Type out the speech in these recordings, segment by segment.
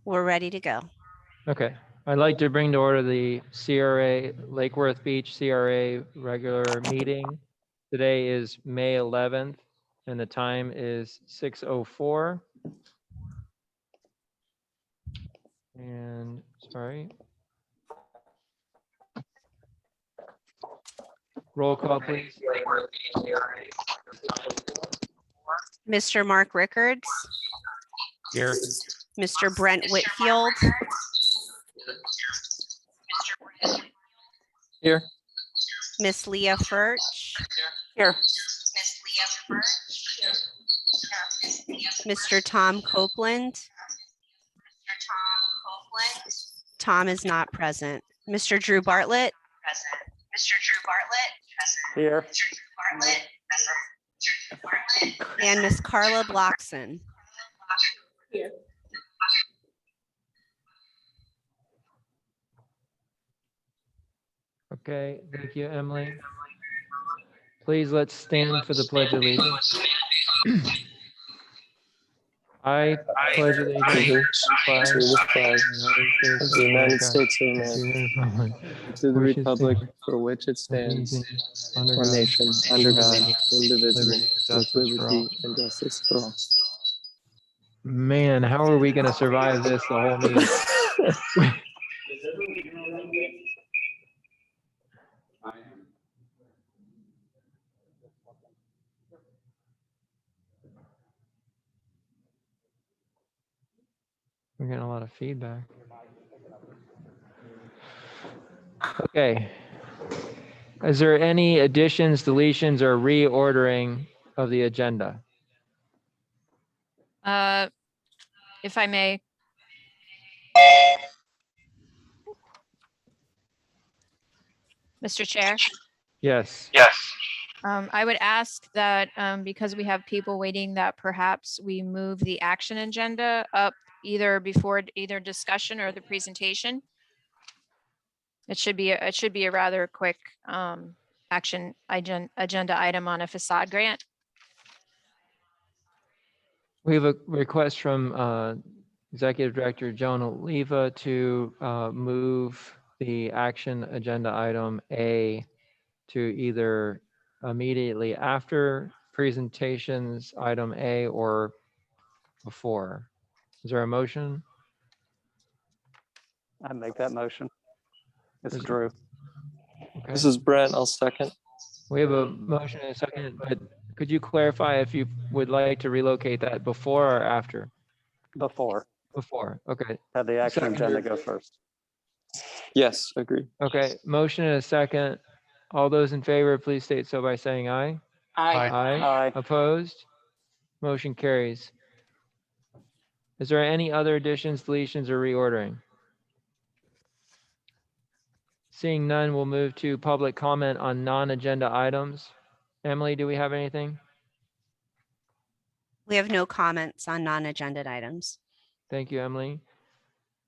We're ready to go. Okay, I'd like to bring to order the CRA, Lake Worth Beach CRA regular meeting. Today is May 11th and the time is 6:04. And sorry. Roll call, please. Mr. Mark Rickards, Here. Mr. Brent Whitfield, Here. Miss Leah Furch, Here. Mr. Tom Copeland. Tom is not present. Mr. Drew Bartlett. Here. And Miss Carla Blockson. Here. Okay, thank you, Emily. Please let's stand for the Pledge of Allegiance. I pledge allegiance to the flag of the United States of America, to the republic for which it stands, one nation, under God, indivisible, with liberty and justice for all. Man, how are we going to survive this the whole meeting? We're getting a lot of feedback. Okay. Is there any additions, deletions, or reordering of the agenda? If I may. Mr. Chair. Yes. I would ask that because we have people waiting, that perhaps we move the action agenda up either before either discussion or the presentation. It should be a rather quick action agenda item on a facade grant. We have a request from Executive Director Joan Oliva to move the action agenda item A to either immediately after presentations item A or before. Is there a motion? I make that motion. It's Is- Drew. Okay. This is Brent, I'll second. We have a motion and a second, but could you clarify if you would like to relocate that before or after? Before. Before, okay. Have the action Second. agenda go first. Yes, agreed. Okay, motion and a second. All those in favor, please state so by saying aye. Aye. Opposed? Motion carries. Is there any other additions, deletions, or reordering? Seeing none, we'll move to public comment on non-agenda items. Emily, do we have anything? We have no comments on non-agenda items. Thank you, Emily.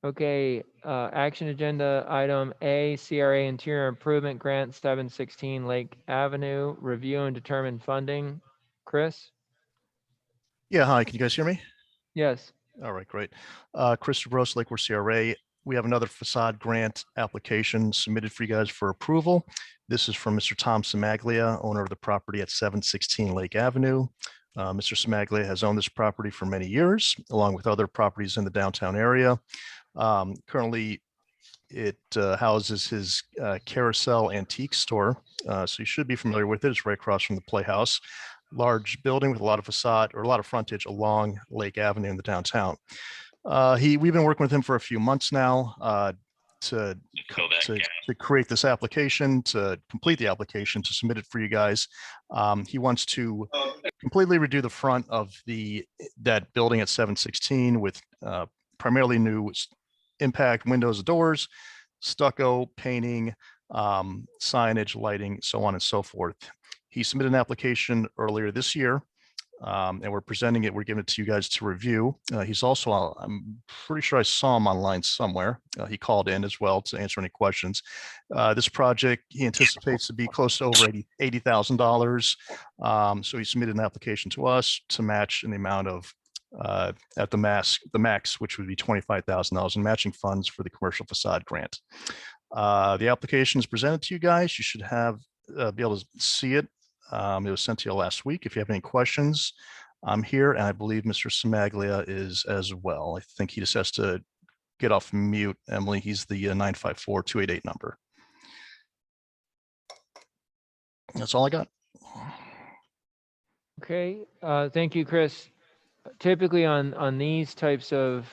Okay, action agenda item A, CRA Interior Improvement Grant 716 Lake Avenue, review and determine funding. Chris? Yeah, hi, can you guys hear me? Yes. All right, great. Chris DeBrose, Lake Worth CRA. We have another facade grant application submitted for you guys for approval. This is from Mr. Tom Simaglia, owner of the property at 716 Lake Avenue. Mr. Simaglia has owned this property for many years, along with other properties in the downtown area. Currently, it houses his Carousel Antique Store, so you should be familiar with it. It's right across from the Playhouse. Large building with a lot of facade or a lot of frontage along Lake Avenue in the downtown. We've been working with him for a few months now to create this application, to complete the application, to submit it for you guys. He wants to completely redo the front of that building at 716 with primarily new impact windows and doors, stucco, painting, signage, lighting, so on and so forth. He submitted an application earlier this year, and we're presenting it. We're giving it to you guys to review. He's also, I'm pretty sure I saw him online somewhere. He called in as well to answer any questions. This project, he anticipates to be close to over $80,000. So he submitted an application to us to match in the amount of at the max, which would be $25,000 in matching funds for the commercial facade grant. The application is presented to you guys. You should have be able to see it. It was sent to you last week. If you have any questions, I'm here, and I believe Mr. Simaglia is as well. I think he just has to get off mute. Emily, he's the 954-288 number. That's all I got. Okay, thank you, Chris. Typically on these types of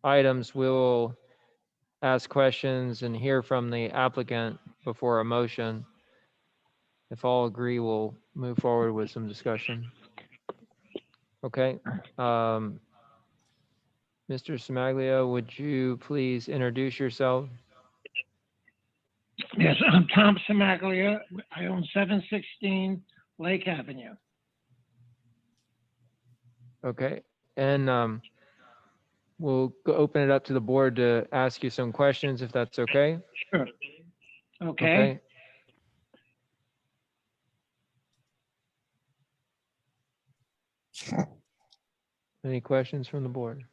items, we'll ask questions and hear from the applicant before a motion. If all agree, we'll move forward with some discussion. Okay. Mr. Simaglia, would you please introduce yourself? Yes, I'm Tom Simaglia. I own 716 Lake Avenue. Okay, and we'll open it up to the board to ask you some questions, if that's okay. Sure. Okay. Any questions from the board?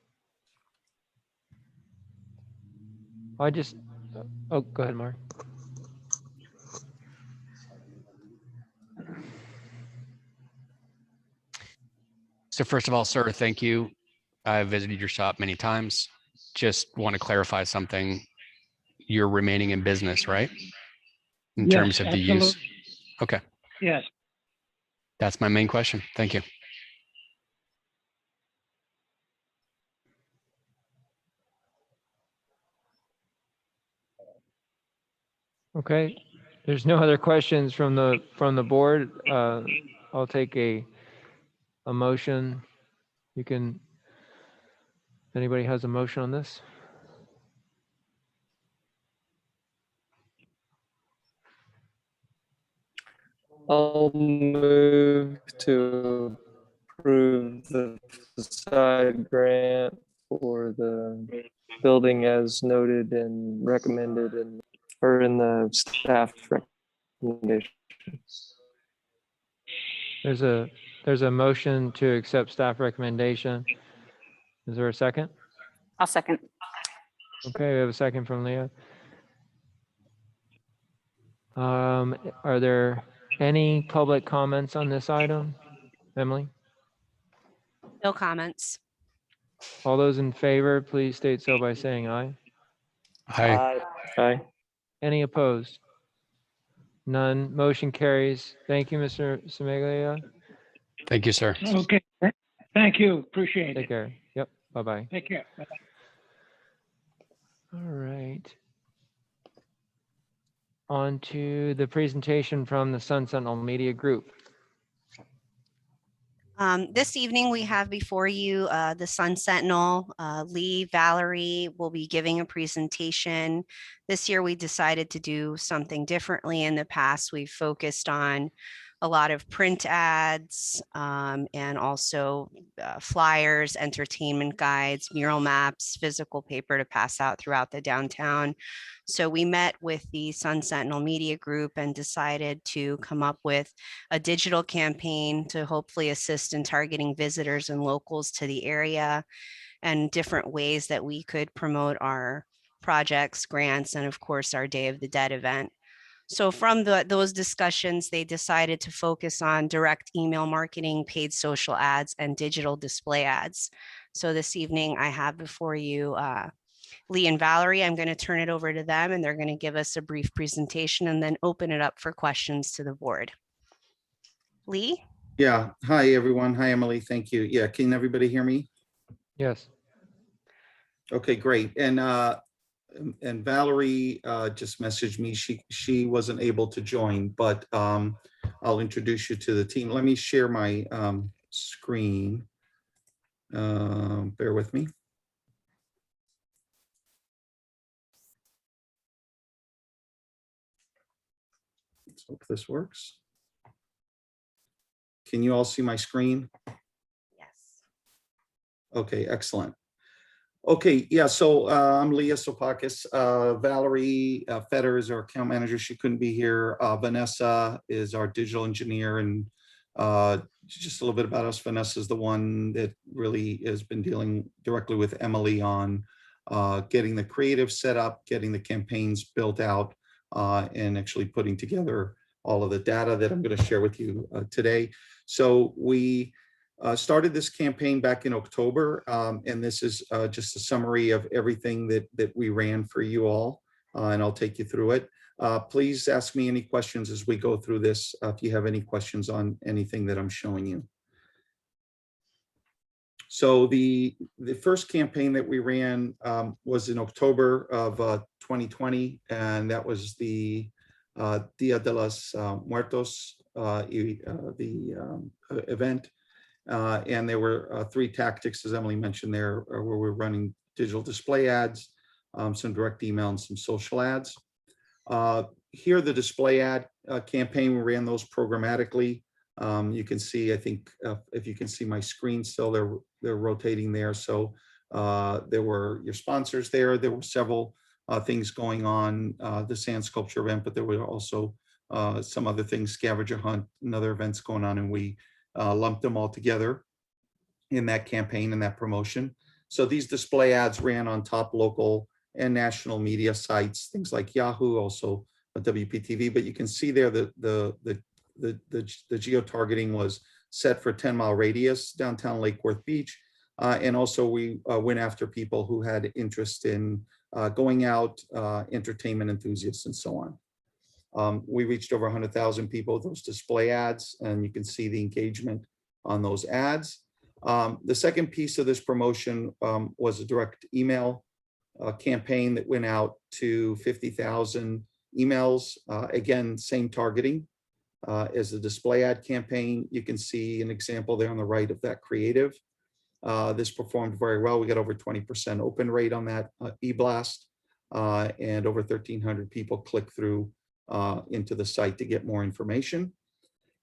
Oh, go ahead, Mark. So first of all, sir, thank you. I've visited your shop many times. Just want to clarify something. You're remaining in business, right? In Yes, terms of the use. absolutely. Okay. Yes. That's my main question. Thank you. Okay, there's no other questions from the board. I'll take a motion. You can, if anybody has a motion on this? I'll move to approve the facade grant for the building as noted and recommended in the staff recommendations. There's a motion to accept staff recommendation. Is there a second? I'll second. Okay, we have a second from Leah. Are there any public comments on this item? Emily? No comments. All those in favor, please state so by saying aye. Hi. Aye. Any opposed? None. Motion carries. Thank you, Mr. Simaglia. Thank you, sir. Okay. Thank you. Appreciate Take it. care. Yep. Bye-bye. Take care. Bye-bye. All right. On to the presentation from the Sun Sentinel Media Group. This evening, we have before you the Sun Sentinel. Lee, Valerie will be giving a presentation. This year, we decided to do something differently. In the past, we've focused on a lot of print ads and also flyers, entertainment guides, mural maps, physical paper to pass out throughout the downtown. So we met with the Sun Sentinel Media Group and decided to come up with a digital campaign to hopefully assist in targeting visitors and locals to the area and different ways that we could promote our projects, grants, and of course, our Day of the Dead event. So from those discussions, they decided to focus on direct email marketing, paid social ads, and digital display ads. So this evening, I have before you Lee and Valerie. I'm going to turn it over to them, and they're going to give us a brief presentation and then open it up for questions to the board. Lee? Yeah. Hi, everyone. Hi, Emily. Thank you. Yeah. Can everybody hear me? Yes. Okay, great. And Valerie just messaged me. She wasn't able to join, but I'll introduce you to the team. Let me share my screen. Bear with me. Let's hope this works. Can you all see my screen? Yes. Okay, excellent. Okay, yeah, so I'm Leah Sopakis. Valerie Fetter is our account manager. She couldn't be here. Vanessa is our digital engineer, and just a little bit about us. Vanessa is the one that really has been dealing directly with Emily on getting the creative set up, getting the campaigns built out, and actually putting together all of the data that I'm going to share with you today. So we started this campaign back in October, and this is just a summary of everything that we ran for you all, and I'll take you through it. Please ask me any questions as we go through this, if you have any questions on anything that I'm showing you. So the first campaign that we ran was in October of 2020, and that was the Dia de los Muertos, event. And there were 3 tactics, as Emily mentioned there, where we're running digital display ads, some direct email, and some social ads. Here, the display ad campaign, we ran those programmatically. You can see, I think, if you can see my screen still, they're rotating there. So there were your sponsors there. There were several things going on, the sand sculpture event, but there were also some other things, scavenger hunt and other events going on, and we lumped them all together in that campaign and that promotion. So these display ads ran on top local and national media sites, things like Yahoo, also WPTV. But you can see there that the geo-targeting was set for 10-mile radius downtown Lake Worth Beach. And also we went after people who had interest in going out, entertainment enthusiasts, and so on. We reached over 100,000 people with those display ads, and you can see the engagement on those ads. The second piece of this promotion was a direct email campaign that went out to 50,000 emails. Again, same targeting as the display ad campaign. You can see an example there on the right of that creative. This performed very well. We got over 20% open rate on that e-blast, and over 1,300 people click through into the site to get more information.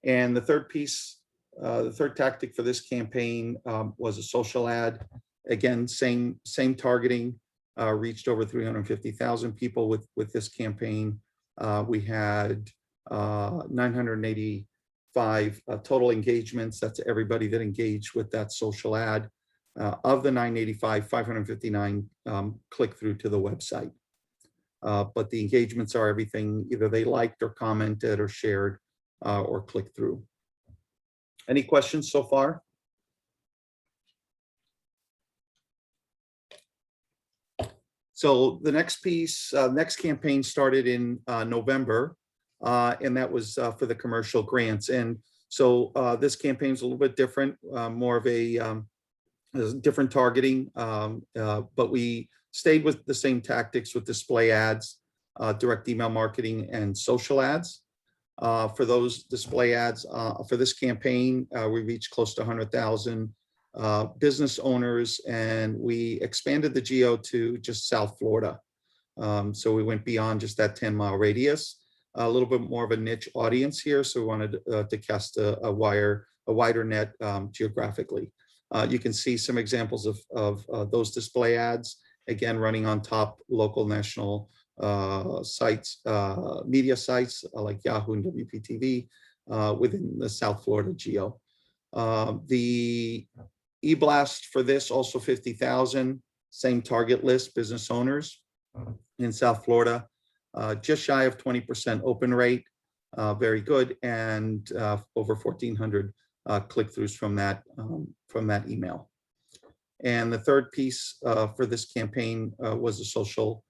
And the third piece, the third tactic for this campaign was a social ad. Again, same targeting, reached over 350,000 people with this campaign. We had 985 total engagements. That's everybody that engaged with that social ad. Of the 985, 559 click through to the website. But the engagements are everything, either they liked or commented or shared or clicked through. Any questions so far? So the next piece, next campaign started in November, and that was for the commercial grants. And so this campaign is a little bit different, more of a different targeting, but we stayed with the same tactics with display ads, direct email marketing, and social ads. For those display ads, for this campaign, we reached close to 100,000 business owners, and we expanded the geo to just South Florida. So we went beyond just that 10-mile radius, a little bit more of a niche audience here. So we wanted to cast a wider net geographically. You can see some examples of those display ads, again, running on top local, national sites, media sites like Yahoo and WPTV within the South Florida geo. The e-blast for this, also 50,000, same target list, business owners in South Florida, just shy of 20% open rate, very good, and over 1,400 click-throughs from that email. And the third piece for this campaign was the social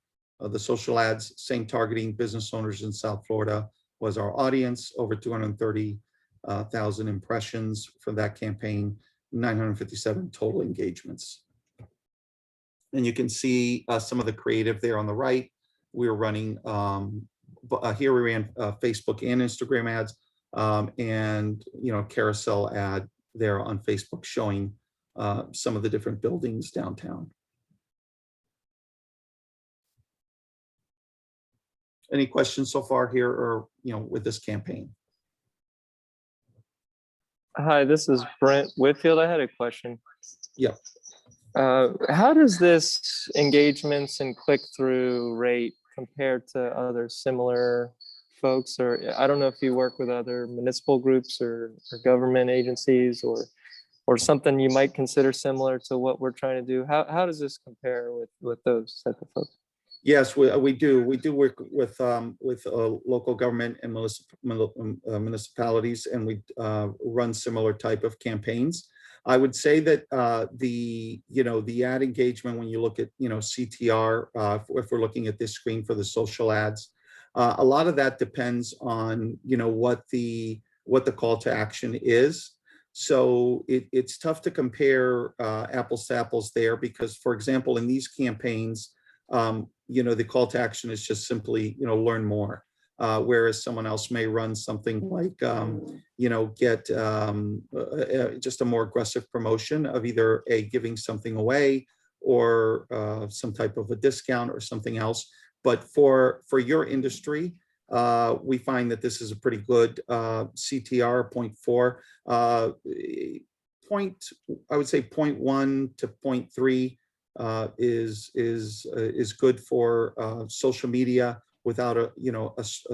ads, same targeting, business owners in South Florida was our audience, over 230,000 impressions for that campaign, 957 total engagements. And you can see some of the creative there on the right. We were running, here we ran Facebook and Instagram ads, and carousel ad there on Facebook showing some of the different buildings downtown. Any questions so far here, or with this campaign? Hi, this is Brent Whitfield. I had a question. Yeah. How does this engagements and click-through rate compare to other similar folks, or I don't know if you work with other municipal groups or government agencies or something you might consider similar to what we're trying to do. How does this compare with those type of folks? Yes, we do. We do work with local government and municipalities, and we run similar type of campaigns. I would say that the ad engagement, when you look at CTR, if we're looking at this screen for the social ads, a lot of that depends on what the call to action is. So it's tough to compare apples to apples there, because, for example, in these campaigns, the call to action is just simply learn more. Whereas someone else may run something like, get just a more aggressive promotion of either giving something away or some type of a discount or something else. But for your industry, we find that this is a pretty good CTR 0.4. I would say 0.1 to 0.3 is good for social media without a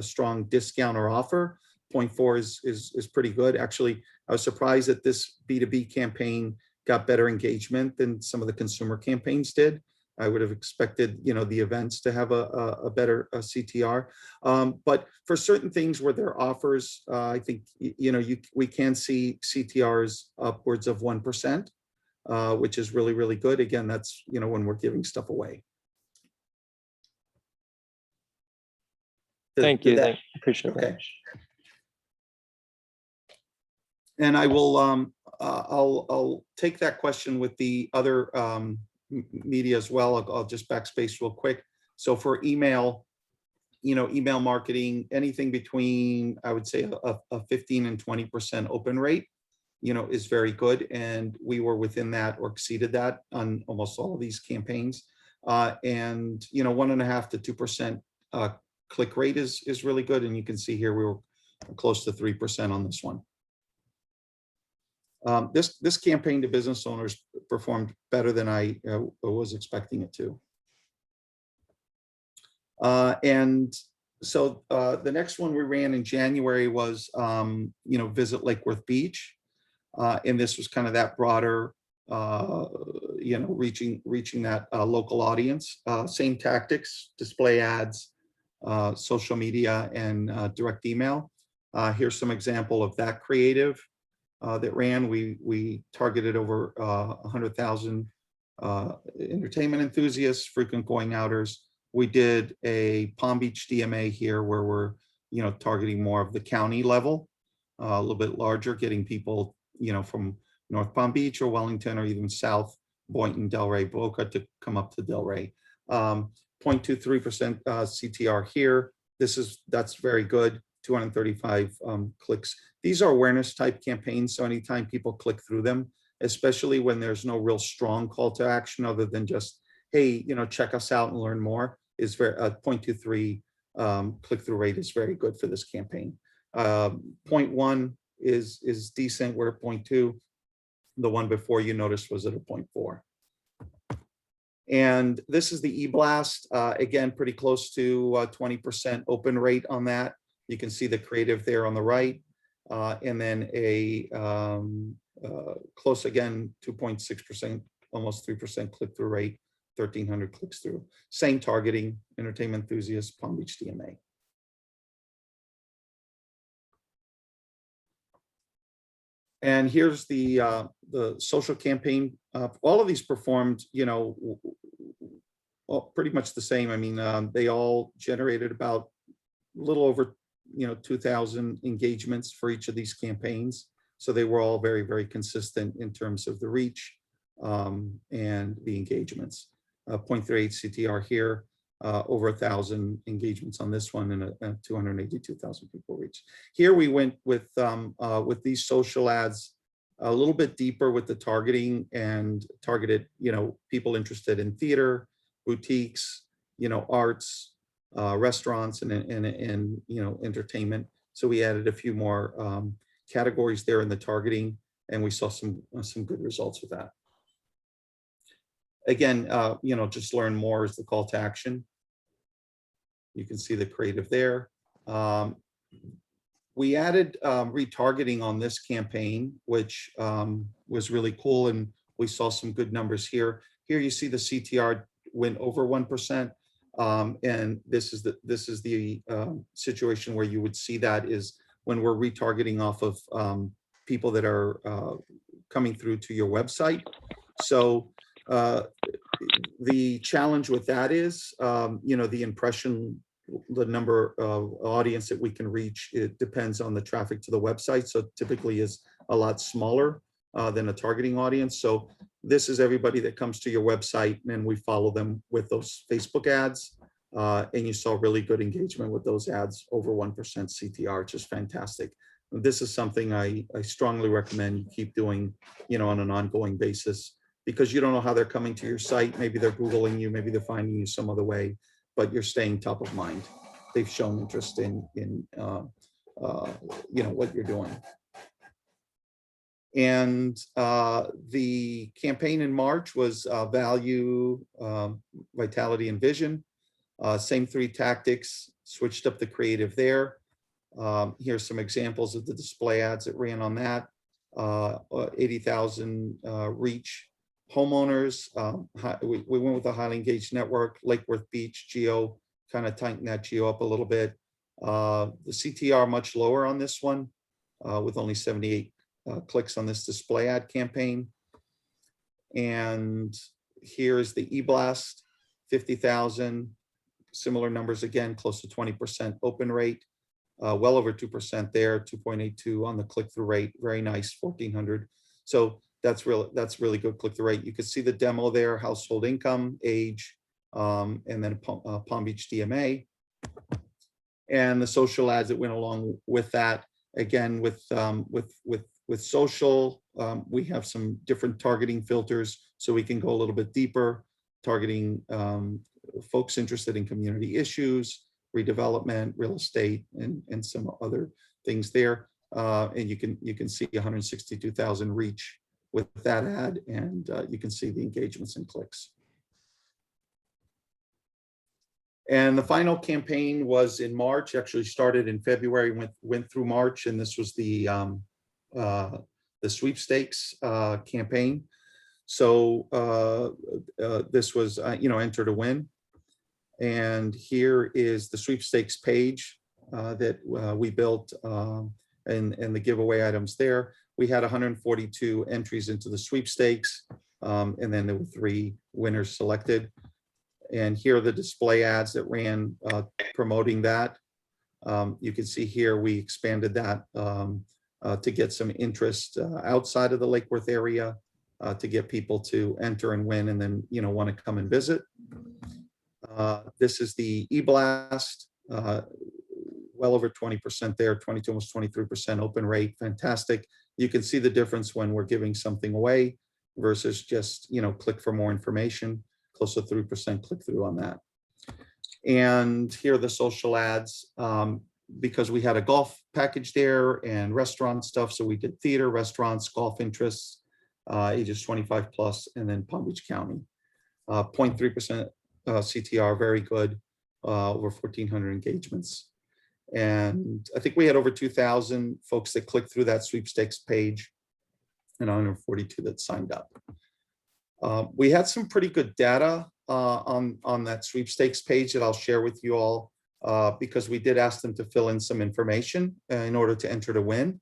strong discount or offer. 0.4 is pretty good. Actually, I was surprised that this B2B campaign got better engagement than some of the consumer campaigns did. I would have expected the events to have a better CTR. But for certain things where there are offers, I think we can see CTRs upwards of 1%. Which is really, really good. Again, that's when we're giving stuff away. Thank you. Appreciate that. Okay. And I will I'll take that question with the other media as well. I'll just backspace real quick. So for email, email marketing, anything between, I would say, a 15 and 20% open rate, is very good. And we were within that or exceeded that on almost all of these campaigns. And 1.5 to 2% click rate is really good. And you can see here we were close to 3% on this one. This campaign to business owners performed better than I was expecting it to. And so the next one we ran in January was, Visit Lake Worth Beach. And this was kind of that broader, reaching that local audience. Same tactics: display ads, social media, and direct email. Here's some example of that creative that ran. We targeted over 100,000 entertainment enthusiasts, frequent going outers. We did a Palm Beach DMA here where we're targeting more of the county level, a little bit larger, getting people from North Palm Beach or Wellington or even South Boynton, Delray, Boca to come up to Delray. 0.23% CTR here. That's very good. 235 clicks. These are awareness type campaigns. So anytime people click through them, especially when there's no real strong call to action other than just, hey, check us out and learn more, is very 0.23 click-through rate is very good for this campaign. 0.1 is decent. We're at 0.2. The one before you noticed was at a 0.4. And this is the eBlast. Again, pretty close to 20% open rate on that. You can see the creative there on the right. And then a close again, 2.6%, almost 3% click-through rate, 1,300 clicks through. Same targeting, entertainment enthusiasts, Palm Beach DMA. And here's the social campaign. All of these performed, pretty much the same. I mean, they all generated about a little over, 2,000 engagements for each of these campaigns. So they were all very, very consistent in terms of the reach and the engagements. 0.38 CTR here, over 1,000 engagements on this one, and 282,000 people reached. Here we went with these social ads a little bit deeper with the targeting and targeted, people interested in theater, boutiques, arts, restaurants, and entertainment. So we added a few more categories there in the targeting, and we saw some good results with that. Again, just learn more is the call to action. You can see the creative there. We added retargeting on this campaign, which was really cool, and we saw some good numbers here. Here you see the CTR went over 1%, and this is the situation where you would see that is when we're retargeting off of people that are coming through to your website. So the challenge with that is, the number of audience that we can reach, it depends on the traffic to the website. So typically is a lot smaller than a targeting audience. So this is everybody that comes to your website, and we follow them with those Facebook ads. And you saw really good engagement with those ads, over 1% CTR, which is fantastic. This is something I strongly recommend you keep doing, on an ongoing basis, because you don't know how they're coming to your site. Maybe they're Googling you, maybe they're finding you some other way, but you're staying top of mind. They've shown interest in what you're doing. And the campaign in March was value, vitality, and vision. Same 3 tactics, switched up the creative there. Here's some examples of the display ads that ran on that. 80,000 reach. Homeowners, we went with a highly engaged network. Lake Worth Beach, geo, kind of tightened that geo up a little bit. The CTR much lower on this one, with only 78 clicks on this display ad campaign. And here is the eBlast, 50,000, similar numbers again, close to 20% open rate, well over 2% there, 2.82 on the click-through rate, very nice, 1,400. So that's really good click-through rate. You could see the demo there, household income, age, and then Palm Beach DMA. And the social ads that went along with that, again, with social, we have some different targeting filters, so we can go a little bit deeper, targeting folks interested in community issues, redevelopment, real estate, and some other things there. And you can see 162,000 reach with that ad, and you can see the engagements and clicks. And the final campaign was in March, actually started in February, went through March, and this was the Sweepstakes campaign. So this was, enter to win. And here is the Sweepstakes page that we built, and the giveaway items there. We had 142 entries into the Sweepstakes, and then there were 3 winners selected. And here are the display ads that ran promoting that. You can see here we expanded that to get some interest outside of the Lake Worth area, to get people to enter and win, and then want to come and visit. This is the eBlast, well over 20% there, 22, almost 23% open rate, fantastic. You can see the difference when we're giving something away versus just, click for more information, close to 3% click through on that. And here are the social ads, because we had a golf package there and restaurant stuff. So we did theater, restaurants, golf interests, ages 25 plus, and then Palm Beach County. 0.3% CTR, very good, over 1,400 engagements. And I think we had over 2,000 folks that clicked through that Sweepstakes page, and 142 that signed up. We had some pretty good data on that Sweepstakes page that I'll share with you all, because we did ask them to fill in some information in order to enter to win.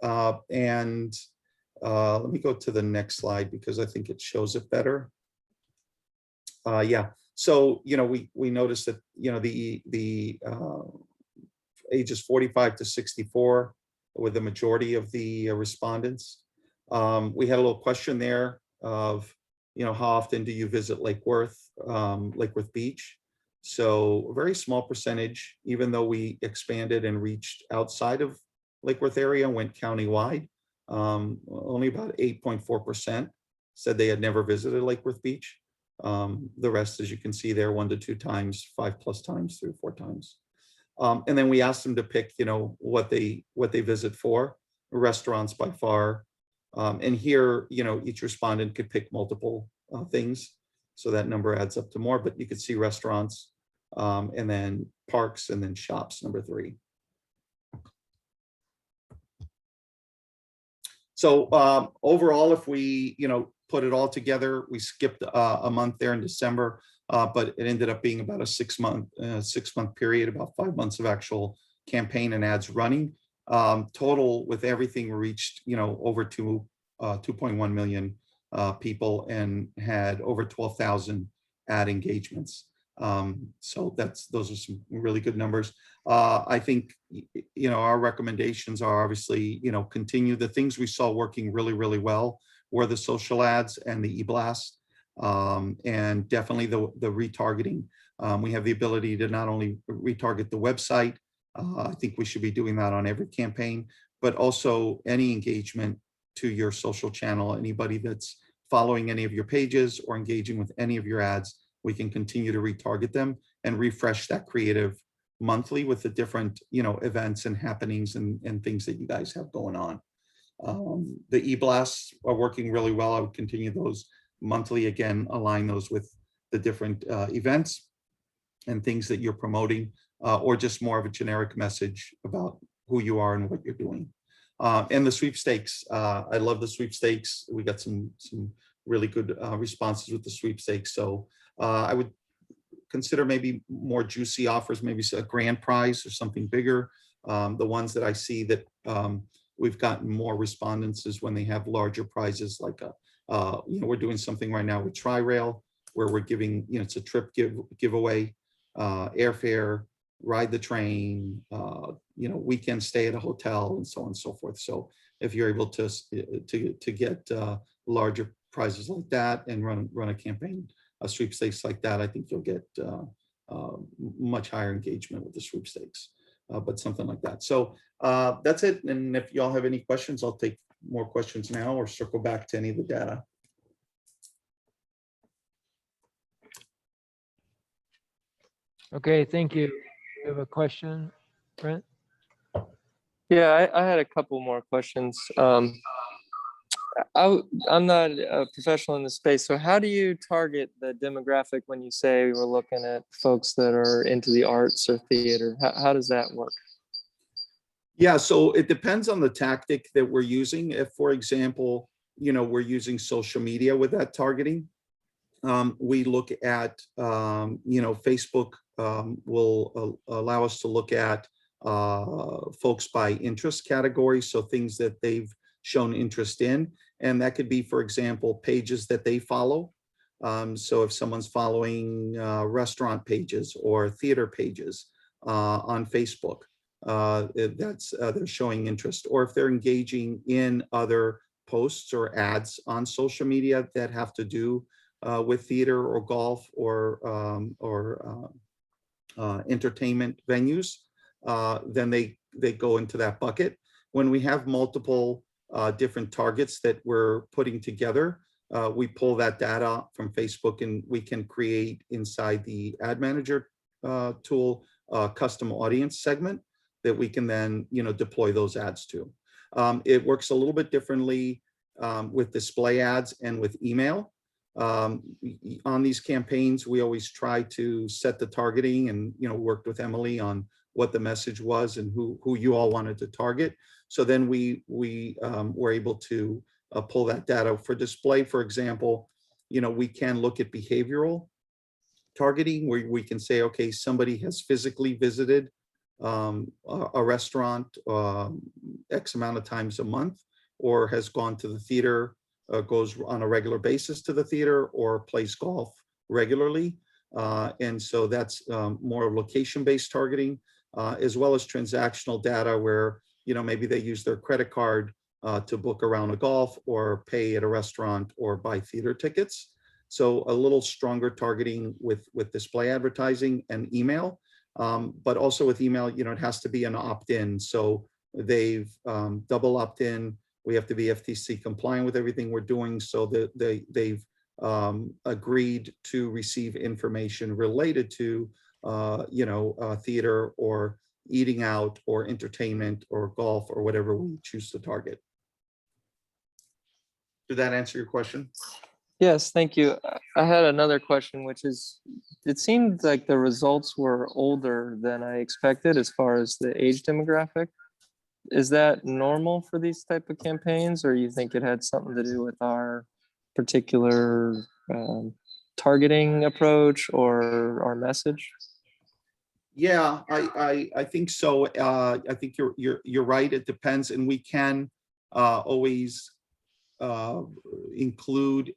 Let me go to the next slide because I think it shows it better. Yeah, so we noticed that the ages 45 to 64 were the majority of the respondents. We had a little question there of how often do you visit Lake Worth Beach? So a very small percentage, even though we expanded and reached outside of Lake Worth area, went countywide. Only about 8.4% said they had never visited Lake Worth Beach. The rest, as you can see there, 1 to 2 times, 5+ times, 3 or 4 times. And then we asked them to pick, what they visit for. Restaurants by far. And here, each respondent could pick multiple things. So that number adds up to more, but you could see restaurants and then parks, and then shops, number 3. So overall, if we, put it all together, we skipped a month there in December, but it ended up being about a 6-month period, about 5 months of actual campaign and ads running. Total with everything, we reached, over 2.1 million people and had over 12,000 ad engagements. So those are some really good numbers. I think, our recommendations are obviously, continue the things we saw working really, really well were the social ads and the e-blast, and definitely the retargeting. We have the ability to not only retarget the website, I think we should be doing that on every campaign, but also any engagement to your social channel. Anybody that's following any of your pages or engaging with any of your ads, we can continue to retarget them and refresh that creative monthly with the different, events and happenings and things that you guys have going on. The e-blasts are working really well. I would continue those monthly, again, align those with the different events and things that you're promoting, or just more of a generic message about who you are and what you're doing. And the sweepstakes, I love the sweepstakes. We got some really good responses with the sweepstakes. So I would consider maybe more juicy offers, maybe a grand prize or something bigger. The ones that I see that we've gotten more respondents is when they have larger prizes, like we're doing something right now with Tri-Rail, where we're giving, it's a trip giveaway, airfare, ride the train, weekend stay at a hotel, and so on and so forth. So if you're able to get larger prizes like that and run a campaign, a sweepstakes like that, I think you'll get much higher engagement with the sweepstakes, but something like that. So that's it. And if y'all have any questions, I'll take more questions now or circle back to any of the data. Okay, thank you. You have a question, Brent? Yeah, I had a couple more questions. I'm not a professional in this space, so how do you target the demographic when you say we're looking at folks that are into the arts or theater? How does that work? Yeah, so it depends on the tactic that we're using. If, for example, we're using social media with that targeting, we look at, Facebook will allow us to look at folks by interest category, so things that they've shown interest in. And that could be, for example, pages that they follow. So if someone's following restaurant pages or theater pages on Facebook, they're showing interest. Or if they're engaging in other posts or ads on social media that have to do with theater or golf or entertainment venues, then they go into that bucket. When we have multiple different targets that we're putting together, we pull that data from Facebook, and we can create inside the ad manager tool a custom audience segment that we can then deploy those ads to. It works a little bit differently with display ads and with email. On these campaigns, we always try to set the targeting and worked with Emily on what the message was and who you all wanted to target. So then we were able to pull that data for display. For example, we can look at behavioral targeting, where we can say, okay, somebody has physically visited a restaurant X amount of times a month, or has gone to the theater, goes on a regular basis to the theater, or plays golf regularly. And so that's more location-based targeting, as well as transactional data where, maybe they use their credit card to book a round of golf or pay at a restaurant or buy theater tickets. So a little stronger targeting with display advertising and email. But also with email, it has to be an opt-in. So they've double opt-in. We have to be FTC compliant with everything we're doing. So that they've agreed to receive information related to, theater or eating out or entertainment or golf or whatever we choose to target. Did that answer your question? Yes, thank you. I had another question, which is, it seemed like the results were older than I expected as far as the age demographic. Is that normal for these type of campaigns, or you think it had something to do with our particular targeting approach or our message? Yeah, I think so. I think you're right. It depends, and we can always include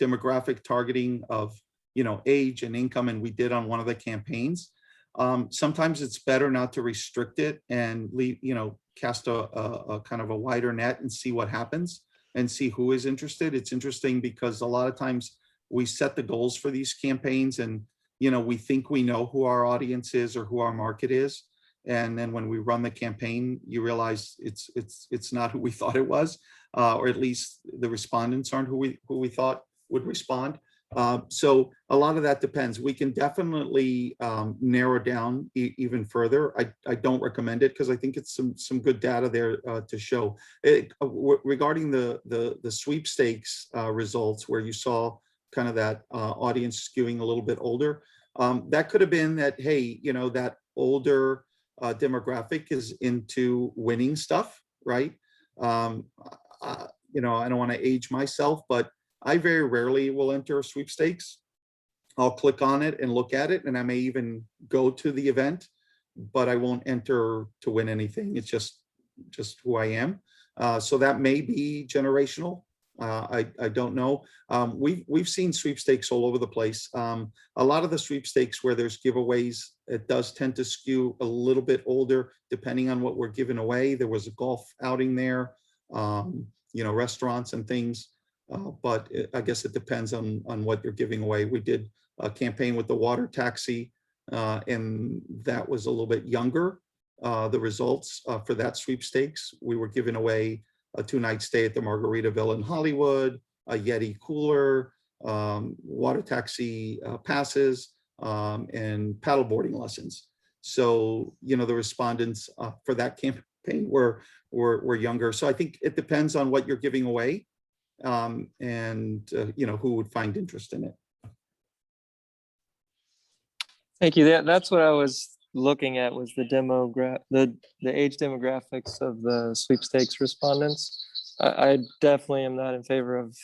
demographic targeting of age and income, and we did on one of the campaigns. Sometimes it's better not to restrict it and leave, cast a kind of a wider net and see what happens and see who is interested. It's interesting because a lot of times we set the goals for these campaigns and we think we know who our audience is or who our market is. And then when we run the campaign, you realize it's not who we thought it was, or at least the respondents aren't who we thought would respond. So a lot of that depends. We can definitely narrow down even further. I don't recommend it because I think it's some good data there to show. Regarding the sweepstakes results, where you saw kind of that audience skewing a little bit older, that could have been that, hey, that older demographic is into winning stuff, right? I don't want to age myself, but I very rarely will enter a sweepstakes. I'll click on it and look at it, and I may even go to the event, but I won't enter to win anything. It's just who I am. So that may be generational. I don't know. We've seen sweepstakes all over the place. A lot of the sweepstakes where there's giveaways, it does tend to skew a little bit older, depending on what we're giving away. There was a golf outing there, restaurants and things. But I guess it depends on what you're giving away. We did a campaign with the water taxi, and that was a little bit younger. The results for that sweepstakes, we were giving away a 2-night stay at the Margaritaville in Hollywood, a Yeti cooler, water taxi passes, and paddleboarding lessons. So, the respondents for that campaign were younger. So I think it depends on what you're giving away, and who would find interest in it. Thank you. That's what I was looking at, was the age demographics of the sweepstakes respondents. I definitely am not in favor of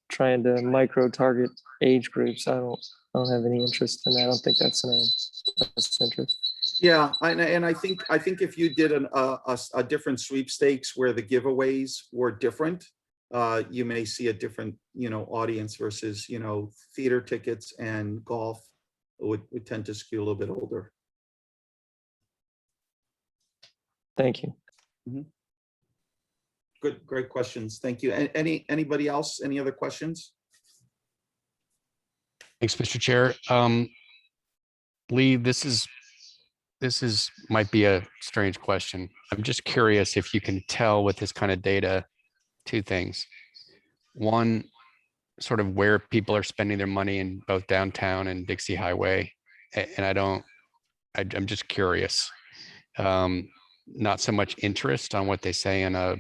trying to micro target age groups. I don't have any interest in that. I don't think that's in our best interest. Yeah, and I think if you did a different sweepstakes where the giveaways were different, you may see a different audience versus theater tickets and golf would tend to skew a little bit older. Thank you. Mm-hmm. Good, great questions. Thank you. And anybody else? Any other questions? Thanks, Mr. Chair. Lee, this might be a strange question. I'm just curious if you can tell with this kind of data, two things. One, sort of where people are spending their money in both downtown and Dixie Highway. And I'm just curious. Not so much interest on what they say in a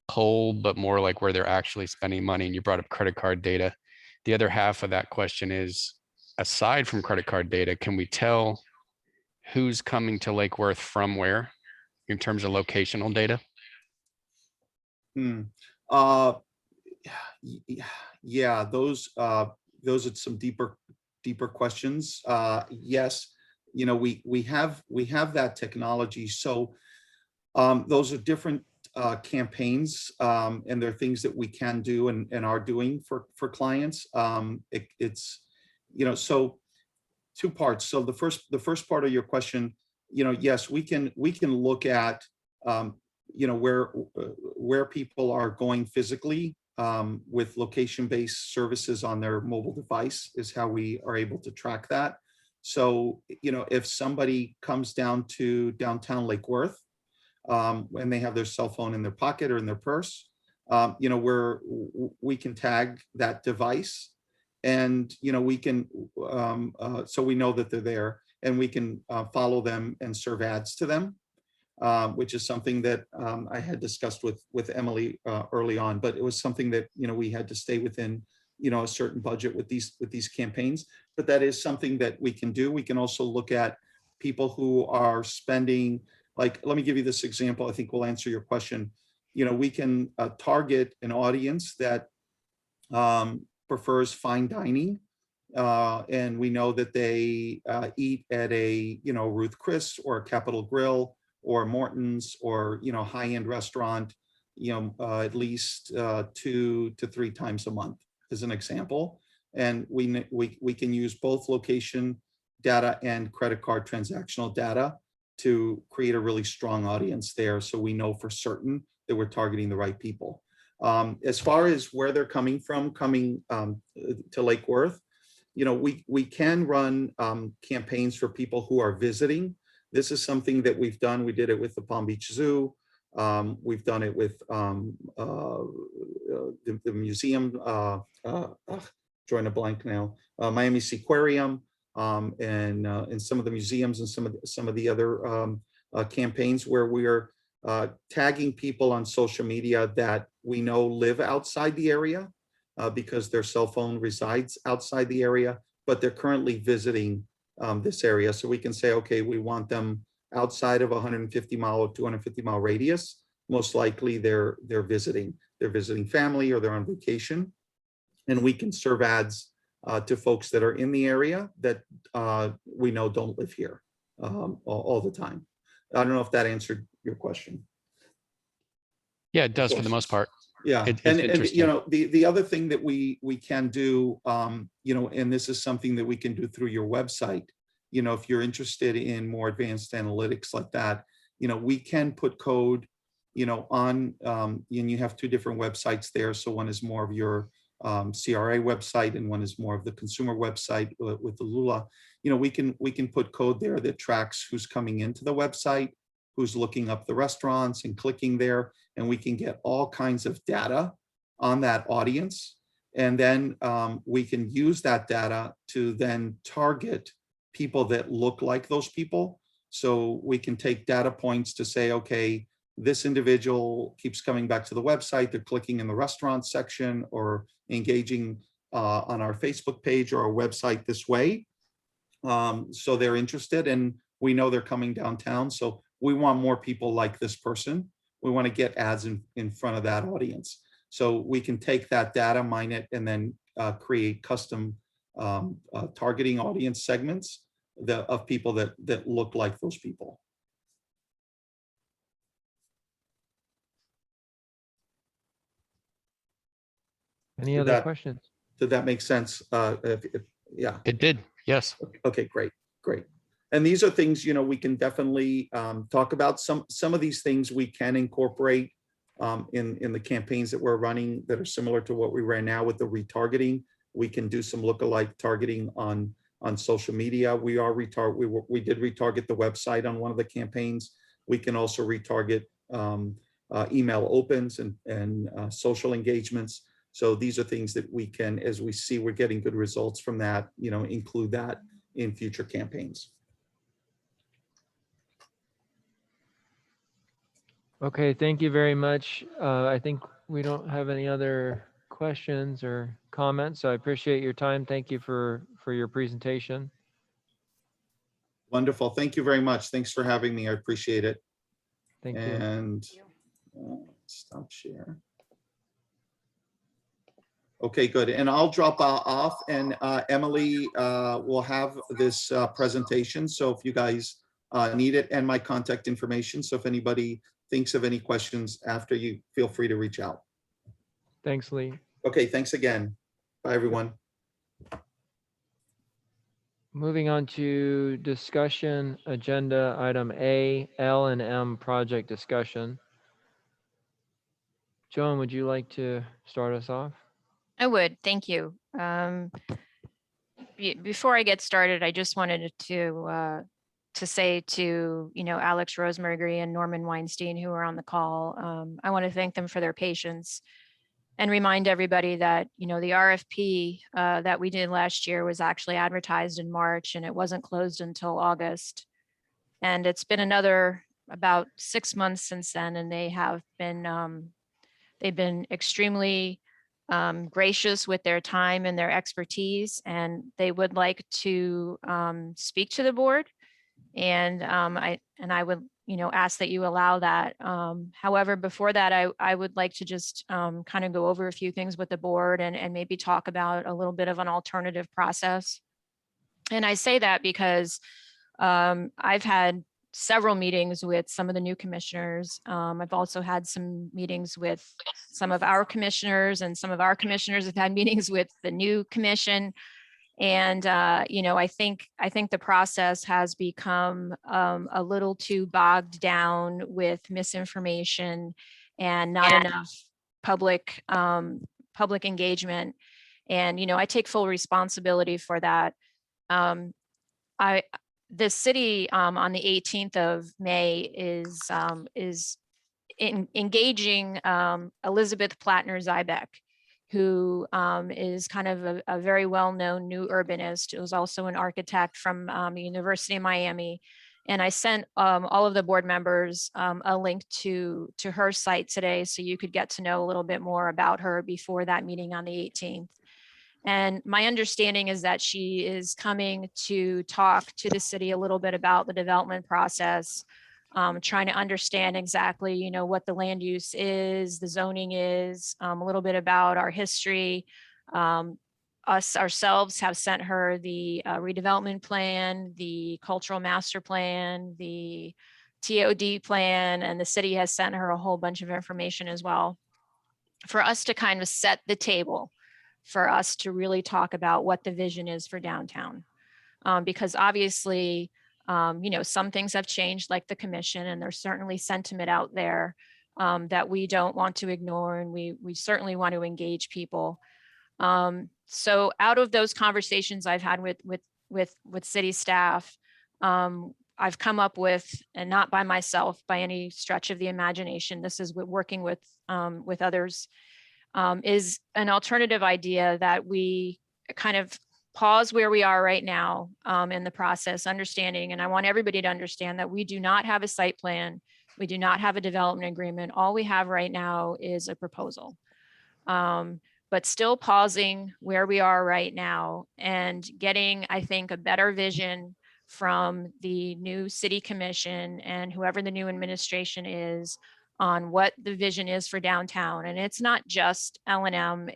poll, but more like where they're actually spending money. And you brought up credit card data. The other half of that question is, aside from credit card data, can we tell who's coming to Lake Worth from where in terms of locational data? Yeah, those are some deeper questions. Yes, we have that technology. So those are different campaigns, and there are things that we can do and are doing for clients. It's so two parts. So the first part of your question, yes, we can look at where people are going physically with location-based services on their mobile device is how we are able to track that. So, if somebody comes down to downtown Lake Worth and they have their cell phone in their pocket or in their purse, we can tag that device, and we can so we know that they're there, and we can follow them and serve ads to them. which is something that I had discussed with Emily early on, but it was something that, we had to stay within, a certain budget with these campaigns. But that is something that we can do. We can also look at people who are spending, like, let me give you this example. I think will answer your question. We can target an audience that prefers fine dining. And we know that they eat at a, Ruth Chris or a Capitol Grill or Morton's or, high-end restaurant, at least 2 to 3 times a month as an example. And we can use both location data and credit card transactional data to create a really strong audience there. So we know for certain that we're targeting the right people. As far as where they're coming to Lake Worth, we can run campaigns for people who are visiting. This is something that we've done. We did it with the Palm Beach Zoo. We've done it with the museum, drawing a blank now, Miami Seaquarium, and some of the museums and some of the other campaigns where we are tagging people on social media that we know live outside the area because their cell phone resides outside the area, but they're currently visiting this area. So we can say, okay, we want them outside of 150-mile or 250-mile radius. Most likely they're visiting family or they're on vacation. And we can serve ads to folks that are in the area that we know don't live here all the time. I don't know if that answered your question. Yeah, it does for the most part. Yeah, It's and interesting. the other thing that we can do, and this is something that we can do through your website. If you're interested in more advanced analytics like that, we can put code, on, and you have 2 different websites there. So one is more of your CRA website, and one is more of the consumer website with the Lula. We can put code there that tracks who's coming into the website, who's looking up the restaurants and clicking there, and we can get all kinds of data on that audience. And then we can use that data to then target people that look like those people. So we can take data points to say, okay, this individual keeps coming back to the website, they're clicking in the restaurant section or engaging on our Facebook page or our website this way. So they're interested and we know they're coming downtown. So we want more people like this person. We want to get ads in front of that audience. So we can take that data, mine it, and then create custom targeting audience segments of people that look like those people. Any other questions? Did that make sense? Yeah. It did. Yes. Okay, great. And these are things, we can definitely talk about. Some of these things we can incorporate in the campaigns that we're running that are similar to what we ran now with the retargeting. We can do some lookalike targeting on social media. We did retarget the website on one of the campaigns. We can also retarget email opens and social engagements. So these are things that we can, as we see we're getting good results from that, include that in future campaigns. Okay, thank you very much. I think we don't have any other questions or comments. So I appreciate your time. Thank you for your presentation. Wonderful. Thank you very much. Thanks for having me. I appreciate it. Thank you. And stop share. Okay, good. And I'll drop off and Emily will have this presentation. So if you guys need it, and my contact information. So if anybody thinks of any questions after, you feel free to reach out. Thanks, Lee. Okay, thanks again. Bye, everyone. Moving on to discussion agenda item A, L&M project discussion. Joan, would you like to start us off? I would, thank you. Before I get started, I just wanted to say to, Alex Rosemary and Norman Weinstein, who are on the call, I want to thank them for their patience and remind everybody that, the RFP that we did last year was actually advertised in March and it wasn't closed until August. And it's been another about 6 months since then, and they have been, they've been extremely gracious with their time and their expertise, and they would like to speak to the board. And I would, ask that you allow that. However, before that, I would like to just kind of go over a few things with the board and maybe talk about a little bit of an alternative process. And I say that because I've had several meetings with some of the new commissioners. I've also had some meetings with some of our commissioners, and some of our commissioners have had meetings with the new commission. And I think the process has become a little too bogged down with misinformation and not enough public engagement. And I take full responsibility for that. The city on the 18th of May is engaging Elizabeth Plattner-Zybeck, who is kind of a very well-known new urbanist, who's also an architect from the University of Miami. And I sent all of the board members a link to her site today, so you could get to know a little bit more about her before that meeting on the 18th. And my understanding is that she is coming to talk to the city a little bit about the development process, trying to understand exactly, what the land use is, the zoning is, a little bit about our history. Us ourselves have sent her the redevelopment plan, the cultural master plan, the TOD plan, and the city has sent her a whole bunch of information as well for us to kind of set the table, for us to really talk about what the vision is for downtown. Because obviously, some things have changed, like the commission, and there's certainly sentiment out there that we don't want to ignore, and we certainly want to engage people. So out of those conversations I've had with city staff, I've come up with, and not by myself by any stretch of the imagination, this is working with others, is an alternative idea that we kind of pause where we are right now in the process, understanding, and I want everybody to understand that we do not have a site plan. We do not have a development agreement. All we have right now is a proposal. But still pausing where we are right now and getting, I think, a better vision from the new city commission and whoever the new administration is on what the vision is for downtown. And it's not just L&M,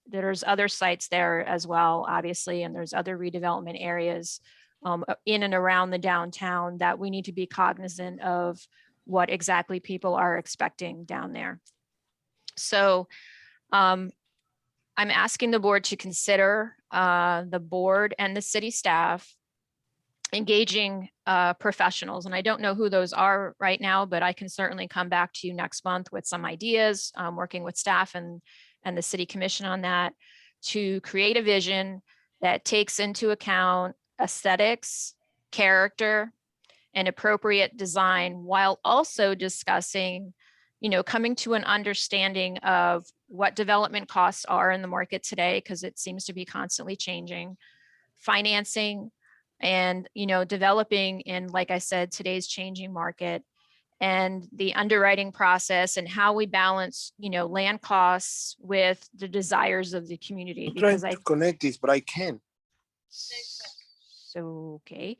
there's other sites there as well, obviously, and there's other redevelopment areas in and around the downtown that we need to be cognizant of what exactly people are expecting down there. So I'm asking the board to consider the board and the city staff engaging professionals. And I don't know who those are right now, but I can certainly come back to you next month with some ideas, working with staff and the city commission on that, to create a vision that takes into account aesthetics, character, and appropriate design, while also discussing, coming to an understanding of what development costs are in the market today, because it seems to be constantly changing, financing, and developing in, like I said, today's changing market, and the underwriting process, and how we balance land costs with the desires of the community. I'm trying to connect this, but I can't. So okay.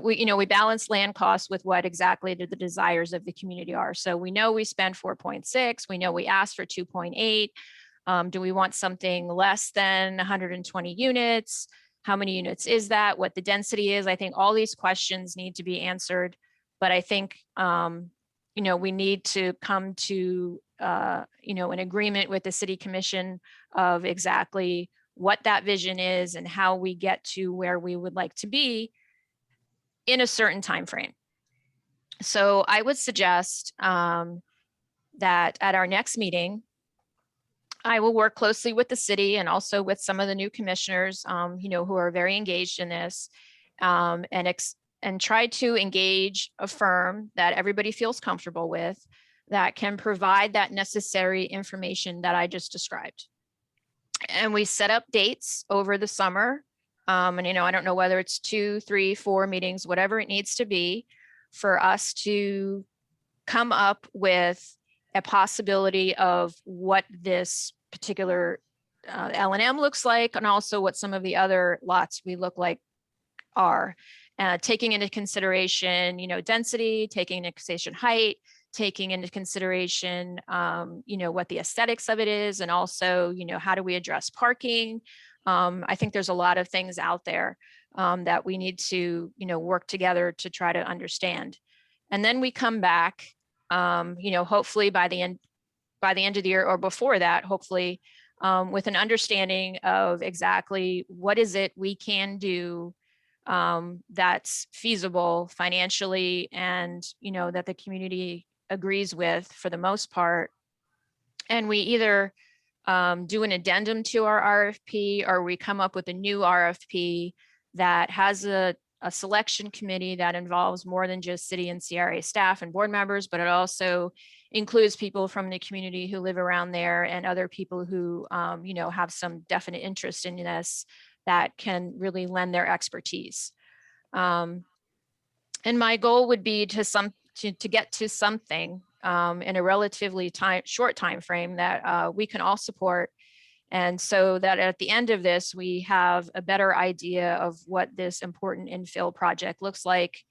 We balance land costs with what exactly the desires of the community are. So we know we spend 4.6, we know we asked for 2.8. Do we want something less than 120 units? How many units is that? What the density is? I think all these questions need to be answered, but I think, we need to come to, an agreement with the city commission of exactly what that vision is and how we get to where we would like to be in a certain time frame. So I would suggest that at our next meeting, I will work closely with the city and also with some of the new commissioners, who are very engaged in this, and try to engage a firm that everybody feels comfortable with, that can provide that necessary information that I just described. And we set up dates over the summer And, I don't know whether it's 2, 3, 4 meetings, whatever it needs to be for us to come up with a possibility of what this particular L&M looks like, and also what some of the other lots we look like are, taking into consideration, density, taking into consideration height, taking into consideration, what the aesthetics of it is, and also, how do we address parking? I think there's a lot of things out there that we need to, work together to try to understand. And then we come back, hopefully by the end of the year or before that, hopefully, with an understanding of exactly what is it we can do that's feasible financially, and that the community agrees with for the most part. And we either do an addendum to our RFP, or we come up with a new RFP that has a selection committee that involves more than just city and CRA staff and board members, but it also includes people from the community who live around there and other people who, have some definite interest in this that can really lend their expertise. And my goal would be to get to something in a relatively short time frame that we can all support. And so that at the end of this, we have a better idea of what this important infill project looks like,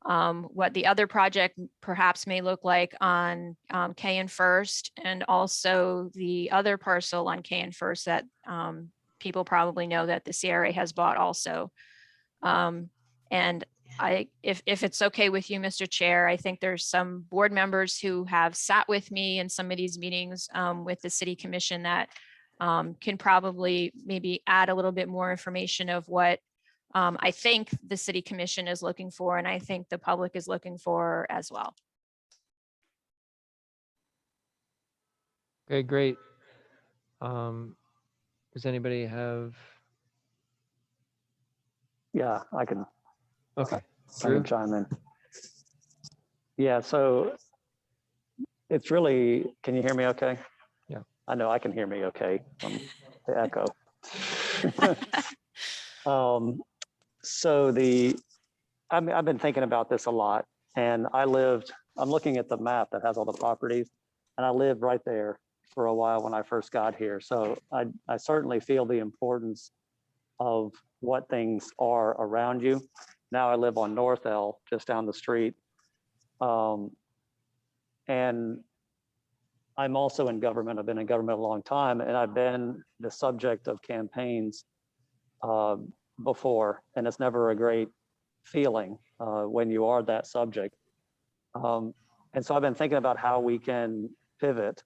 what the other project perhaps may look like on K and First, and also the other parcel on K and First that people probably know that the CRA has bought also. And if it's okay with you, Mr. Chair, I think there's some board members who have sat with me in some of these meetings with the City Commission that can probably maybe add a little bit more information of what I think the City Commission is looking for, and I think the public is looking for as well. Okay, great. Does anybody have? Yeah, I can Okay, chime in. Yeah, so it's really, can you hear me okay? Yeah. I know I can hear me okay from the echo. So I've been thinking about this a lot, and I'm looking at the map that has all the properties, and I lived right there for a while when I first got here. So I certainly feel the importance of what things are around you. Now I live on North L, just down the street. And I'm also in government. I've been in government a long time, and I've been the subject of campaigns before, and it's never a great feeling when you are that subject. And so I've been thinking about how we can pivot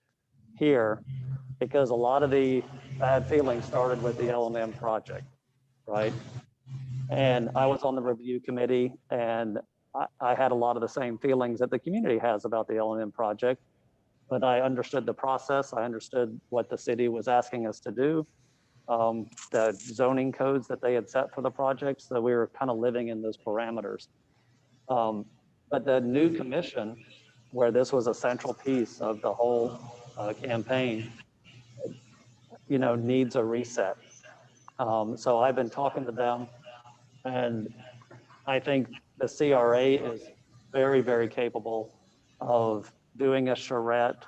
here, because a lot of the bad feelings started with the Alm Project, right? And I was on the review committee, and I had a lot of the same feelings that the community has about the Alm Project, but I understood the process. I understood what the city was asking us to do, the zoning codes that they had set for the project. So we were kind of living in those parameters. But the new commission, where this was a central piece of the whole campaign, needs a reset. So I've been talking to them, and I think the CRA is very, very capable of doing a charrette.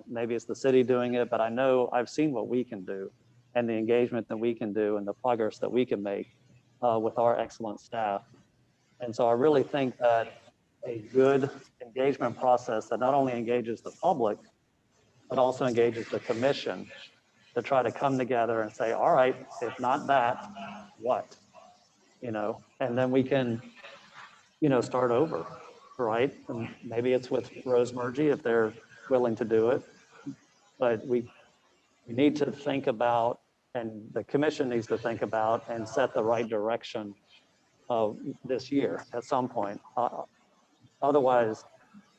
Maybe it's the city doing it, but I know I've seen what we can do, and the engagement that we can do, and the progress that we can make with our excellent staff. And so I really think that a good engagement process that not only engages the public, but also engages the commission to try to come together and say, all right, if not that, what? And then we can, start over, right? And maybe it's with Rosemergy if they're willing to do it. But we need to think about, and the commission needs to think about and set the right direction this year at some point. Otherwise,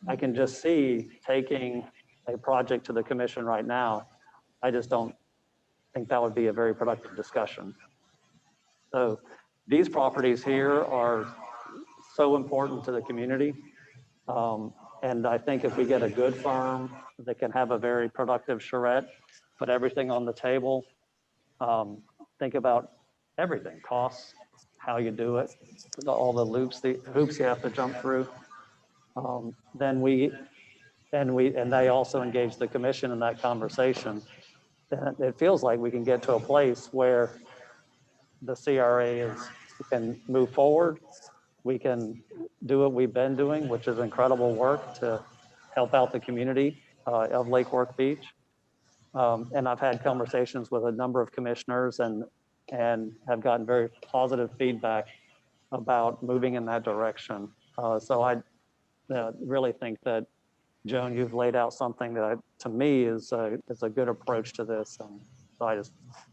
I can just see taking a project to the commission right now. I just don't think that would be a very productive discussion. So these properties here are so important to the community. And I think if we get a good firm that can have a very productive charrette, put everything on the table, think about everything, costs, how you do it, all the hoops you have to jump through. Then they also engage the commission in that conversation. And it feels like we can get to a place where the CRA can move forward. We can do what we've been doing, which is incredible work to help out the community of Lake Worth Beach. And I've had conversations with a number of commissioners and have gotten very positive feedback about moving in that direction. So I really think that, Joan, you've laid out something that to me is a good approach to this. And so I just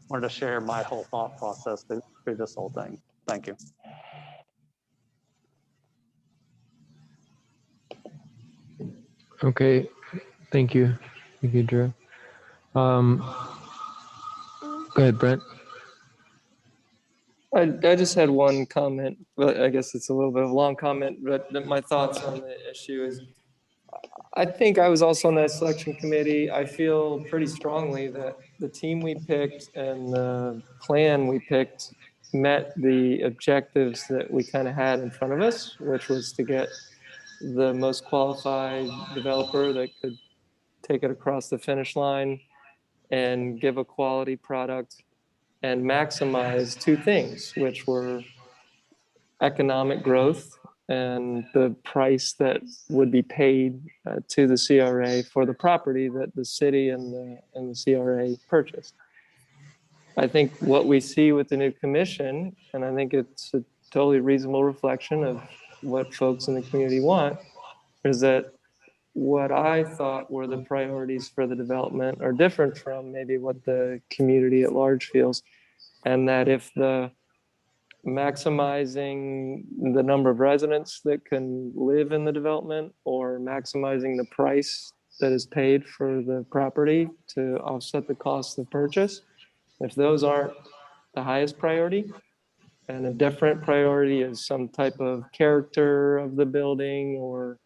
wanted to share my whole thought process through this whole thing. Thank you. Okay, thank you. Thank you, Drew. Go ahead, Brent. I just had one comment, but I guess it's a little bit of a long comment, but my thoughts on the issue is, I think I was also on that selection committee. I feel pretty strongly that the team we picked and the plan we picked met the objectives that we kind of had in front of us, which was to get the most qualified developer that could take it across the finish line and give a quality product and maximize two things, which were economic growth and the price that would be paid to the CRA for the property that the city and the CRA purchased. I think what we see with the new commission, and I think it's a totally reasonable reflection of what folks in the community want, is that what I thought were the priorities for the development are different from maybe what the community at large feels. And that if the maximizing the number of residents that can live in the development or maximizing the price that is paid for the property to offset the cost of purchase, if those aren't the highest priority, and a different priority is some type of character of the building or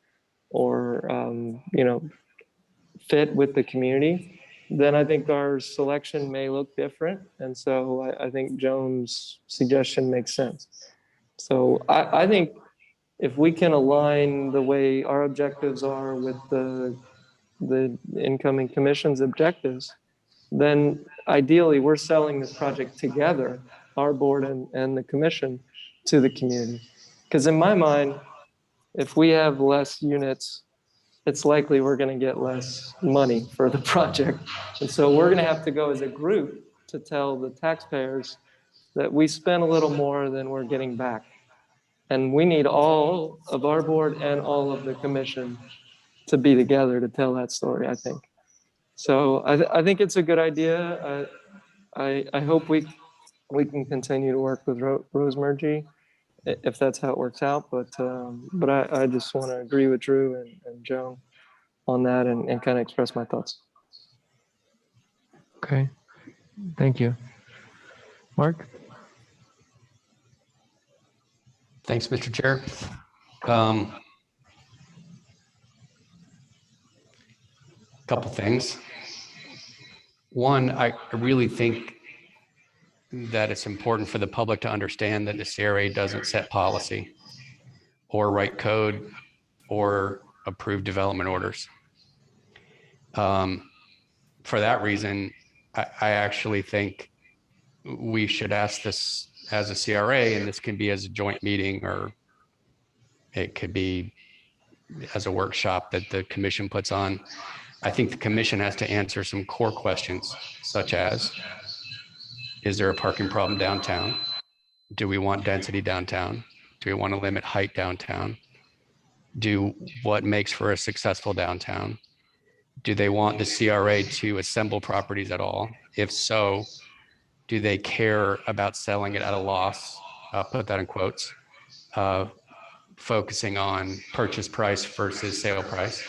fit with the community, then I think our selection may look different. And so I think Joan's suggestion makes sense. So I think if we can align the way our objectives are with the incoming commission's objectives, then ideally we're selling this project together, our board and the commission, to the community. Because in my mind, if we have less units, it's likely we're going to get less money for the project. And so we're going to have to go as a group to tell the taxpayers that we spent a little more than we're getting back. And we need all of our board and all of the commission to be together to tell that story, I think. So I think it's a good idea. I hope we can continue to work with Rosemary, if that's how it works out. But I just want to agree with Drew and Joan on that and kind of express my thoughts. Okay, thank you. Mark? Thanks, Mr. Chair. Couple things. One, I really think that it's important for the public to understand that the CRA doesn't set policy or write code or approve development orders. For that reason, I actually think we should ask this as a CRA, and this can be as a joint meeting, or it could be as a workshop that the commission puts on. I think the commission has to answer some core questions, such as, is there a parking problem downtown? Do we want density downtown? Do we want to limit height downtown? What makes for a successful downtown? Do they want the CRA to assemble properties at all? If so, do they care about selling it at a loss? I'll put that in quotes, focusing on purchase price versus sale price.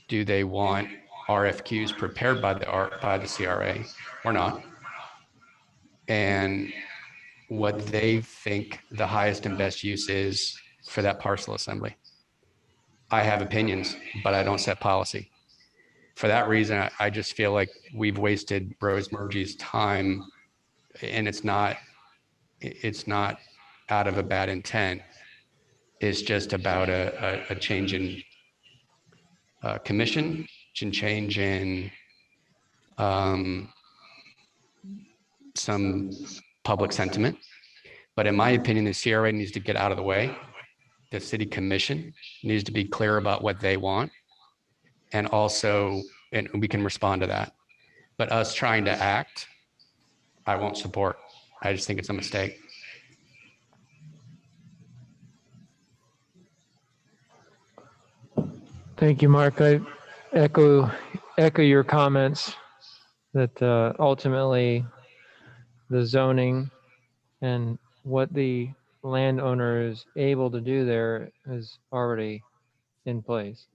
Do they want RFQs prepared by the CRA or not? And what they think the highest and best use is for that parcel assembly. I have opinions, but I don't set policy. For that reason, I just feel like we've wasted Rosemary's time, and it's not it's not out of a bad intent. It's just about a change in commission, change in some public sentiment. But in my opinion, the CRA needs to get out of the way. The city commission needs to be clear about what they want. And also, and we can respond to that. But us trying to act, I won't support. I just think it's a mistake. Thank you, Mark. I echo your comments that ultimately the zoning and what the landowner is able to do there is already in place.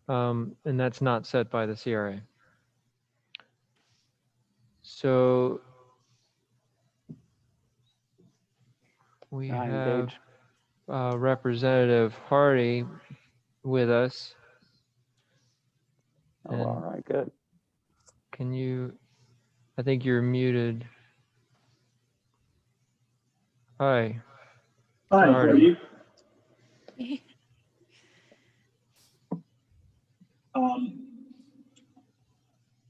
And that's not set by the CRA. So we I have engage. Representative Hardy with us. Oh, all right, good. Can you, I think you're muted. Hi. Hi, how are you?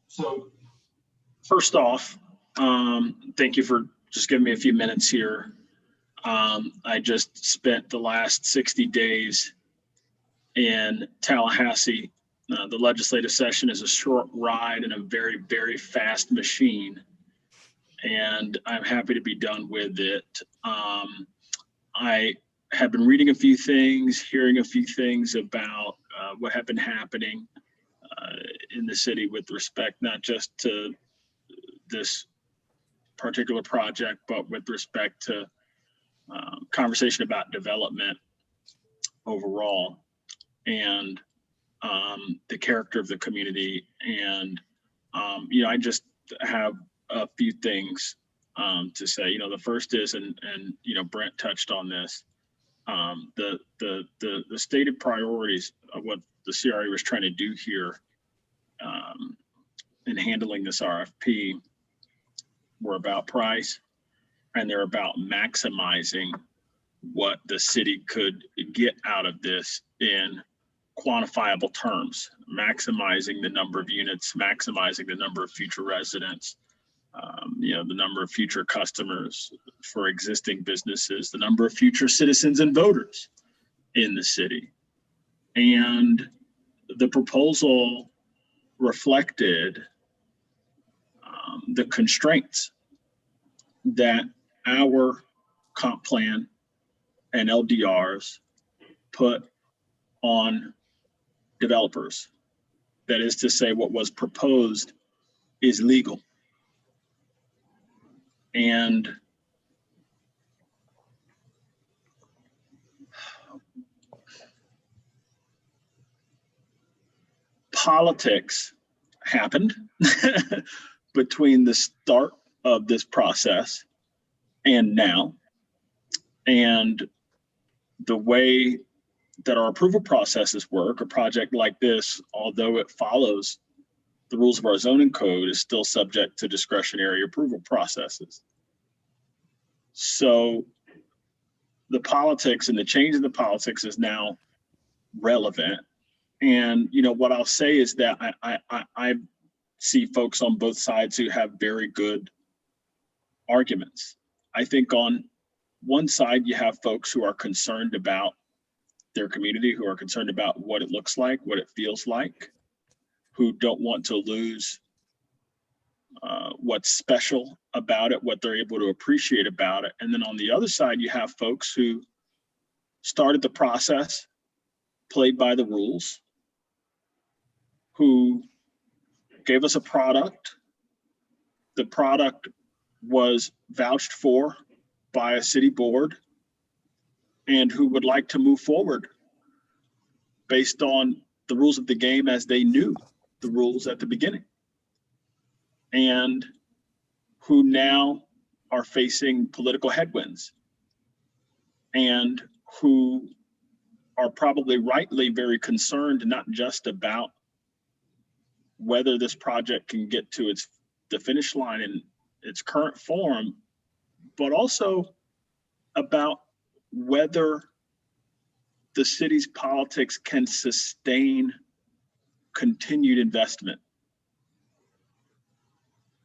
So first off, thank you for just giving me a few minutes here. I just spent the last 60 days in Tallahassee. The legislative session is a short ride in a very, very fast machine, and I'm happy to be done with it. I have been reading a few things, hearing a few things about what have been happening in the city with respect not just to this particular project, but with respect to conversation about development overall and the character of the community. And, I just have a few things to say. The first is, and Brent touched on this, the stated priorities of what the CRA was trying to do here in handling this RFP were about price, and they're about maximizing what the city could get out of this in quantifiable terms, maximizing the number of units, maximizing the number of future residents, the number of future customers for existing businesses, the number of future citizens and voters in the city. And the proposal reflected the constraints that our comp plan and LDRs put on developers. That is to say, what was proposed is legal. And politics happened between the start of this process and now. And the way that our approval processes work, a project like this, although it follows the rules of our zoning code, is still subject to discretionary approval processes. So the politics and the change in the politics is now relevant. And what I'll say is that I see folks on both sides who have very good arguments. I think on one side, you have folks who are concerned about their community, who are concerned about what it looks like, what it feels like, who don't want to lose what's special about it, what they're able to appreciate about it. And then on the other side, you have folks who started the process, played by the rules, who gave us a product. The product was vouched for by a city board, and who would like to move forward based on the rules of the game as they knew the rules at the beginning, and who now are facing political headwinds, and who are probably rightly very concerned not just about whether this project can get to the finish line in its current form, but also about whether the city's politics can sustain continued investment.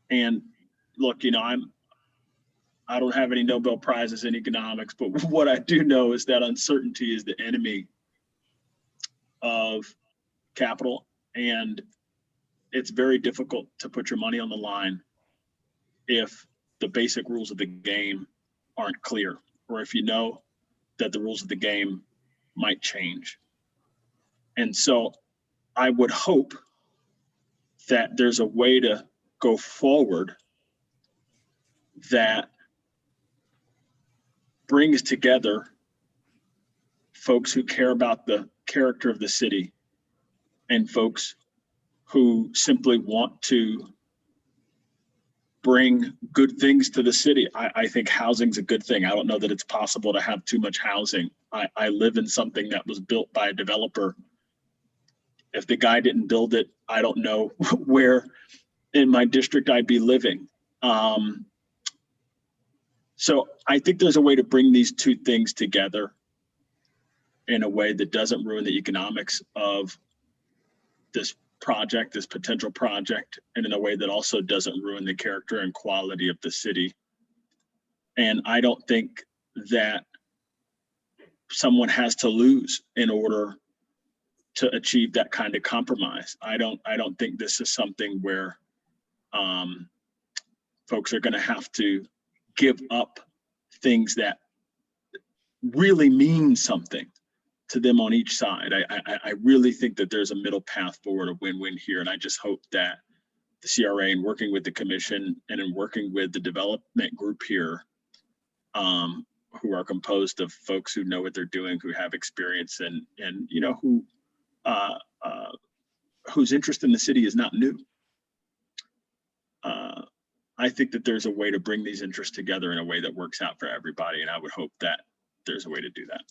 And look, you know, I don't have any Nobel Prizes in economics, but what I do know is that uncertainty is the enemy of capital, and it's very difficult to put your money on the line if the basic rules of the game aren't clear, or if you know that the rules of the game might change. And so I would hope that there's a way to go forward that brings together folks who care about the character of the city and folks who simply want to bring good things to the city. I think housing's a good thing. I don't know that it's possible to have too much housing. I live in something that was built by a developer. If the guy didn't build it, I don't know where in my district I'd be living. So I think there's a way to bring these two things together in a way that doesn't ruin the economics of this project, this potential project, and in a way that also doesn't ruin the character and quality of the city. And I don't think that someone has to lose in order to achieve that kind of compromise. I don't think this is something where folks are going to have to give up things that really mean something to them on each side. I really think that there's a middle path forward, a win-win here. And I just hope that the CRA, in working with the commission and in working with the development group here, who are composed of folks who know what they're doing, who have experience, and you know, whose interest in the city is not new. I think that there's a way to bring these interests together in a way that works out for everybody. And I would hope that there's a way to do that.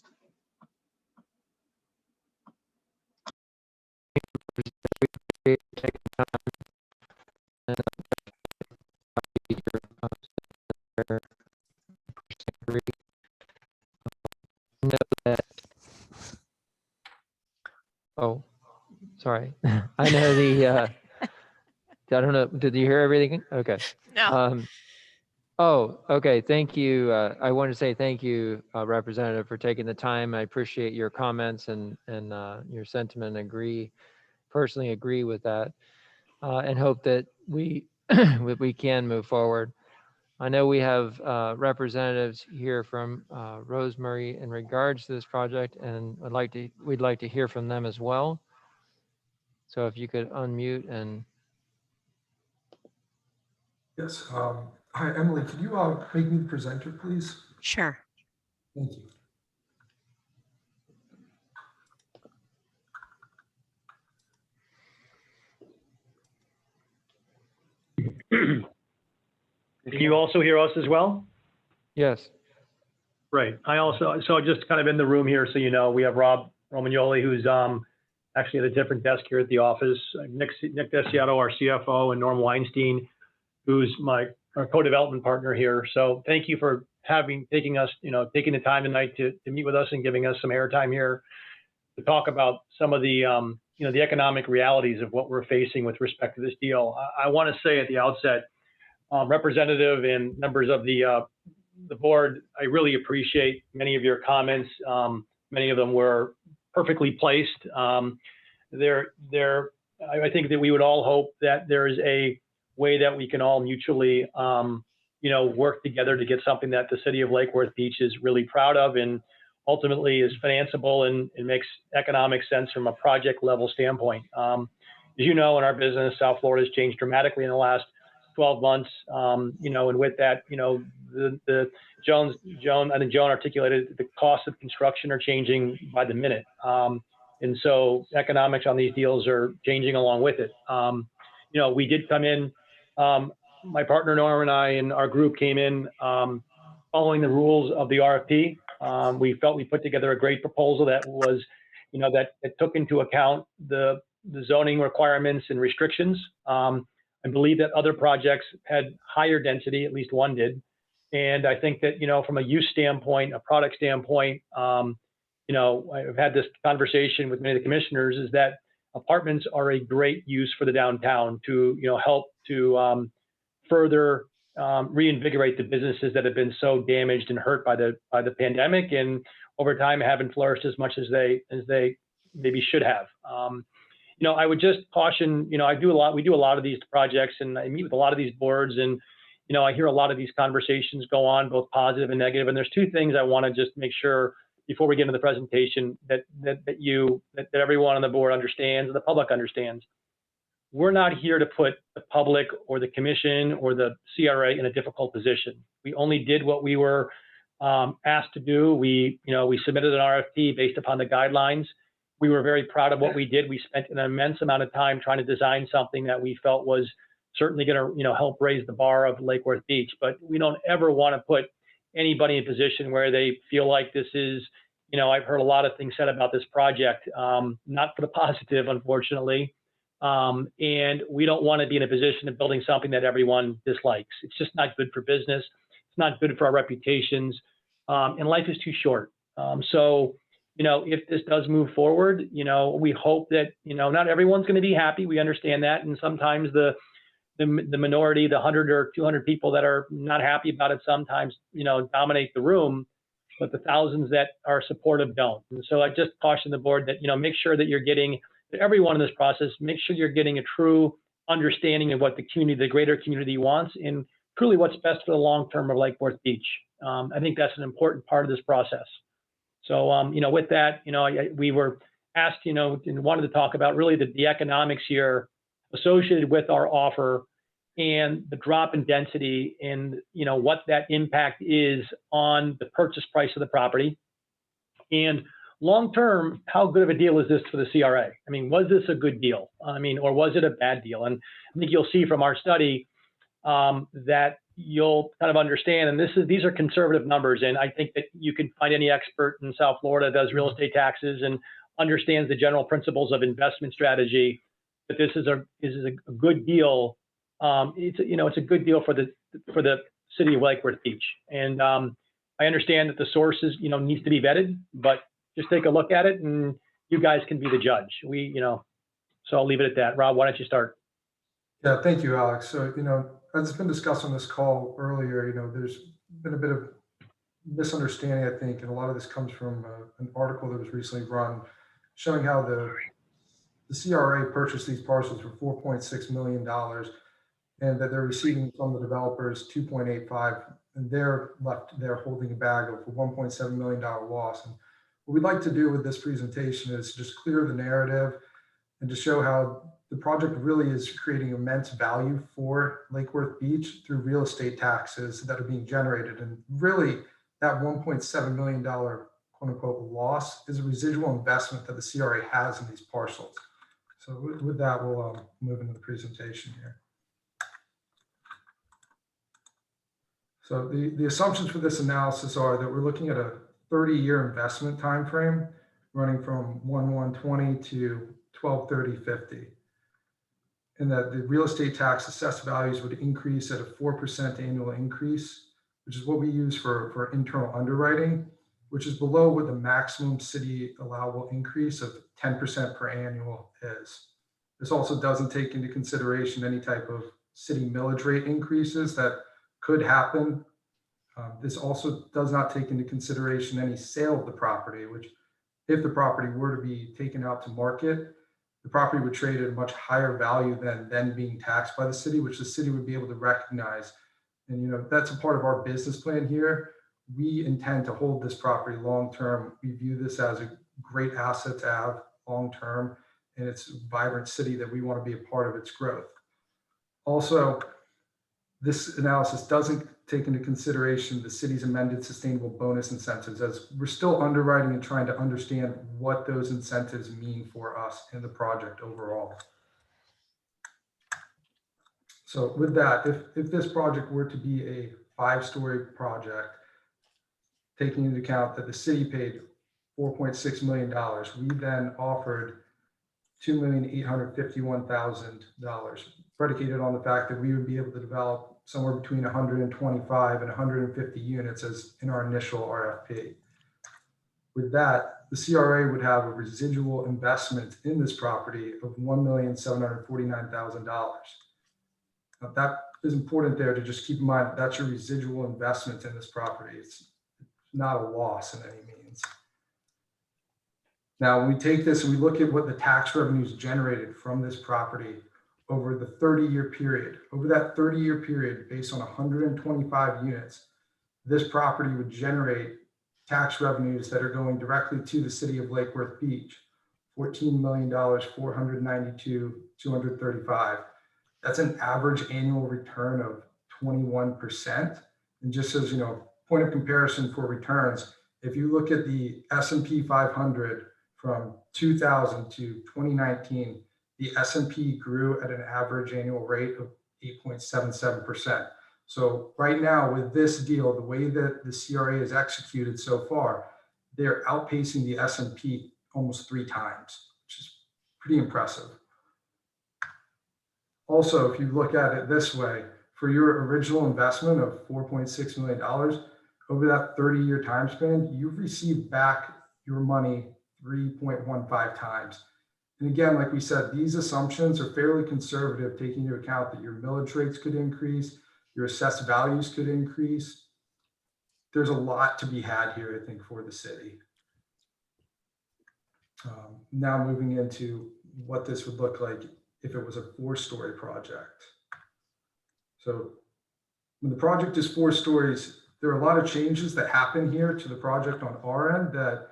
Oh, sorry. I know the, I don't know, did you hear everything? Okay. No. Oh, okay. Thank you. I want to say thank you, Representative, for taking the time. I appreciate your comments and your sentiment. Personally agree with that, and hope that we can move forward. I know we have representatives here from Rosemary in regards to this project, and we'd like to hear from them as well. So if you could unmute and. Yes. Hi, Emily. Could you make me the presenter, please? Sure. Thank you. Can you also hear us as well? Yes. Right. So just kind of in the room here, so you know, we have Rob Romagnoli, who's actually at a different desk here at the office, Nick Desiato, our CFO, and Norm Weinstein, who's our co-development partner here. So thank you for taking the time tonight to meet with us and giving us some airtime here to talk about some of the the economic realities of what we're facing with respect to this deal. I want to say at the outset, Representative and members of the board, I really appreciate many of your comments. Many of them were perfectly placed. I think that we would all hope that there is a way that we can all mutually, work together to get something that the city of Lake Worth Beach is really proud of and ultimately is financeable and makes economic sense from a project level standpoint. As you know, in our business, South Florida has changed dramatically in the last 12 months, and with that, the Joan articulated the costs of construction are changing by the minute. And so economics on these deals are changing along with it. We did come in, my partner Norm and I and our group came in following the rules of the RFP. We felt we put together a great proposal that was, that took into account the zoning requirements and restrictions. I believe that other projects had higher density, at least one did. And I think that, from a use standpoint, a product standpoint, I've had this conversation with many of the commissioners, is that apartments are a great use for the downtown to, help to further reinvigorate the businesses that have been so damaged and hurt by the pandemic, and over time haven't flourished as much as they maybe should have. I would just caution, we do a lot of these projects, and I meet with a lot of these boards, and I hear a lot of these conversations go on, both positive and negative. And there's two things I want to just make sure before we get into the presentation that everyone on the board understands and the public understands. We're not here to put the public or the commission or the CRA in a difficult position. We only did what we were asked to do. We submitted an RFP based upon the guidelines. We were very proud of what we did. We spent an immense amount of time trying to design something that we felt was certainly going to, help raise the bar of Lake Worth Beach. But we don't ever want to put anybody in a position where they feel like this is, I've heard a lot of things said about this project, not for the positive, unfortunately. And we don't want to be in a position of building something that everyone dislikes. It's just not good for business. It's not good for our reputations. And life is too short. So, if this does move forward, we hope that, not everyone's going to be happy. We understand that. And sometimes the minority, the 100 or 200 people that are not happy about it sometimes, dominate the room, but the thousands that are supportive don't. And so I just caution the board that, make sure that you're getting, that everyone in this process, make sure you're getting a true understanding of what the community, the greater community wants, and truly what's best for the long term of Lake Worth Beach. I think that's an important part of this process. So, with that, we were asked, and wanted to talk about really the economics here associated with our offer and the drop in density, and what that impact is on the purchase price of the property. And long term, how good of a deal is this for the CRA? I mean, was this a good deal? Or was it a bad deal? And I think you'll see from our study that you'll kind of understand, and these are conservative numbers, and I think that you can find any expert in South Florida that does real estate taxes and understands the general principles of investment strategy, that this is a good deal. It's a good deal for the city of Lake Worth Beach. And I understand that the sources, needs to be vetted, but just take a look at it and you guys can be the judge. So I'll leave it at that. Rob, why don't you start? Yeah, thank you, Alex. So, as it's been discussed on this call earlier, there's been a bit of misunderstanding, I think, and a lot of this comes from an article that was recently run showing how the CRA purchased these parcels for $4.6 million, and that they're receiving from the developers $2.85, and they're left there holding a bag of a $1.7 million loss. And what we'd like to do with this presentation is just clear the narrative and to show how the project really is creating immense value for Lake Worth Beach through real estate taxes that are being generated. And really that $1.7 million quote unquote loss is a residual investment that the CRA has in these parcels. So with that, we'll move into the presentation here. So the assumptions for this analysis are that we're looking at a 30-year investment time frame running from 1/1/20 to 12/30/50, and that the real estate tax assessed values would increase at a 4% annual increase, which is what we use for internal underwriting, which is below what the maximum city allowable increase of 10% per annual is. This also doesn't take into consideration any type of city millage rate increases that could happen. This also does not take into consideration any sale of the property, which if the property were to be taken out to market, the property would trade at a much higher value than then being taxed by the city, which the city would be able to recognize. And that's a part of our business plan here. We intend to hold this property long-term. We view this as a great asset to have long-term, and it's a vibrant city that we want to be a part of its growth. Also, this analysis doesn't take into consideration the city's amended sustainable bonus incentives, as we're still underwriting and trying to understand what those incentives mean for us in the project overall. So with that, if this project were to be a 5-story project, taking into account that the city paid $4.6 million, we then offered $2,851,000 predicated on the fact that we would be able to develop somewhere between 125 and 150 units as in our initial RFP. With that, the CRA would have a residual investment in this property of $1,749,000. Now that is important there to just keep in mind that that's your residual investment in this property. It's not a loss in any means. Now, when we take this and we look at what the tax revenues generated from this property over the 30-year period, over that 30-year period, based on 125 units, this property would generate tax revenues that are going directly to the city of Lake Worth Beach, $14,492,235. That's an average annual return of 21%. And just as, you know, point of comparison for returns, if you look at the S&P 500 from 2000 to 2019, the S&P grew at an average annual rate of 8.77%. So right now with this deal, the way that the CRA is executed so far, they're outpacing the S&P almost 3 times, which is pretty impressive. Also, if you look at it this way, for your original investment of $4.6 million, over that 30-year time span, you've received back your money 3.15 times. And again, like we said, these assumptions are fairly conservative, taking into account that your millage rates could increase, your assessed values could increase. There's a lot to be had here, I think, for the city. Now moving into what this would look like if it was a 4-story project. So when the project is 4 stories, there are a lot of changes that happen here to the project on our end that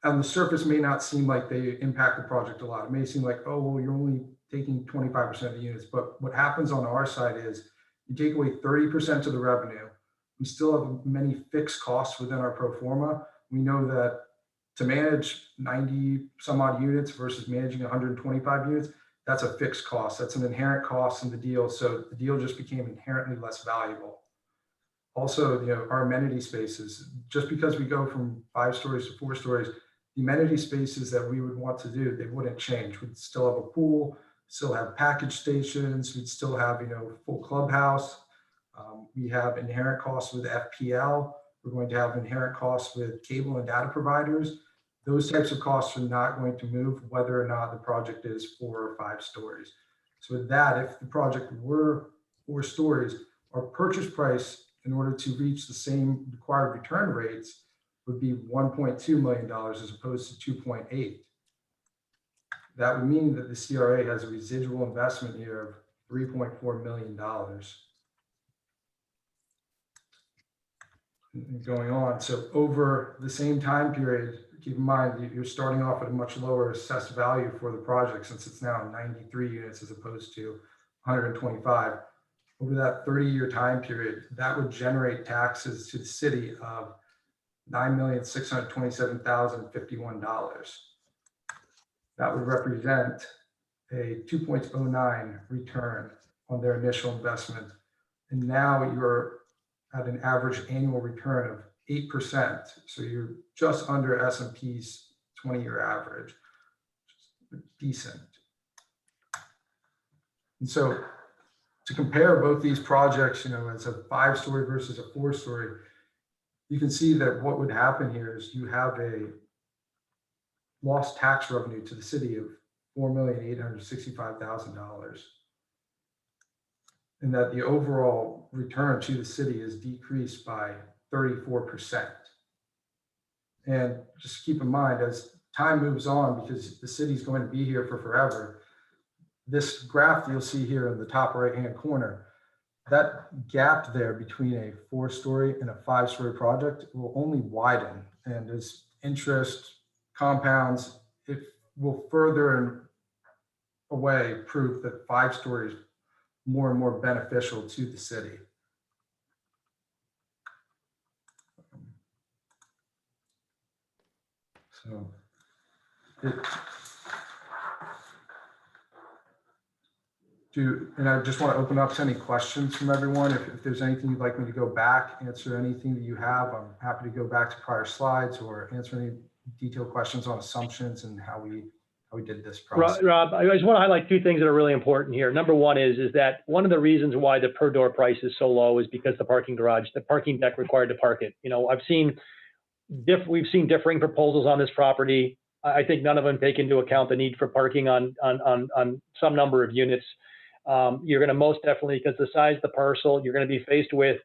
on the surface may not seem like they impact the project a lot. It may seem like, oh, well, you're only taking 25% of the units. But what happens on our side is you take away 30% of the revenue. We still have many fixed costs within our pro forma. We know that to manage 90 some odd units versus managing 125 units, that's a fixed cost. That's an inherent cost in the deal. So the deal just became inherently less valuable. Also, you know, our amenity spaces, just because we go from 5 stories to 4 stories, the amenity spaces that we would want to do, they wouldn't change. We'd still have a pool, still have package stations. We'd still have, you know, full clubhouse. We have inherent costs with FPL. We're going to have inherent costs with cable and data providers. Those types of costs are not going to move whether or not the project is 4 or 5 stories. So with that, if the project were 4 stories, our purchase price in order to reach the same required return rates would be $1.2 million as opposed to 2.8. That would mean that the CRA has a residual investment here of $3.4 million. And going on, so over the same time period, keep in mind you're starting off at a much lower assessed value for the project since it's now 93 units as opposed to 125. Over that 30-year time period, that would generate taxes to the city of $9,627,051. That would represent a 2.09 return on their initial investment. And now you're at an average annual return of 8%. So you're just under S&P's 20-year average, which is decent. And so to compare both these projects, you know, as a 5-story versus a 4-story, you can see that what would happen here is you have a lost tax revenue to the city of $4,865,000. And that the overall return to the city is decreased by 34%. And just keep in mind, as time moves on, because the city's going to be here for forever, this graph you'll see here in the top right-hand corner, that gap there between a 4-story and a 5-story project will only widen. And as interest compounds, it will further and away prove that 5 stories more and more beneficial to the city. So and I just want to open up to any questions from everyone. If there's anything you'd like me to go back, answer anything that you have, I'm happy to go back to prior slides or answer any detailed questions on assumptions and how we we did this process. Rob, I just want to highlight two things that are really important here. Number one is that one of the reasons why the per door price is so low is because the parking deck required to park it. You know, we've seen differing proposals on this property. I think none of them take into account the need for parking on some number of units. You're going to most definitely, because the size of the parcel, you're going to be faced with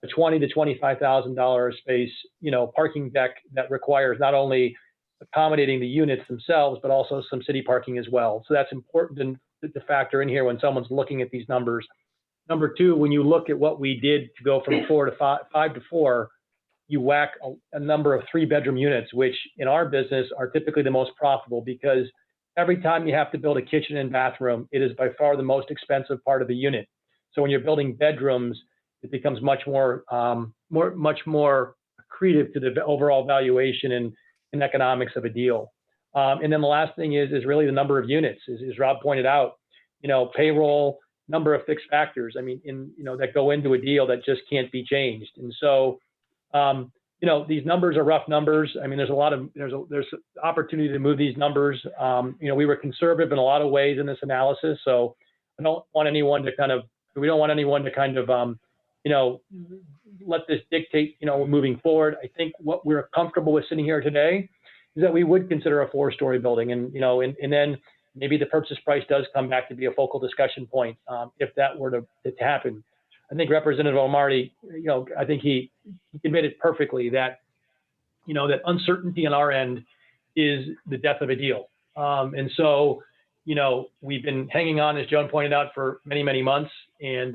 a $20,000 to $25,000 space, you know, parking deck that requires not only accommodating the units themselves, but also some city parking as well. So that's important to factor in here when someone's looking at these numbers. Number two, when you look at what we did to go from 5 to 4, you whack a number of 3-bedroom units, which in our business are typically the most profitable, because every time you have to build a kitchen and bathroom, it is by far the most expensive part of the unit. So when you're building bedrooms, it becomes much more accretive to the overall valuation and economics of a deal. And then the last thing is really the number of units, as Rob pointed out. You know, payroll, number of fixed factors. I mean, that go into a deal that just can't be changed. And so, you know, these numbers are rough numbers. I mean, there's opportunity to move these numbers. You know, we were conservative in a lot of ways in this analysis. So we don't want anyone to kind of, you know, let this dictate, you know, moving forward. I think what we're comfortable with sitting here today is that we would consider a 4-story building, and, you know, and then maybe the purchase price does come back to be a focal discussion point if that were to happen. I think Representative Omarty, you know, I think he admitted perfectly that, you know, that uncertainty on our end is the death of a deal. And so, you know, we've been hanging on, as Joan pointed out, for many, many months. And,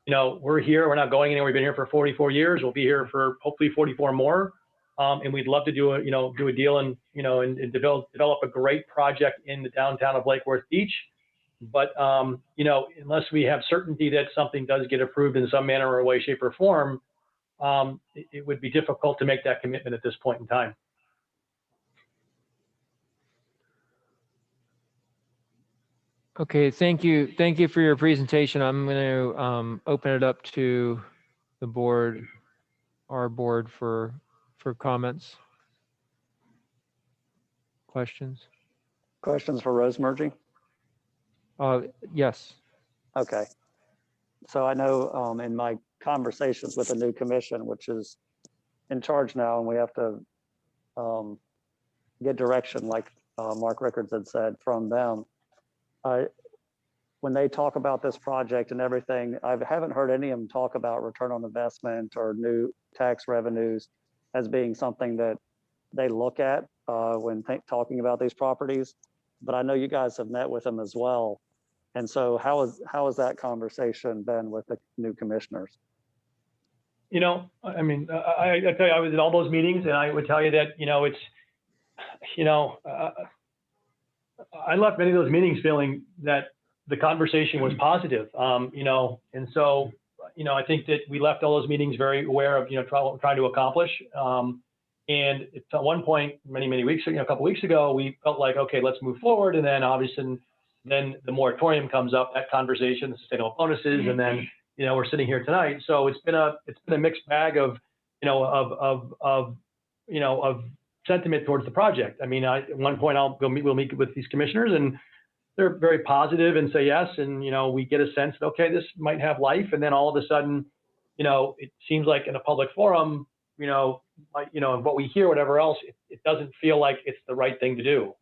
you know, we're here, we're not going anywhere. We've been here for 44 years. We'll be here for hopefully 44 more. And we'd love to do a deal and, you know, and develop a great project in the downtown of Lake Worth Beach. But, you know, unless we have certainty that something does get approved in some manner or way, shape, or form, it would be difficult to make that commitment at this point in time. Okay, thank you. Thank you for your presentation. I'm going to open it up to the board, our board, for comments, questions. Questions for Rose Merging? Yes. Okay. So I know in my conversations with the new commission, which is in charge now, and we have to get direction, like Mark Rickards had said, from them. When they talk about this project and everything, I haven't heard any of them talk about return on investment or new tax revenues as being something that they look at when talking about these properties. But I know you guys have met with them as well. And so how has that conversation been with the new commissioners? You know, I mean, I tell you, I was at all those meetings, and I would tell you that, you know, it's, you know, I left many of those meetings feeling that the conversation was positive, you know, and so, you know, I think that we left all those meetings very aware of, you know, trying to accomplish. And at one point, many weeks, you know, a couple weeks ago, we felt like, okay, let's move forward. And then obviously, then the moratorium comes up, that conversation, the sustainable bonuses, and then, you know, we're sitting here tonight. So it's been a mixed bag of, you know, of sentiment towards the project. I mean, at one point we'll meet with these commissioners, and they're very positive and say yes. And, you know, we get a sense that, okay, this might have life. And then all of a sudden, you know, it seems like in a public forum, you know, and what we hear, whatever else, it doesn't feel like it's the right thing to do.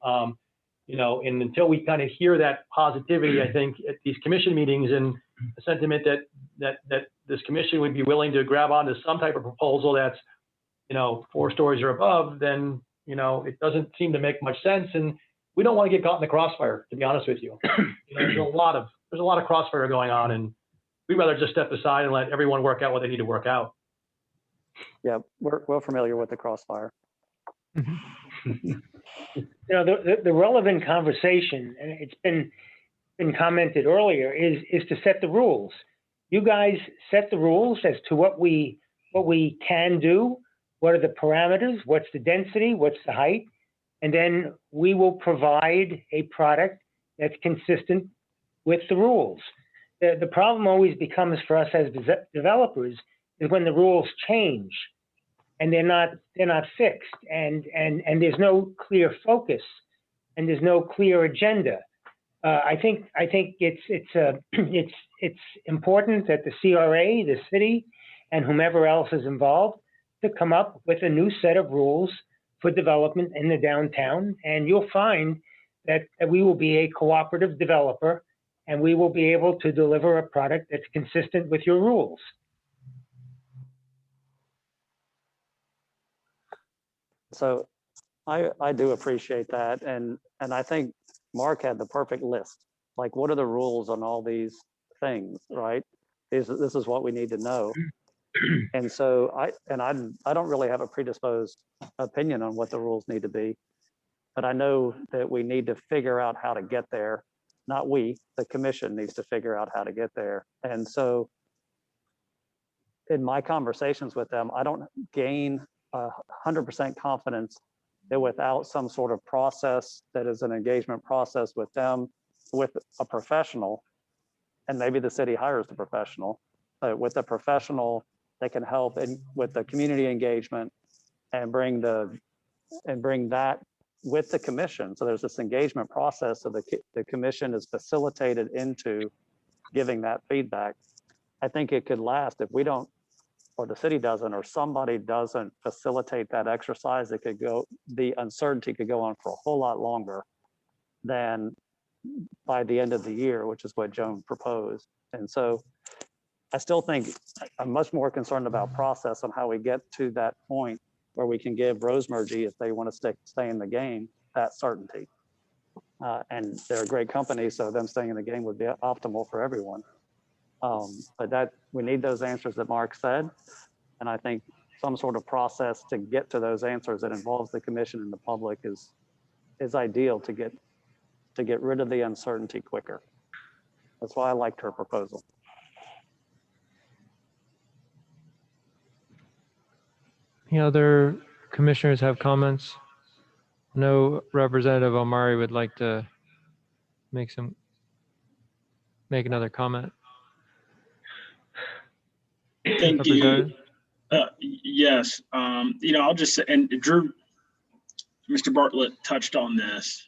You know, and until we kind of hear that positivity, I think at these commission meetings, and the sentiment that this commission would be willing to grab onto some type of proposal that's, you know, 4 stories or above, then, you know, it doesn't seem to make much sense. And we don't want to get caught in the crossfire, to be honest with you. You know, there's a lot of crossfire going on, and we'd rather just step aside and let everyone work out what they need to work out. Yeah, we're well familiar with the crossfire. You know, the relevant conversation, and it's been commented earlier, is to set the rules. You guys set the rules as to what we can do, what are the parameters, what's the density, what's the height, and then we will provide a product that's consistent with the rules. The problem always becomes for us as developers is when the rules change and they're not fixed, and there's no clear focus and there's no clear agenda. I think it's important that the CRA, the city, and whomever else is involved to come up with a new set of rules for development in the downtown. And you'll find that we will be a cooperative developer, and we will be able to deliver a product that's consistent with your rules. So I do appreciate that. And I think Mark had the perfect list. Like, what are the rules on all these things, right? This is what we need to know. And so I don't really have a predisposed opinion on what the rules need to be, but I know that we need to figure out how to get there. Not we, the commission needs to figure out how to get there. And so in my conversations with them, I don't gain 100% confidence that without some sort of process that is an engagement process with them, with a professional, and maybe the city hires the professional, but with a professional that can help with the community engagement and bring that with the commission. So there's this engagement process, so the commission is facilitated into giving that feedback. I think it could last if we don't, or the city doesn't, or somebody doesn't facilitate that exercise. It could go, the uncertainty could go on for a whole lot longer than by the end of the year, which is what Joan proposed. And so I still think I'm much more concerned about process on how we get to that point where we can give Rosemergy, if they want to stay in the game, that certainty. And they're a great company, so them staying in the game would be optimal for everyone. But that we need those answers that Mark said. And I think some sort of process to get to those answers that involves the commission and the public is ideal to get rid of the uncertainty quicker. That's why I liked her proposal. Any other commissioners have comments? No, Representative Omari would like to make another comment. Thank you. Yes, I'll just say, and Drew, Mr. Bartlett touched on this.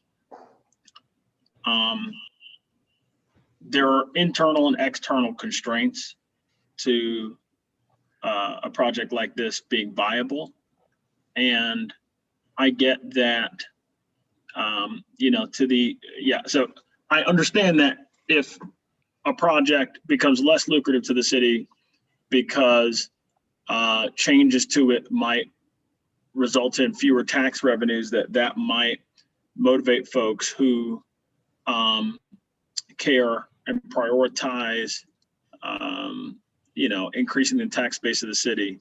There are internal and external constraints to a project like this being viable. And I get that, so I understand that if a project becomes less lucrative to the city because changes to it might result in fewer tax revenues, that might motivate folks who care and prioritize increasing the tax base of the city.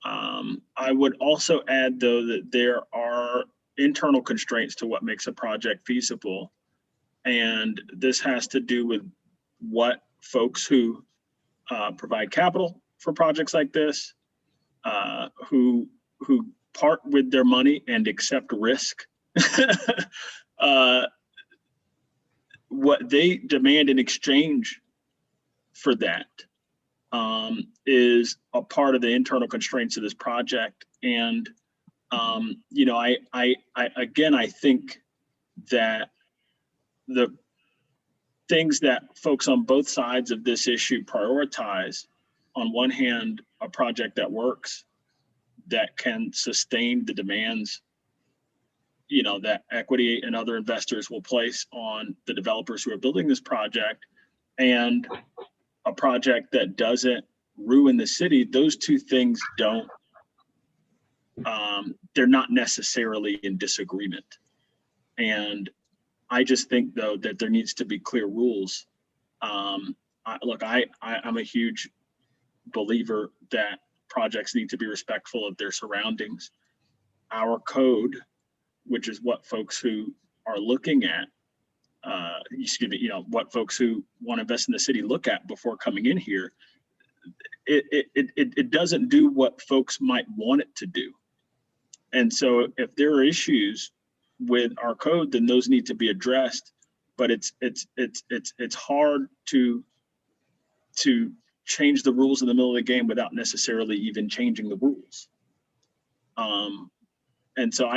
I would also add, though, that there are internal constraints to what makes a project feasible. And this has to do with what folks who provide capital for projects like this, who part with their money and accept risk, what they demand in exchange for that is a part of the internal constraints of this project. And I think that the things that folks on both sides of this issue prioritize, on one hand, a project that works, that can sustain the demands that equity and other investors will place on the developers who are building this project, and a project that doesn't ruin the city. Those two things they're not necessarily in disagreement. And I just think, though, that there needs to be clear rules. I'm a huge believer that projects need to be respectful of their surroundings. Our code, which is what folks who are looking at, what folks who want to invest in the city look at before coming in here, it doesn't do what folks might want it to do. And so if there are issues with our code, then those need to be addressed. But it's hard to change the rules in the middle of the game without necessarily even changing the rules. And so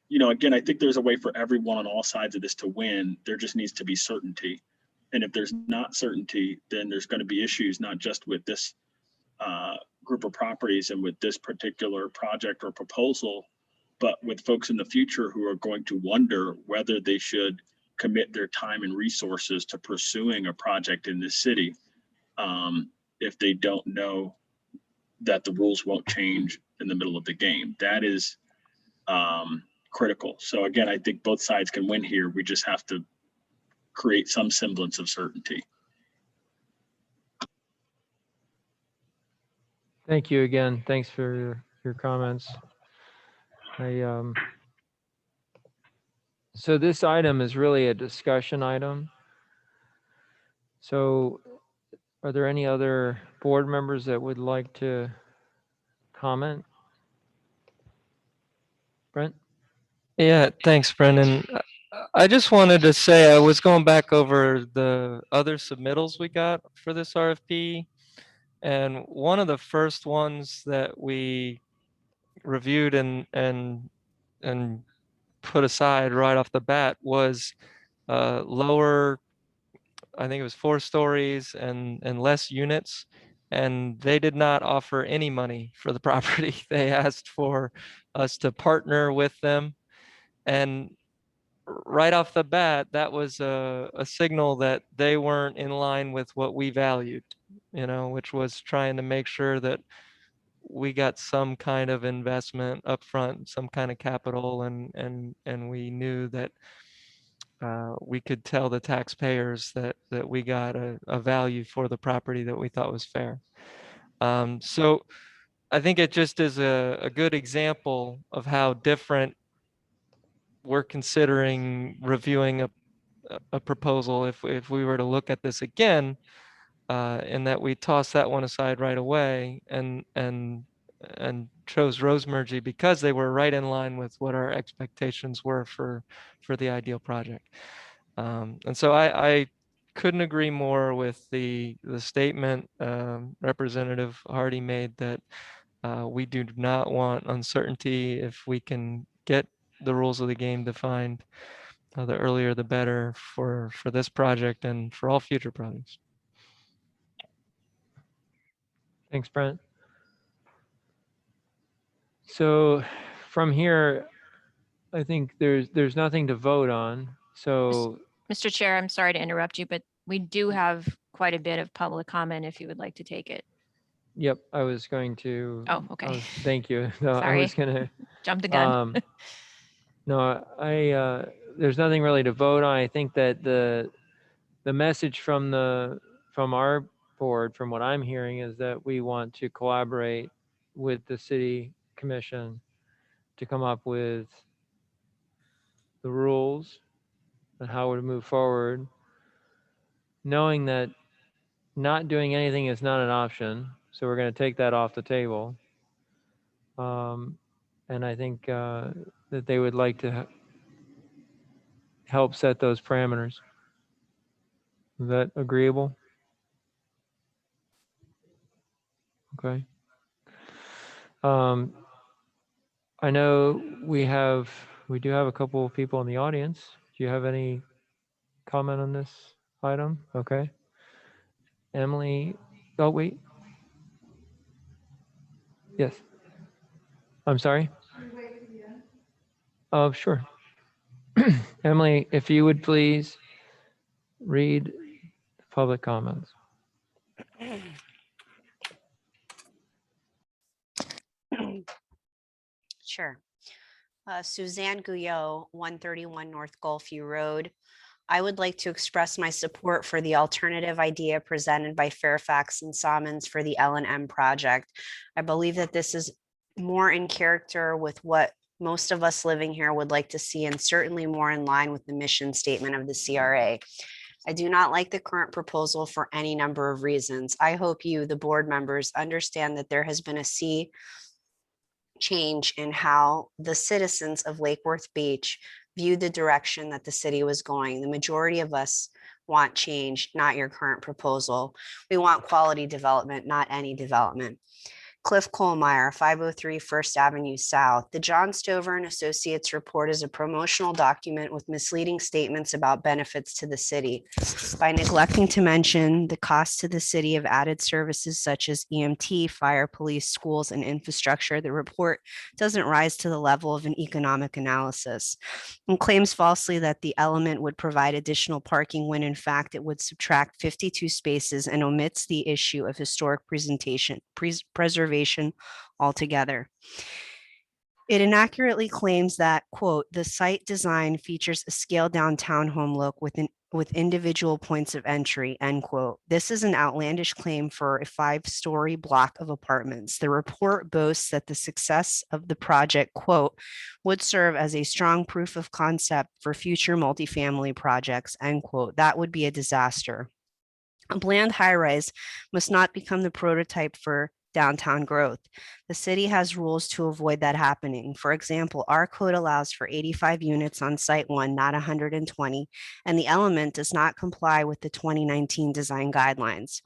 you know, again, I think there's a way for everyone on all sides of this to win. There just needs to be certainty. And if there's not certainty, then there's going to be issues, not just with this group of properties and with this particular project or proposal, but with folks in the future who are going to wonder whether they should commit their time and resources to pursuing a project in this city if they don't know that the rules won't change in the middle of the game. That is critical. So again, I think both sides can win here. We just have to create some semblance of certainty. Thank you again. Thanks for your comments. So this item is really a discussion item. So are there any other board members that would like to comment? Brent? Yeah, thanks, Brendan. I just wanted to say I was going back over the other submittals we got for this RFP. And one of the first ones that we reviewed and put aside right off the bat was lower, I think it was 4 stories and less units. And they did not offer any money for the property. They asked for us to partner with them. And right off the bat, that was a signal that they weren't in line with what we valued, you know, which was trying to make sure that we got some kind of investment up front, some kind of capital, and we knew that we could tell the taxpayers that we got a value for the property that we thought was fair. So I think it just is a good example of how different we're considering reviewing a proposal if we were to look at this again, in that we tossed that one aside right away and chose Rosemergy because they were right in line with what our expectations were for the ideal project. And so I couldn't agree more with the statement Representative Hardy made that we do not want uncertainty. If we can get the rules of the game defined, the earlier the better for this project and for all future projects. Thanks, Brent. So from here, I think there's nothing to vote on. So Mr. Chair, I'm sorry to interrupt you, but we do have quite a bit of public comment if you would like to take it. yep, I was going to. Oh, okay. Thank you. No, I was gonna jump the gun. No, there's nothing really to vote on. I think that the message from our board, from what I'm hearing, is that we want to collaborate with the city commission to come up with the rules and how to move forward, knowing that not doing anything is not an option. So we're going to take that off the table. And I think that they would like to help set those parameters. Is that agreeable? Okay. I know we do have a couple of people in the audience. Do you have any comment on this item? Okay. Emily, oh, wait. Yes. I'm sorry. Oh, sure. Emily, if you would please read the public comments. Sure. Suzanne Guyot, 131 North Gulfview Road. I would like to express my support for the alternative idea presented by Fairfax and Salmons for the L&M project. I believe that this is more in character with what most of us living here would like to see, and certainly more in line with the mission statement of the CRA. I do not like the current proposal for any number of reasons. I hope you, the board members, understand that there has been a sea change in how the citizens of Lake Worth Beach view the direction that the city was going. The majority of us want change, not your current proposal. We want quality development, not any development. Cliff Kohlmeyer, 503 First Avenue South. The John Stover and Associates report is a promotional document with misleading statements about benefits to the city. By neglecting to mention the cost to the city of added services such as EMT, fire, police, schools, and infrastructure, the report doesn't rise to the level of an economic analysis, and claims falsely that the element would provide additional parking when in fact it would subtract 52 spaces, and omits the issue of historic preservation altogether. It inaccurately claims that, quote, the site design features a scaled down townhome look with individual points of entry, end quote. This is an outlandish claim for a 5-story block of apartments. The report boasts that the success of the project, quote, would serve as a strong proof of concept for future multifamily projects, end quote. That would be a disaster. A bland high-rise must not become the prototype for downtown growth. The city has rules to avoid that happening. For example, our code allows for 85 units on site 1, not 120, and the element does not comply with the 2019 design guidelines.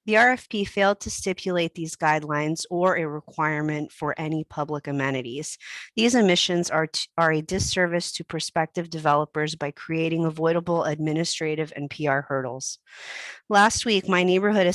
The RFP failed to stipulate these guidelines or a requirement for any public amenities. These omissions are a disservice to prospective developers by creating avoidable administrative and PR hurdles. Last week, my neighborhood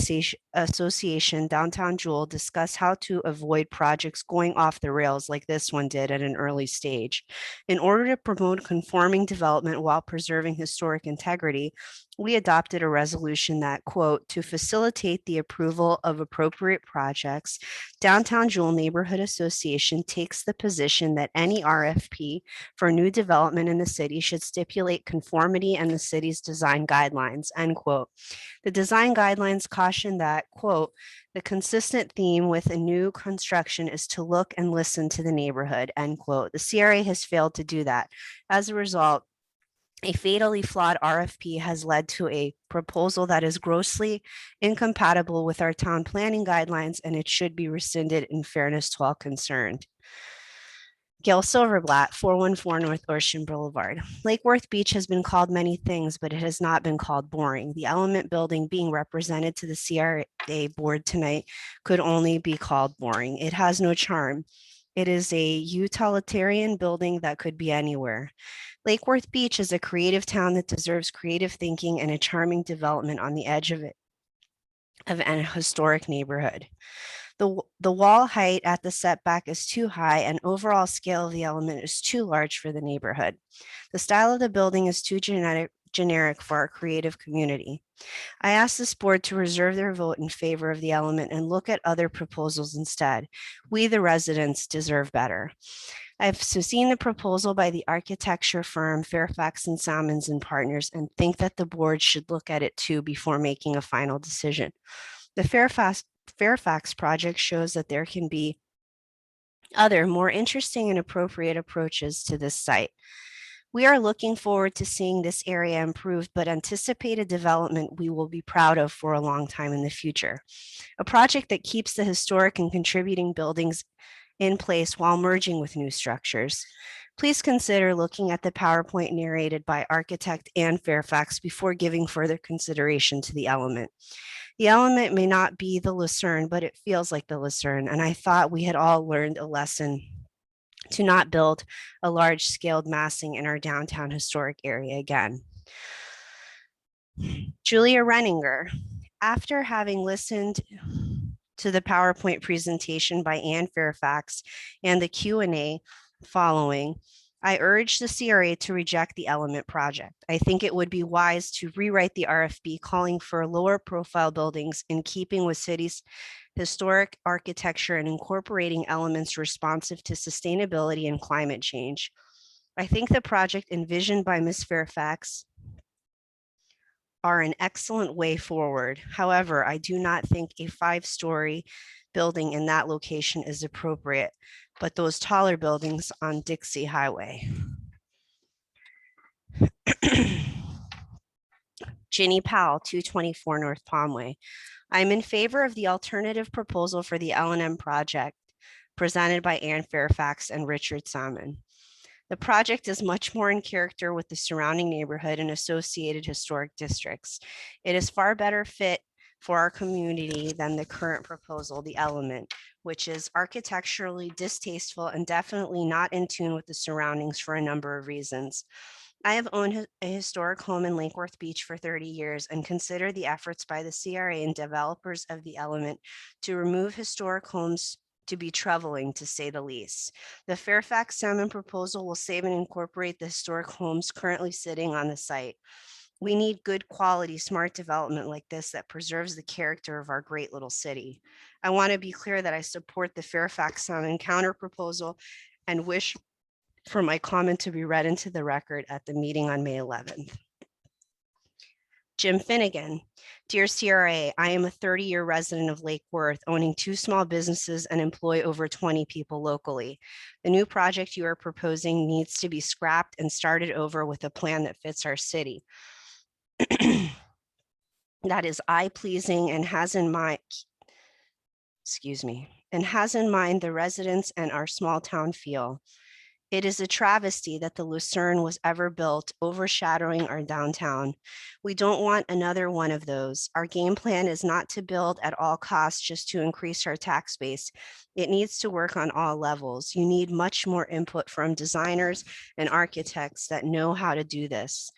association, Downtown Jewel, discussed how to avoid projects going off the rails like this one did at an early stage. In order to promote conforming development while preserving historic integrity, we adopted a resolution that, quote, to facilitate the approval of appropriate projects, Downtown Jewel Neighborhood Association takes the position that any RFP for new development in the city should stipulate conformity and the city's design guidelines, end quote. The design guidelines caution that, quote, the consistent theme with a new construction is to look and listen to the neighborhood, end quote. The CRA has failed to do that. As a result, a fatally flawed RFP has led to a proposal that is grossly incompatible with our town planning guidelines, and it should be rescinded in fairness to all concerned. Gail Silverblatt, 414 North Ocean Boulevard. Lake Worth Beach has been called many things, but it has not been called boring. The Element building being represented to the CRA board tonight could only be called boring. It has no charm. It is a utilitarian building that could be anywhere. Lake Worth Beach is a creative town that deserves creative thinking and a charming development on the edge of an historic neighborhood. The wall height at the setback is too high, and overall scale of the element is too large for the neighborhood. The style of the building is too generic for our creative community. I ask this board to reserve their vote in favor of the element and look at other proposals instead. We, the residents, deserve better. I've seen the proposal by the architecture firm Fairfax and Salmons and Partners and think that the board should look at it too before making a final decision. The Fairfax project shows that there can be other more interesting and appropriate approaches to this site. We are looking forward to seeing this area improved, but anticipate a development we will be proud of for a long time in the future. A project that keeps the historic and contributing buildings in place while merging with new structures. Please consider looking at the PowerPoint narrated by architect Ann Fairfax before giving further consideration to the element. The element may not be the Lucerne, but it feels like the Lucerne, and I thought we had all learned a lesson to not build a large-scaled massing in our downtown historic area again. Julia Renninger, after having listened to the PowerPoint presentation by Ann Fairfax and the Q&A following, I urge the CRA to reject the element project. I think it would be wise to rewrite the RFP calling for lower profile buildings in keeping with city's historic architecture and incorporating elements responsive to sustainability and climate change. I think the project envisioned by Ms. Fairfax are an excellent way forward. However, I do not think a 5-story building in that location is appropriate, but those taller buildings on Dixie Highway. Ginny Powell, 224 North Palmway. I'm in favor of the alternative proposal for the L&M project presented by Ann Fairfax and Richard Salmon. The project is much more in character with the surrounding neighborhood and associated historic districts. It is far better fit for our community than the current proposal, the Element, which is architecturally distasteful and definitely not in tune with the surroundings for a number of reasons. I have owned a historic home in Lake Worth Beach for 30 years and consider the efforts by the CRA and developers of the Element to remove historic homes to be troubling, to say the least. The Fairfax Salmon proposal will save and incorporate the historic homes currently sitting on the site. We need good quality, smart development like this that preserves the character of our great little city. I want to be clear that I support the Fairfax Salmon counter proposal and wish for my comment to be read into the record at the meeting on May 11th. Jim Finnegan, dear CRA, I am a 30-year resident of Lake Worth, owning 2 small businesses and employ over 20 people locally. The new project you are proposing needs to be scrapped and started over with a plan that fits our city. That is eye-pleasing and has in mind, the residents and our small town feel. It is a travesty that the Lucerne was ever built, overshadowing our downtown. We don't want another one of those. Our game plan is not to build at all costs just to increase our tax base. It needs to work on all levels. You need much more input from designers and architects that know how to do this.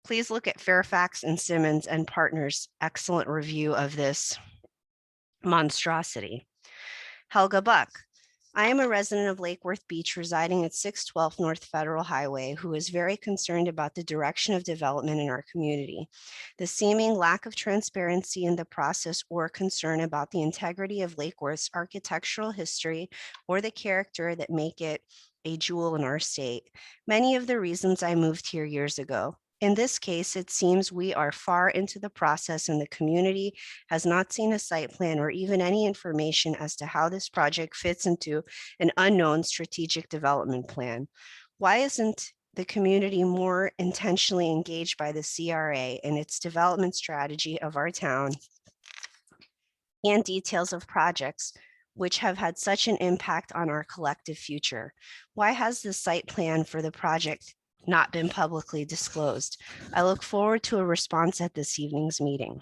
Please look at Fairfax and Simmons and Partners' excellent review of this monstrosity. Helga Buck. I am a resident of Lake Worth Beach residing at 612 North Federal Highway who is very concerned about the direction of development in our community. The seeming lack of transparency in the process or concern about the integrity of Lake Worth's architectural history or the character that make it a jewel in our state. Many of the reasons I moved here years ago. In this case, it seems we are far into the process and the community has not seen a site plan or even any information as to how this project fits into an unknown strategic development plan. Why isn't the community more intentionally engaged by the CRA in its development strategy of our town and details of projects which have had such an impact on our collective future? Why has the site plan for the project not been publicly disclosed? I look forward to a response at this evening's meeting.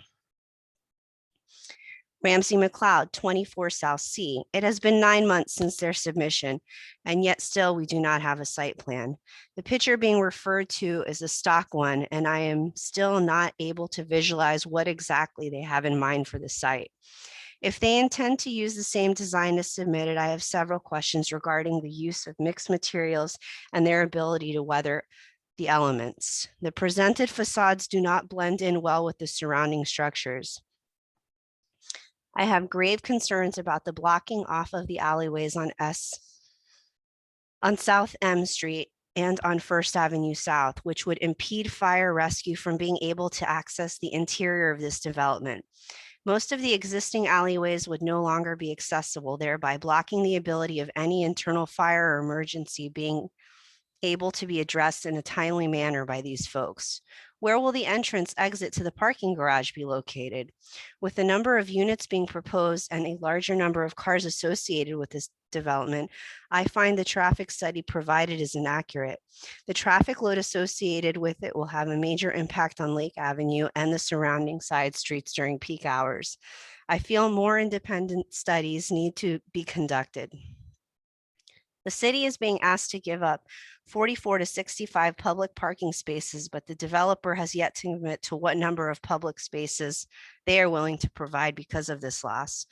Ramsey McLeod, 24 South C. It has been 9 months since their submission, and yet still we do not have a site plan. The picture being referred to is a stock one, and I am still not able to visualize what exactly they have in mind for the site. If they intend to use the same design as submitted, I have several questions regarding the use of mixed materials and their ability to weather the elements. The presented facades do not blend in well with the surrounding structures. I have grave concerns about the blocking off of the alleyways on South M Street and on First Avenue South, which would impede fire rescue from being able to access the interior of this development. Most of the existing alleyways would no longer be accessible, thereby blocking the ability of any internal fire or emergency being able to be addressed in a timely manner by these folks. Where will the entrance exit to the parking garage be located? With the number of units being proposed and a larger number of cars associated with this development, I find the traffic study provided is inaccurate. The traffic load associated with it will have a major impact on Lake Avenue and the surrounding side streets during peak hours. I feel more independent studies need to be conducted. The city is being asked to give up 44 to 65 public parking spaces, but the developer has yet to commit to what number of public spaces they are willing to provide because of this loss.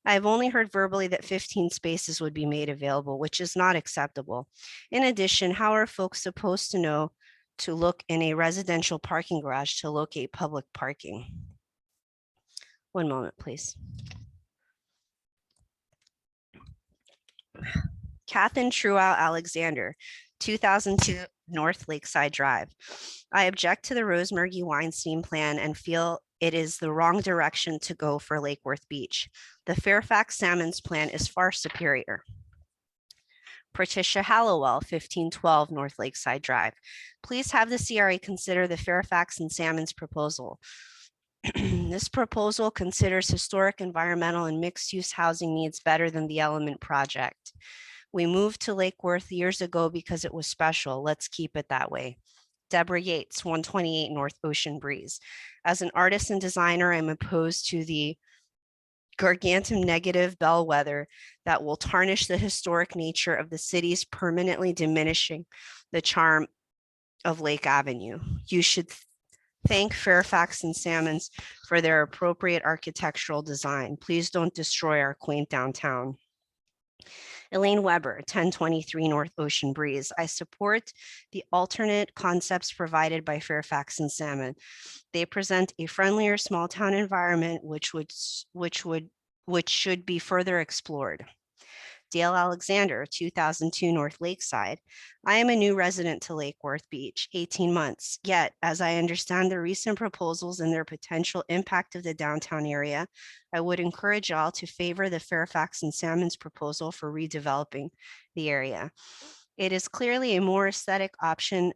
I have only heard verbally that 15 spaces would be made available, which is not acceptable. In addition, how are folks supposed to know to look in a residential parking garage to locate public parking? One moment, please. Catherine Truow Alexander, 2002 North Lakeside Drive. I object to the Rosemurgy Weinstein plan and feel it is the wrong direction to go for Lake Worth Beach. The Fairfax Salmons plan is far superior. Patricia Hallowell, 1512 North Lakeside Drive. Please have the CRA consider the Fairfax and Salmons proposal. This proposal considers historic, environmental, and mixed-use housing needs better than the Element project. We moved to Lake Worth years ago because it was special. Let's keep it that way. Deborah Yates, 128 North Ocean Breeze. As an artist and designer, I'm opposed to the gargantuan negative bellwether that will tarnish the historic nature of the city's, permanently diminishing the charm of Lake Avenue. You should thank Fairfax and Salmons for their appropriate architectural design. Please don't destroy our quaint downtown. Elaine Weber, 1023 North Ocean Breeze. I support the alternate concepts provided by Fairfax and Salmon. They present a friendlier small town environment which should be further explored. Dale Alexander, 2002 North Lakeside. I am a new resident to Lake Worth Beach, 18 months. Yet, as I understand the recent proposals and their potential impact of the downtown area, I would encourage y'all to favor the Fairfax and Salmon's proposal for redeveloping the area. It is clearly a more aesthetic option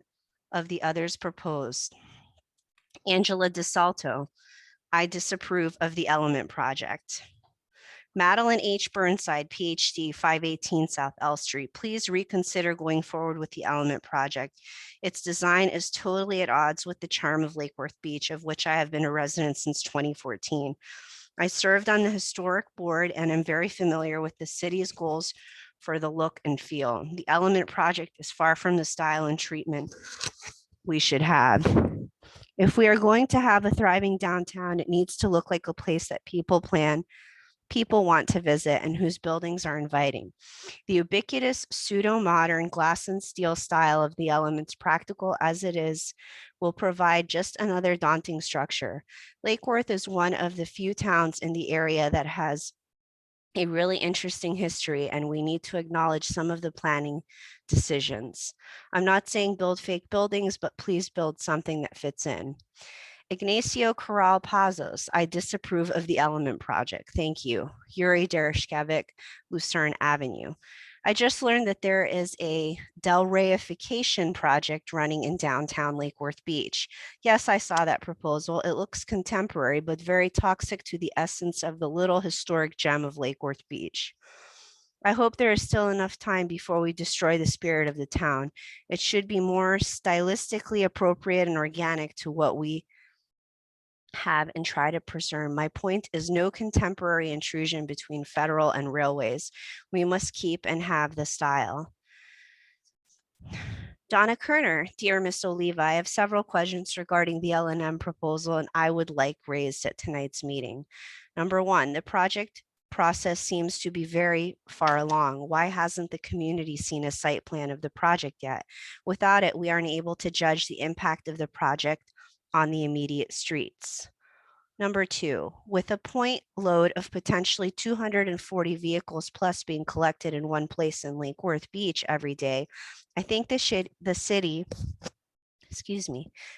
of the others proposed. Angela DeSalto, I disapprove of the Element Project. Madeline H. Burnside, PhD, 518 South L Street. Please reconsider going forward with the Element Project. Its design is totally at odds with the charm of Lake Worth Beach, of which I have been a resident since 2014. I served on the historic board and am very familiar with the city's goals for the look and feel. The Element Project is far from the style and treatment we should have. If we are going to have a thriving downtown, it needs to look like a place that people want to visit and whose buildings are inviting. The ubiquitous pseudo-modern glass and steel style of the Elements, practical as it is, will provide just another daunting structure. Lake Worth is one of the few towns in the area that has a really interesting history, and we need to acknowledge some of the planning decisions. I'm not saying build fake buildings, but please build something that fits in. Ignacio Corral Pazos, I disapprove of the Element Project. Thank you. Yuri Dereshkevich, Lucerne Avenue. I just learned that there is a Del Reification project running in downtown Lake Worth Beach. Yes, I saw that proposal. It looks contemporary, but very toxic to the essence of the little historic gem of Lake Worth Beach. I hope there is still enough time before we destroy the spirit of the town. It should be more stylistically appropriate and organic to what we have and try to preserve. My point is no contemporary intrusion between federal and railways. We must keep and have the style. Donna Kerner, dear Ms. Oliva, I have several questions regarding the L&M proposal and I would like raised at tonight's meeting. Number one, the project process seems to be very far along. Why hasn't the community seen a site plan of the project yet? Without it, we aren't able to judge the impact of the project on the immediate streets. Number two, with a point load of potentially 240 vehicles plus being collected in one place in Lake Worth Beach every day, I think the city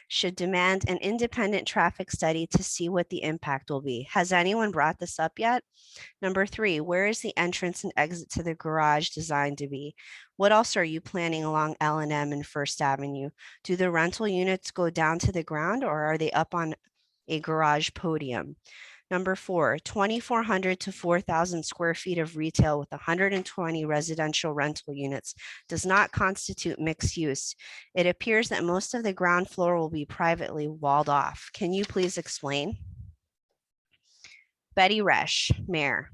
should demand an independent traffic study to see what the impact will be. Has anyone brought this up yet? Number three, where is the entrance and exit to the garage designed to be? What else are you planning along L&M and First Avenue? Do the rental units go down to the ground or are they up on a garage podium? Number four, 2,400 to 4,000 square feet of retail with 120 residential rental units does not constitute mixed use. It appears that most of the ground floor will be privately walled off. Can you please explain? Betty Resch, Mayor,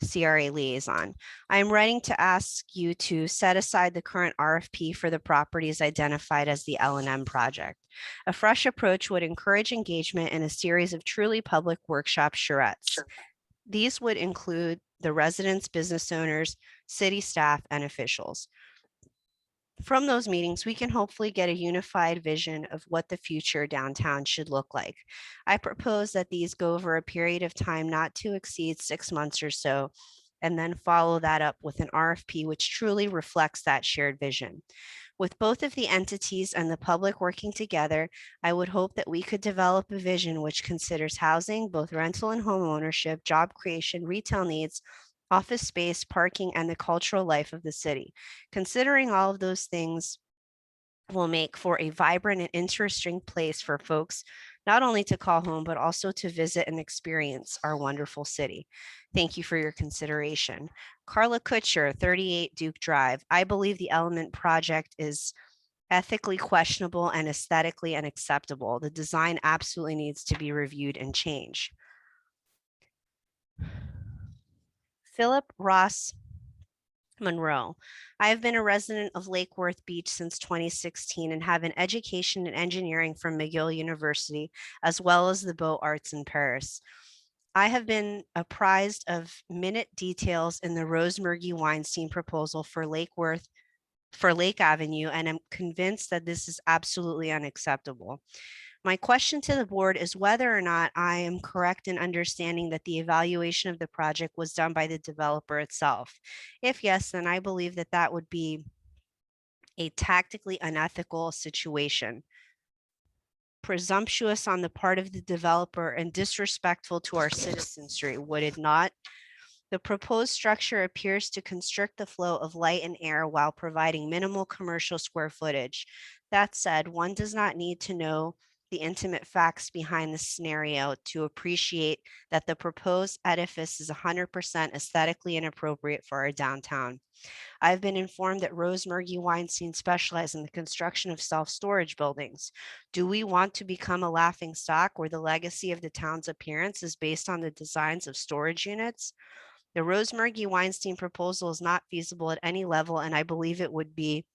CRA Liaison. I am writing to ask you to set aside the current RFP for the properties identified as the L&M project. A fresh approach would encourage engagement in a series of truly public workshop charrettes. These would include the residents, business owners, city staff, and officials. From those meetings, we can hopefully get a unified vision of what the future downtown should look like. I propose that these go over a period of time not to exceed 6 months or so, and then follow that up with an RFP which truly reflects that shared vision. With both of the entities and the public working together, I would hope that we could develop a vision which considers housing, both rental and home ownership, job creation, retail needs, office space, parking, and the cultural life of the city. Considering all of those things will make for a vibrant and interesting place for folks not only to call home, but also to visit and experience our wonderful city. Thank you for your consideration. Carla Kutcher, 38 Duke Drive. I believe the Element Project is ethically questionable and aesthetically unacceptable. The design absolutely needs to be reviewed and changed. Philip Ross Monroe. I have been a resident of Lake Worth Beach since 2016 and have an education in engineering from McGill University, as well as the Beaux Arts in Paris. I have been apprised of minute details in the Rose-Murgy-Weinstein proposal for Lake Avenue, and am convinced that this is absolutely unacceptable. My question to the board is whether or not I am correct in understanding that the evaluation of the project was done by the developer itself. If yes, then I believe that that would be a tactically unethical situation, presumptuous on the part of the developer and disrespectful to our citizenry, would it not? The proposed structure appears to constrict the flow of light and air while providing minimal commercial square footage. That said, one does not need to know the intimate facts behind the scenario to appreciate that the proposed edifice is 100% aesthetically inappropriate for our downtown. I've been informed that Rose-Murgy-Weinstein specializes in the construction of self-storage buildings. Do we want to become a laughing stock where the legacy of the town's appearance is based on the designs of storage units? The Rose-Murgy-Weinstein proposal is not feasible at any level, and I believe it would be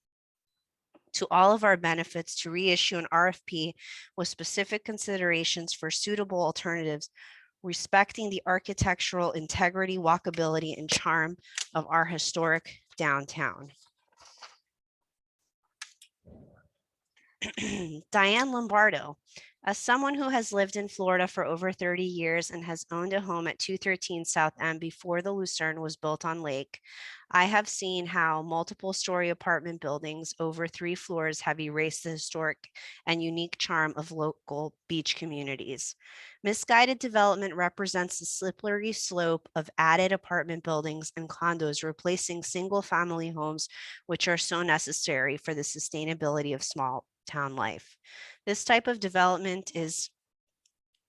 to all of our benefits to reissue an RFP with specific considerations for suitable alternatives, respecting the architectural integrity, walkability, and charm of our historic downtown. Diane Lombardo. As someone who has lived in Florida for over 30 years and has owned a home at 213 South End before the Lucerne was built on Lake, I have seen how multiple story apartment buildings over 3 floors have erased the historic and unique charm of local beach communities. Misguided development represents the slippery slope of added apartment buildings and condos replacing single-family homes, which are so necessary for the sustainability of small town life. This type of development is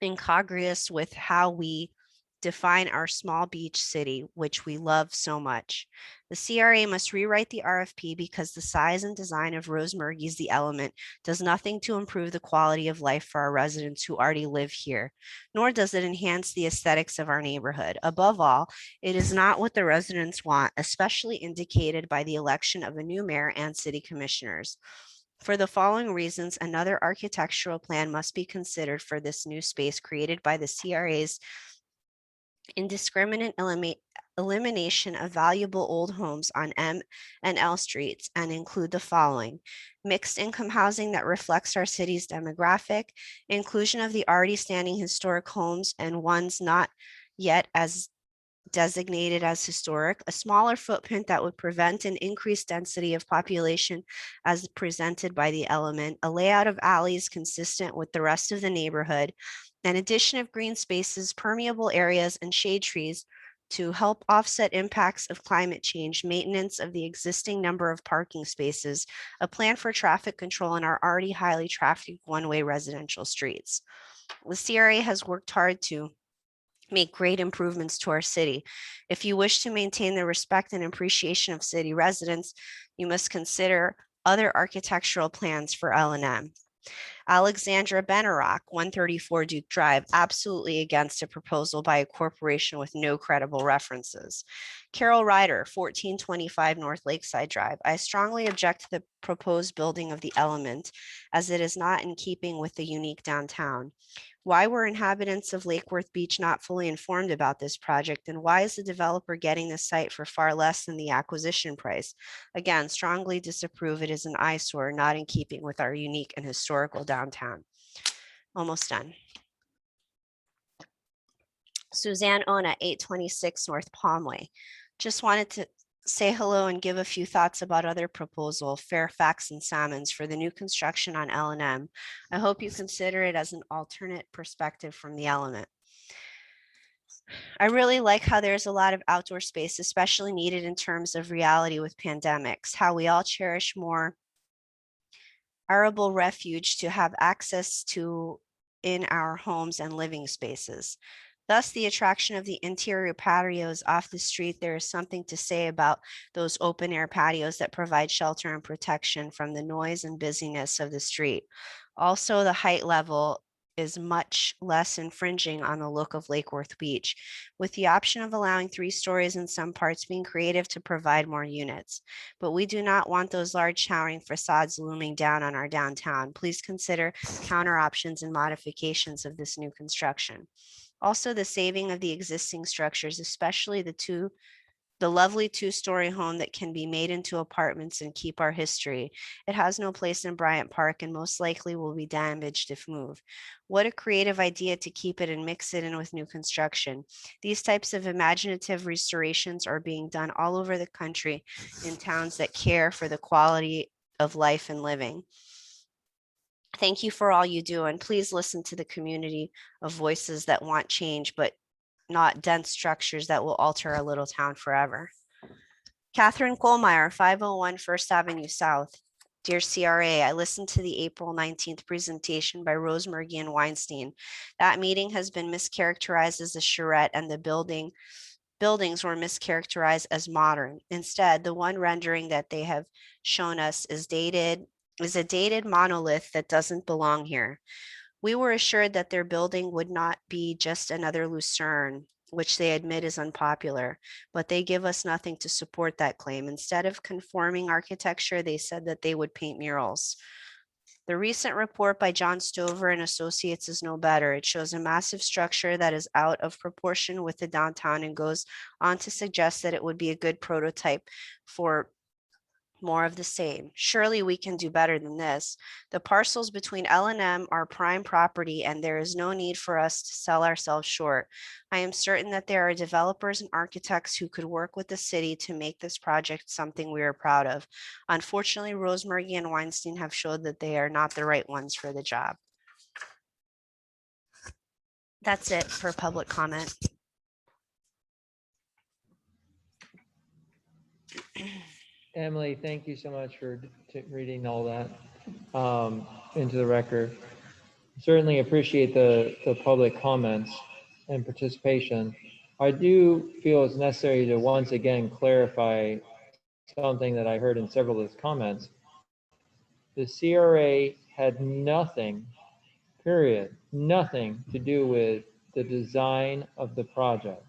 incongruous with how we define our small beach city, which we love so much. The CRA must rewrite the RFP because the size and design of Rose-Murgy's The Element does nothing to improve the quality of life for our residents who already live here, nor does it enhance the aesthetics of our neighborhood. Above all, it is not what the residents want, especially indicated by the election of a new mayor and city commissioners. For the following reasons, another architectural plan must be considered for this new space created by the CRA's indiscriminate elimination of valuable old homes on M and L streets, and include the following: mixed income housing that reflects our city's demographic, inclusion of the already standing historic homes and ones not yet as designated as historic, a smaller footprint that would prevent an increased density of population as presented by the element, a layout of alleys consistent with the rest of the neighborhood, an addition of green spaces, permeable areas, and shade trees to help offset impacts of climate change, maintenance of the existing number of parking spaces, a plan for traffic control in our already highly trafficked one-way residential streets. The CRA has worked hard to make great improvements to our city. If you wish to maintain the respect and appreciation of city residents, you must consider other architectural plans for L&M. Alexandra Benarock, 134 Duke Drive, absolutely against a proposal by a corporation with no credible references. Carol Ryder, 1425 North Lakeside Drive. I strongly object to the proposed building of The Element, as it is not in keeping with the unique downtown. Why were inhabitants of Lake Worth Beach not fully informed about this project, and why is the developer getting the site for far less than the acquisition price? Again, strongly disapprove. It is an eyesore, not in keeping with our unique and historical downtown. Almost done. Suzanne Ona, 826 North Palmway. Just wanted to say hello and give a few thoughts about other proposal, Fairfax and Salmons, for the new construction on L&M. I hope you consider it as an alternate perspective from the element. I really like how there's a lot of outdoor space, especially needed in terms of reality with pandemics, how we all cherish more arable refuge to have access to in our homes and living spaces. Thus, the attraction of the interior patios off the street, there is something to say about those open air patios that provide shelter and protection from the noise and busyness of the street. Also, the height level is much less infringing on the look of Lake Worth Beach, with the option of allowing 3 stories in some parts, being creative to provide more units. But we do not want those large towering facades looming down on our downtown. Please consider counter options and modifications of this new construction. Also, the saving of the existing structures, especially the lovely 2-story home that can be made into apartments and keep our history. It has no place in Bryant Park and most likely will be damaged if moved. What a creative idea to keep it and mix it in with new construction. These types of imaginative restorations are being done all over the country in towns that care for the quality of life and living. Thank you for all you do, and please listen to the community of voices that want change, but not dense structures that will alter our little town forever. Catherine Kohlmeyer, 501 First Avenue South. Dear CRA, I listened to the April 19th presentation by Rose Murgy and Weinstein. That meeting has been mischaracterized as a charrette, and the buildings were mischaracterized as modern. Instead, the one rendering that they have shown us is a dated monolith that doesn't belong here. We were assured that their building would not be just another Lucerne, which they admit is unpopular, but they give us nothing to support that claim. Instead of conforming architecture, they said that they would paint murals. The recent report by John Stover and Associates is no better. It shows a massive structure that is out of proportion with the downtown and goes on to suggest that it would be a good prototype for more of the same. Surely we can do better than this. The parcels between L&M are prime property, and there is no need for us to sell ourselves short. I am certain that there are developers and architects who could work with the city to make this project something we are proud of. Unfortunately, Rose Murgy and Weinstein have showed that they are not the right ones for the job. That's it for public comment. Emily, thank you so much for reading all that into the record. Certainly appreciate the public comments and participation. I do feel it's necessary to once again clarify something that I heard in several of those comments. The CRA had nothing, period, nothing to do with the design of the project.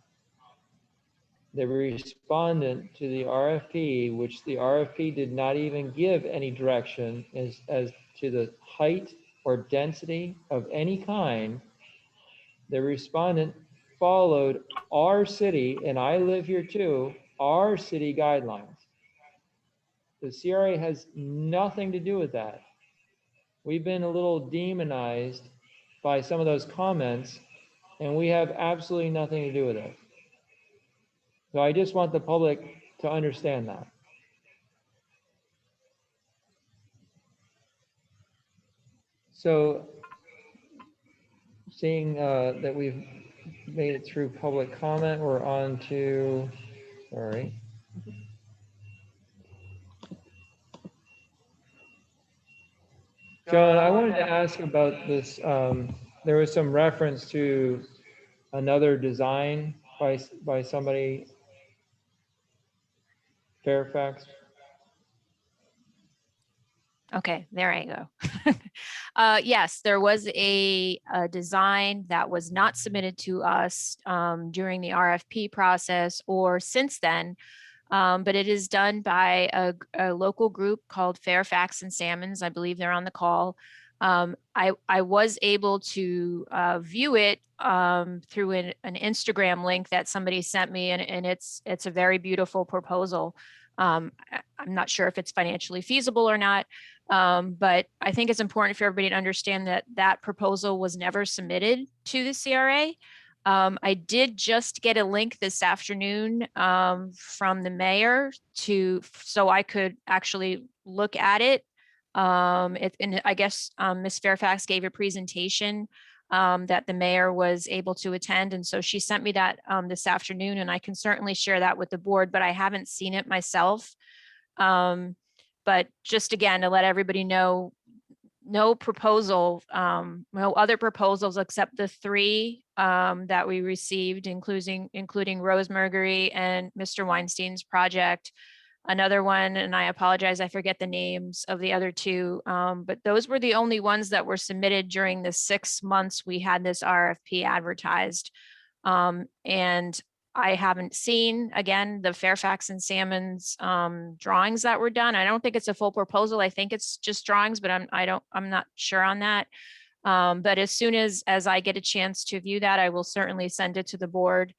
The respondent to the RFP, which the RFP did not even give any direction as to the height or density of any kind, the respondent followed our city, and I live here too, our city guidelines. The CRA has nothing to do with that. We've been a little demonized by some of those comments, and we have absolutely nothing to do with it. So I just want the public to understand that. So seeing that we've made it through public comment, we're on to, sorry. John, I wanted to ask about this. There was some reference to another design by somebody, Fairfax. Okay, there I go. Yes, there was a design that was not submitted to us during the RFP process or since then, but it is done by a local group called Fairfax and Salmons. I believe they're on the call. I was able to view it through an Instagram link that somebody sent me, and it's a very beautiful proposal. I'm not sure if it's financially feasible or not, but I think it's important for everybody to understand that that proposal was never submitted to the CRA. I did just get a link this afternoon from the mayor so I could actually look at it. And I guess Ms. Fairfax gave a presentation that the mayor was able to attend. And so she sent me that this afternoon, and I can certainly share that with the board, but I haven't seen it myself. But just again, to let everybody know, no proposal, no other proposals except the three that we received, including Rosemary and Mr. Weinstein's project. Another one, and I apologize, I forget the names of the other two, but those were the only ones that were submitted during the 6 months we had this RFP advertised. And I haven't seen, again, the Fairfax and Salmon's drawings that were done. I don't think it's a full proposal. I think it's just drawings, but I'm not sure on that. But as soon as I get a chance to view that, I will certainly send it to the board.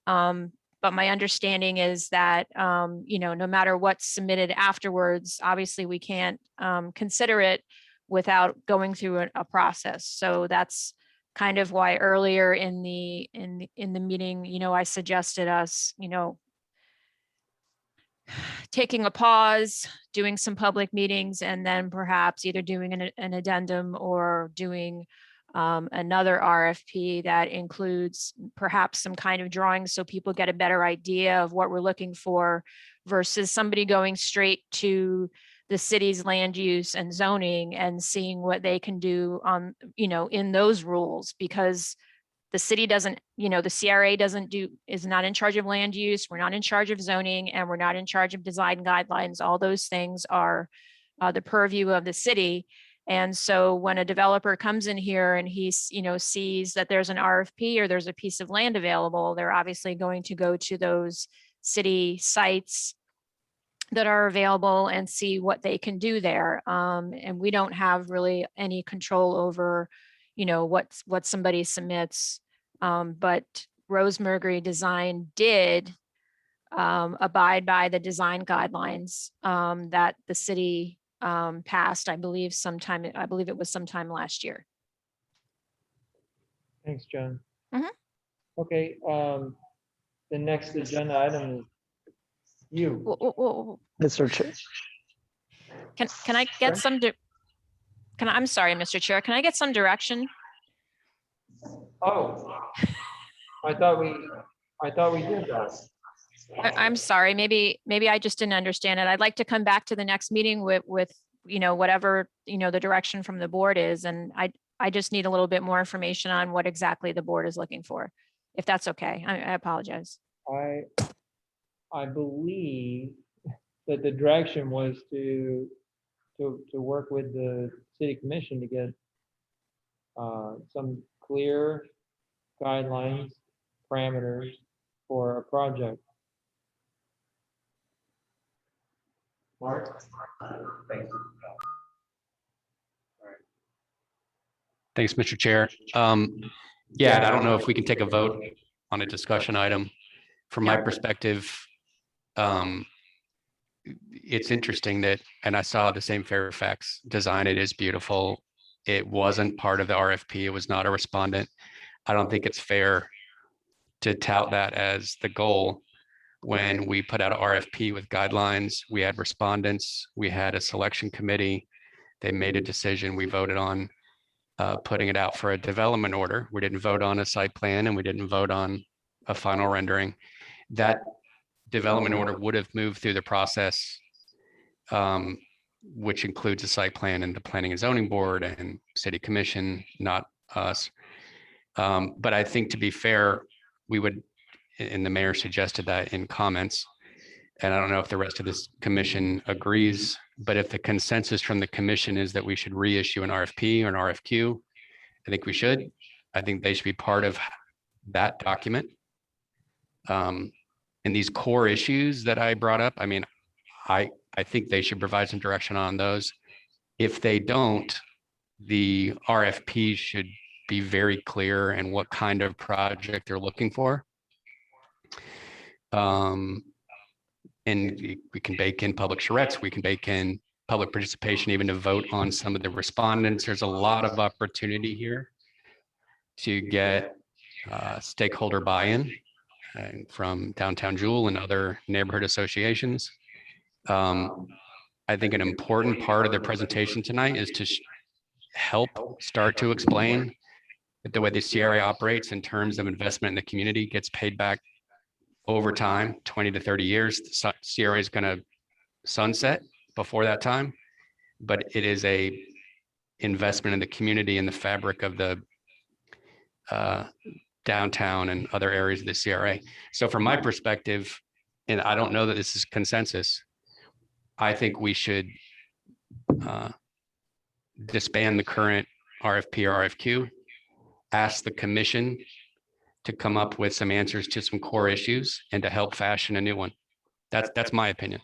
But my understanding is that, no matter what's submitted afterwards, obviously we can't consider it without going through a process. So that's kind of why earlier in the meeting, I suggested us, taking a pause, doing some public meetings, and then perhaps either doing an addendum or doing another RFP that includes perhaps some kind of drawing so people get a better idea of what we're looking for versus somebody going straight to the city's land use and zoning and seeing what they can do on, in those rules, because the city doesn't, the CRA is not in charge of land use. We're not in charge of zoning, and we're not in charge of design guidelines. All those things are the purview of the city. And so when a developer comes in here and he, sees that there's an RFP or there's a piece of land available, they're obviously going to go to those city sites that are available and see what they can do there. And we don't have really any control over, what somebody submits. But Rosemary Design did abide by the design guidelines that the city passed, I believe it was sometime last year. Thanks, John. Mhm. Okay, the next agenda item is you. Whoa. Mr. Chair. Can I get some, I'm sorry, Mr. Chair, can I get some direction? Oh, I thought we did that. I'm sorry, maybe I just didn't understand it. I'd like to come back to the next meeting with whatever, the direction from the board is. And I just need a little bit more information on what exactly the board is looking for, if that's okay. I apologize. I believe that the direction was to work with the city commission to get some clear guidelines, parameters for a project. Mark? Thank you. Thanks, Mr. Chair. Yeah, I don't know if we can take a vote on a discussion item. From my perspective, it's interesting that, and I saw the same Fairfax design. It is beautiful. It wasn't part of the RFP. It was not a respondent. I don't think it's fair to tout that as the goal. When we put out an RFP with guidelines, we had respondents, we had a selection committee. They made a decision. We voted on putting it out for a development order. We didn't vote on a site plan, and we didn't vote on a final rendering. That development order would have moved through the process, which includes a site plan and the planning and zoning board and city commission, not us. But I think, to be fair, we would, and the mayor suggested that in comments, and I don't know if the rest of this commission agrees, but if the consensus from the commission is that we should reissue an RFP or an RFQ, I think we should. I think they should be part of that document. And these core issues that I brought up, I mean, I think they should provide some direction on those. If they don't, the RFP should be very clear in what kind of project they're looking for. And we can bake in public charrettes, we can bake in public participation, even to vote on some of the respondents. There's a lot of opportunity here to get stakeholder buy-in from Downtown Jewel and other neighborhood associations. I think an important part of the presentation tonight is to help start to explain that the way the CRA operates in terms of investment in the community gets paid back over time, 20 to 30 years. The CRA is going to sunset before that time, but it is a investment in the community and the fabric of the downtown and other areas of the CRA. So from my perspective, and I don't know that this is consensus, I think we should disband the current RFP or RFQ, ask the commission to come up with some answers to some core issues and to help fashion a new one. That's my opinion.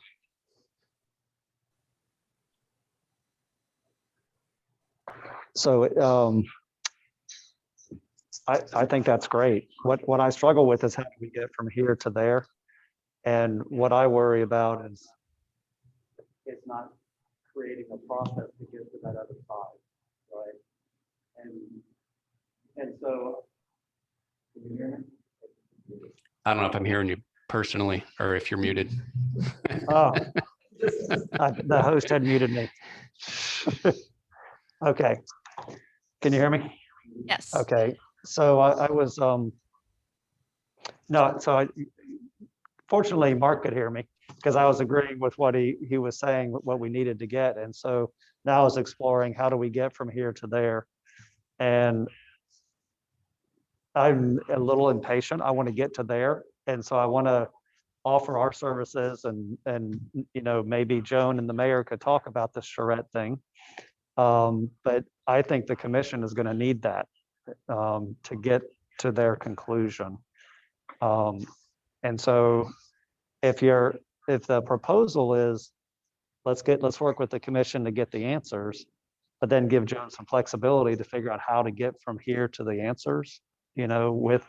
So I think that's great. What I struggle with is how do we get from here to there? And what I worry about is it's not creating a process to get to that other side, right? And so, can you hear me? I don't know if I'm hearing you personally or if you're muted. Oh, the host had muted me. Okay. Can you hear me? Yes. Okay. So I was, no, so fortunately, Mark could hear me because I was agreeing with what he was saying, what we needed to get. And so now I was exploring how do we get from here to there? And I'm a little impatient. I want to get to there. And so I want to offer our services and you know, maybe Joan and the mayor could talk about the charrette thing. But I think the commission is going to need that to get to their conclusion. And so if the proposal is, let's work with the commission to get the answers, but then give Joan some flexibility to figure out how to get from here to the answers, you know, with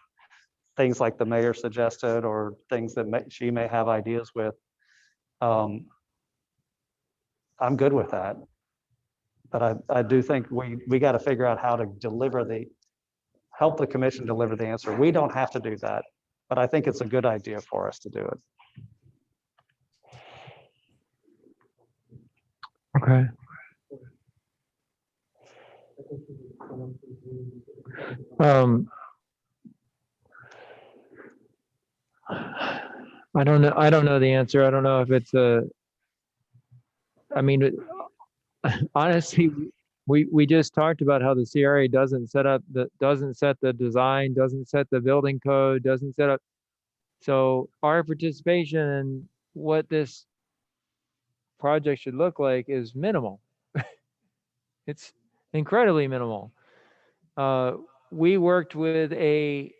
things like the mayor suggested or things that she may have ideas with. I'm good with that. But I do think we got to figure out how to help the commission deliver the answer. We don't have to do that, but I think it's a good idea for us to do it. Okay. I don't know. I don't know the answer. I don't know if it's I mean, honestly, we just talked about how the CRA doesn't set the design, doesn't set the building code, doesn't set up. So our participation in what this project should look like is minimal. It's incredibly minimal. We worked with a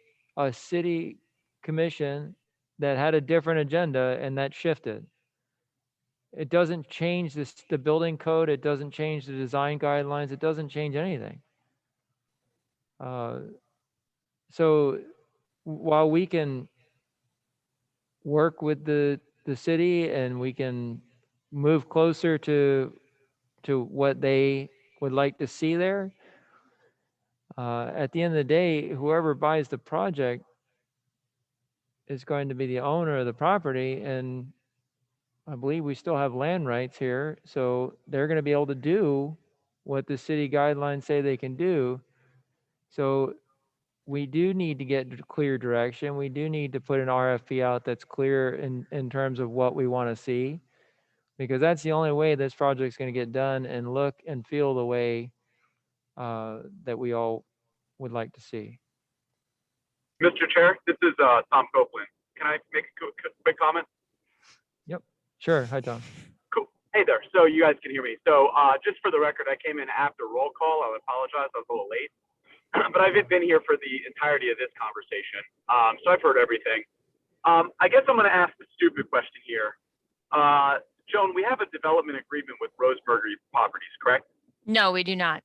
city commission that had a different agenda and that shifted. It doesn't change the building code. It doesn't change the design guidelines. It doesn't change anything. So while we can work with the city and we can move closer to what they would like to see there, at the end of the day, whoever buys the project is going to be the owner of the property, and I believe we still have land rights here, so they're going to be able to do what the city guidelines say they can do. So we do need to get clear direction. We do need to put an RFP out that's clear in terms of what we want to see, because that's the only way this project's going to get done and look and feel the way that we all would like to see. Mr. Chair, this is Tom Copeland. Can I make a quick comment? Yep, sure. Hi, Tom. Cool. Hey there. So you guys can hear me. So just for the record, I came in after roll call. I apologize. I was a little late. But I've been here for the entirety of this conversation. So I've heard everything. I guess I'm going to ask the stupid question here. Joan, we have a development agreement with Roseburger Properties, correct? No, we do not.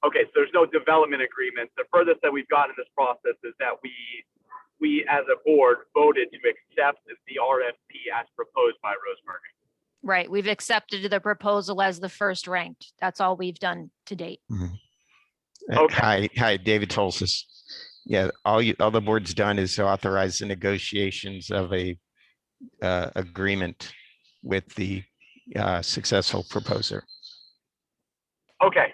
Okay, so there's no development agreement. The furthest that we've gotten in this process is that we as a board voted to accept the RFP as proposed by Roseburger. Right. We've accepted the proposal as the first ranked. That's all we've done to date. Mm-hmm. Okay. Hi, David Tolsis. Yeah, all the board's done is authorize the negotiations of a agreement with the successful proposer. Okay.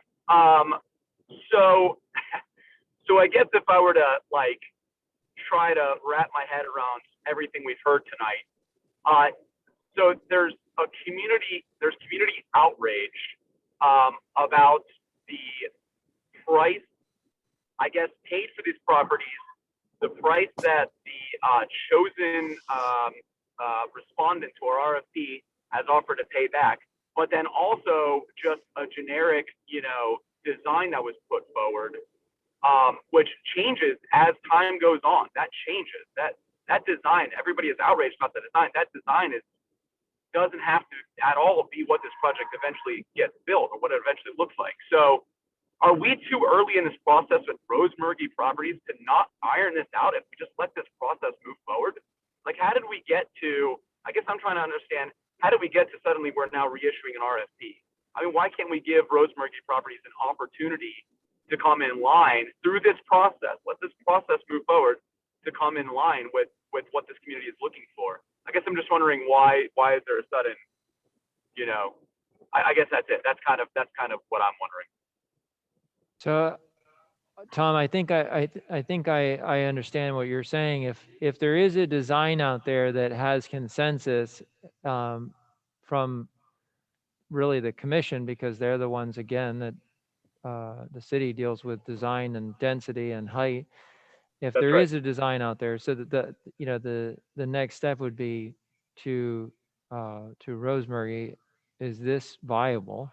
So I guess if I were to like try to wrap my head around everything we've heard tonight, so there's community outrage about the price, I guess, paid for these properties, the price that the chosen respondent to our RFP has offered to pay back, but then also just a generic, design that was put forward, which changes as time goes on. That changes. That design, everybody is outraged about the design. That design doesn't have to at all be what this project eventually gets built or what it eventually looks like. So are we too early in this process with Rosemurgy Properties to not iron this out if we just let this process move forward? Like, how did we get to, I guess I'm trying to understand, how did we get to suddenly we're now reissuing an RFP? I mean, why can't we give Rosemurgy Properties an opportunity to come in line through this process? Let this process move forward to come in line with what this community is looking for. I guess I'm just wondering why is there a sudden, I guess that's it. That's kind of what I'm wondering. So, Tom, I think I understand what you're saying. If there is a design out there that has consensus from really the commission, because they're the ones, again, that the city deals with design and density and height. If That's there right. is a design out there, so that the next step would be to Rosemurgy, is this viable?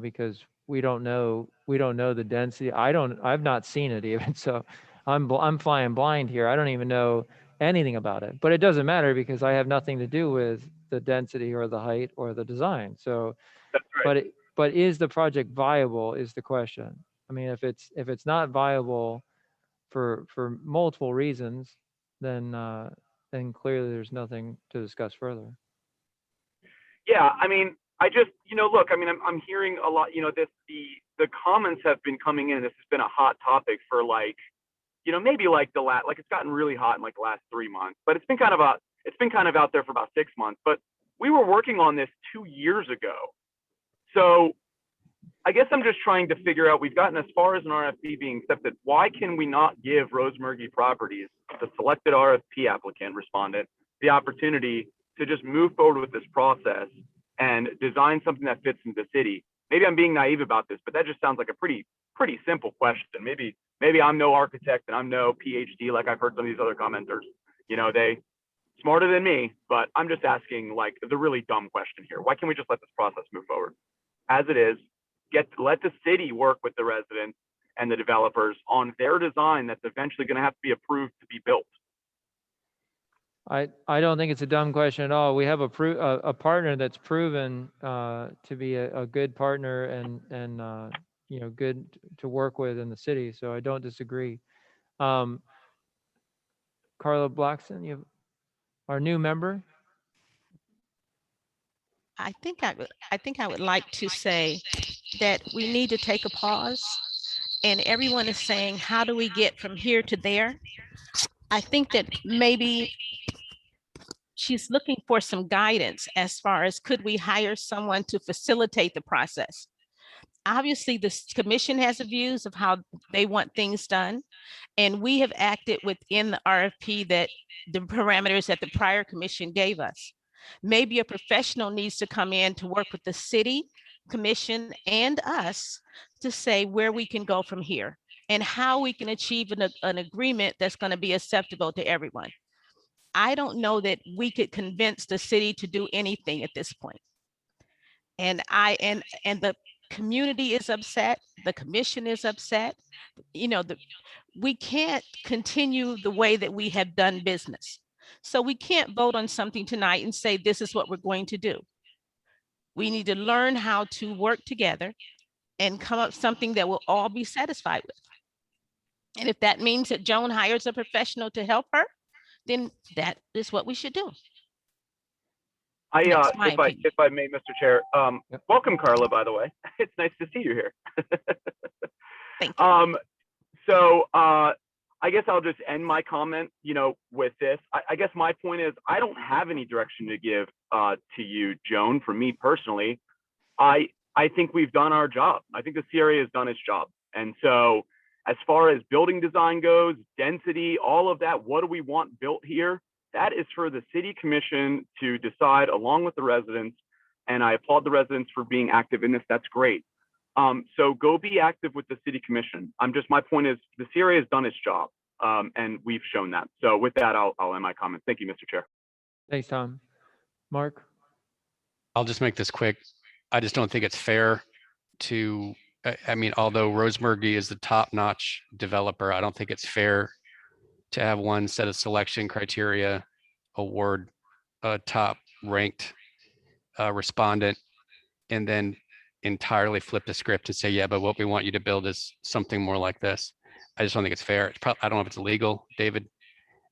Because we don't know the density. I've not seen it even, so I'm flying blind here. I don't even know anything about it, but it doesn't matter because I have nothing to do with the density or the height or the design. So, That's right. but is the project viable is the question. I mean, if it's not viable for multiple reasons, then clearly there's nothing to discuss further. Yeah, I mean, I just, look, I mean, I'm hearing a lot, the comments have been coming in. This has been a hot topic for maybe like it's gotten really hot in like the last 3 months, but it's been kind of out there for about 6 months. But we were working on this 2 years ago. So I guess I'm just trying to figure out, we've gotten as far as an RFP being accepted. Why can we not give Rosemurgy Properties, the selected RFP applicant respondent, the opportunity to just move forward with this process and design something that fits into the city? Maybe I'm being naive about this, but that just sounds like a pretty simple question. Maybe I'm no architect and I'm no PhD like I've heard some of these other commenters. They smarter than me, but I'm just asking like the really dumb question here. Why can't we just let this process move forward as it is? Let the city work with the residents and the developers on their design that's eventually going to have to be approved to be built. I don't think it's a dumb question at all. We have a partner that's proven to be a good partner and good to work with in the city. So I don't disagree. Carla Blackson, you have our new member. I think I would like to say that we need to take a pause, and everyone is saying, how do we get from here to there? I think that maybe she's looking for some guidance as far as, could we hire someone to facilitate the process? Obviously, the commission has views of how they want things done, and we have acted within the RFP that the parameters that the prior commission gave us. Maybe a professional needs to come in to work with the city, commission, and us to say where we can go from here and how we can achieve an agreement that's going to be acceptable to everyone. I don't know that we could convince the city to do anything at this point. And the community is upset, the commission is upset. We can't continue the way that we have done business. So we can't vote on something tonight and say, this is what we're going to do. We need to learn how to work together and come up with something that we'll all be satisfied with. And if that means that Joan hires a professional to help her, then that is what we should do. If I may, Mr. Chair, welcome, Carla, by the way. It's nice to see you here. Thank you. So I guess I'll just end my comment, with this. I guess my point is, I don't have any direction to give to you, Joan. For me personally, I think we've done our job. I think the CRA has done its job. And so as far as building design goes, density, all of that, what do we want built here? That is for the city commission to decide along with the residents. And I applaud the residents for being active in this. That's great. So go be active with the city commission. My point is the CRA has done its job, and we've shown that. So with that, I'll end my comments. Thank you, Mr. Chair. Thanks, Tom. Mark? I'll just make this quick. I just don't think it's fair to, I mean, although Rosemurgy is the top-notch developer, I don't think it's fair to have one set of selection criteria award a top-ranked respondent and then entirely flip the script to say, yeah, but what we want you to build is something more like this. I just don't think it's fair. It's probably, I don't know if it's illegal, David,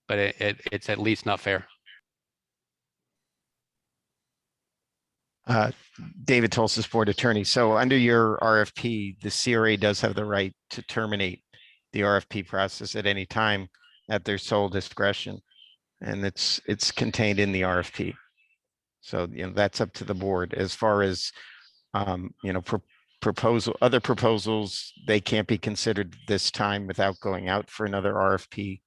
but it's at least not fair. David Tolsis, board attorney. So under your RFP, the CRA does have the right to terminate the RFP process at any time at their sole discretion. And it's contained in the RFP. So, that's up to the board. As far as, other proposals, they can't be considered this time without going out for another RFP.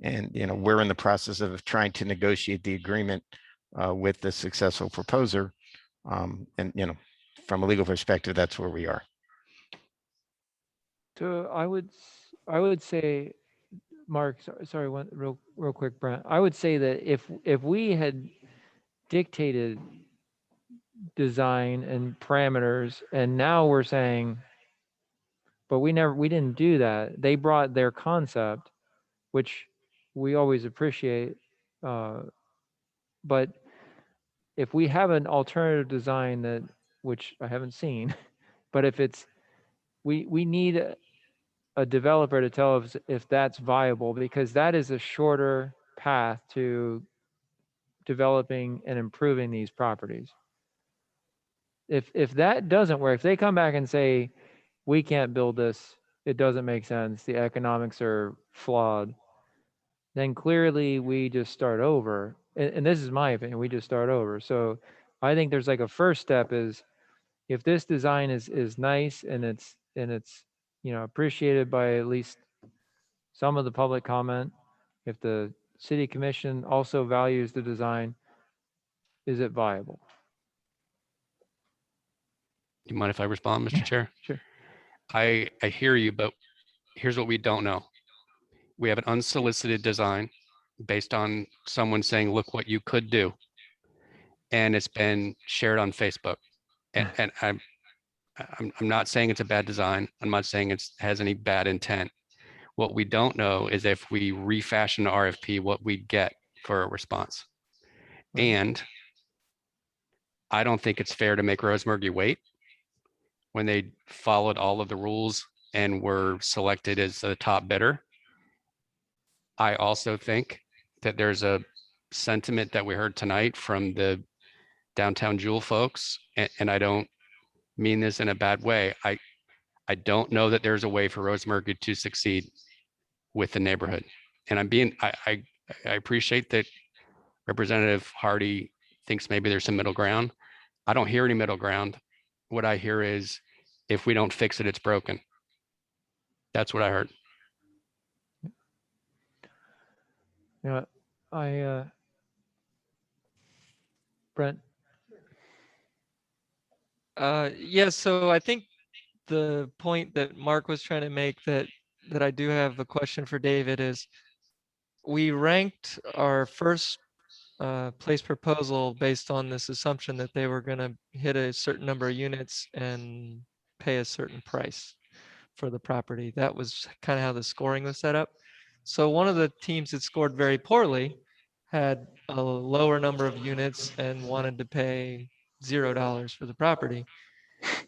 And, we're in the process of trying to negotiate the agreement with the successful proposer. And, from a legal perspective, that's where we are. So I would say, Mark, sorry, one real quick, Brent. I would say that if we had dictated design and parameters, and now we're saying, but we didn't do that. They brought their concept, which we always appreciate. But if we have an alternative design which I haven't seen, but if we need a developer to tell us if that's viable, because that is a shorter path to developing and improving these properties. If that doesn't work, if they come back and say, we can't build this, it doesn't make sense, the economics are flawed, then clearly we just start over. And this is my opinion, we just start over. So I think there's like a first step is, if this design is nice and it's appreciated by at least some of the public comment, if the city commission also values the design, is it viable? Do you mind if I respond, Mr. Chair? Sure. I hear you, but here's what we don't know. We have an unsolicited design based on someone saying, look what you could do. And it's been shared on Facebook. And I'm not saying it's a bad design. I'm not saying it has any bad intent. What we don't know is if we refashion the RFP, what we get for a response. And I don't think it's fair to make Rosemurgy wait when they followed all of the rules and were selected as the top bidder. I also think that there's a sentiment that we heard tonight from the downtown Jewel folks, and I don't mean this in a bad way. I don't know that there's a way for Rosemurgy to succeed with the neighborhood. And I appreciate that Representative Hardy thinks maybe there's some middle ground. I don't hear any middle ground. What I hear is, if we don't fix it, it's broken. That's what I heard. Yeah, Brent. Yeah, so I think the point that Mark was trying to make that I do have a question for David is, we ranked our first place proposal based on this assumption that they were going to hit a certain number of units and pay a certain price for the property. That was kind of how the scoring was set up. So one of the teams that scored very poorly had a lower number of units and wanted to pay $0 for the property.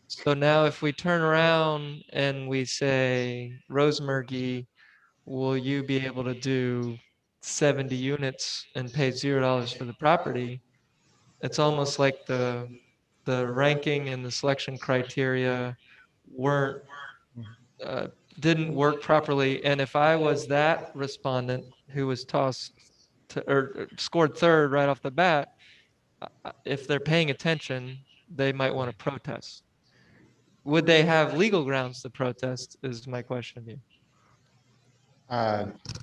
So now if we turn around and we say, Rosemurgy, will you be able to do 70 units and pay $0 for the property? It's almost like the ranking and the selection criteria didn't work properly. And if I was that respondent who was tossed or scored third right off the bat, if they're paying attention, they might want to protest. Would they have legal grounds to protest is my question to you.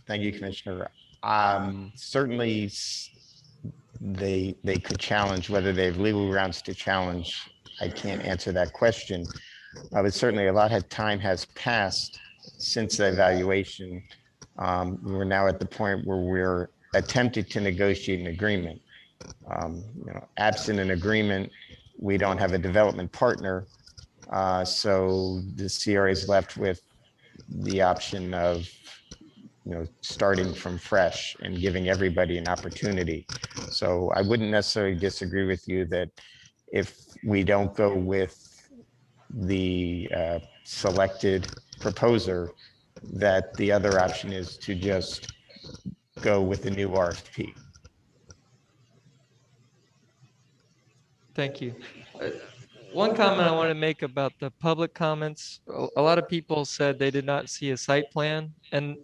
Thank you, Commissioner. Certainly they could challenge. Whether they have legal grounds to challenge, I can't answer that question. But certainly a lot of time has passed since the evaluation. We're now at the point where we're attempting to negotiate an agreement. Absent an agreement, we don't have a development partner. So the CRA is left with the option of starting from fresh and giving everybody an opportunity. So I wouldn't necessarily disagree with you that if we don't go with the selected proposer, that the other option is to just go with the new RFP. Thank you. One comment I want to make about the public comments. A lot of people said they did not see a site plan, and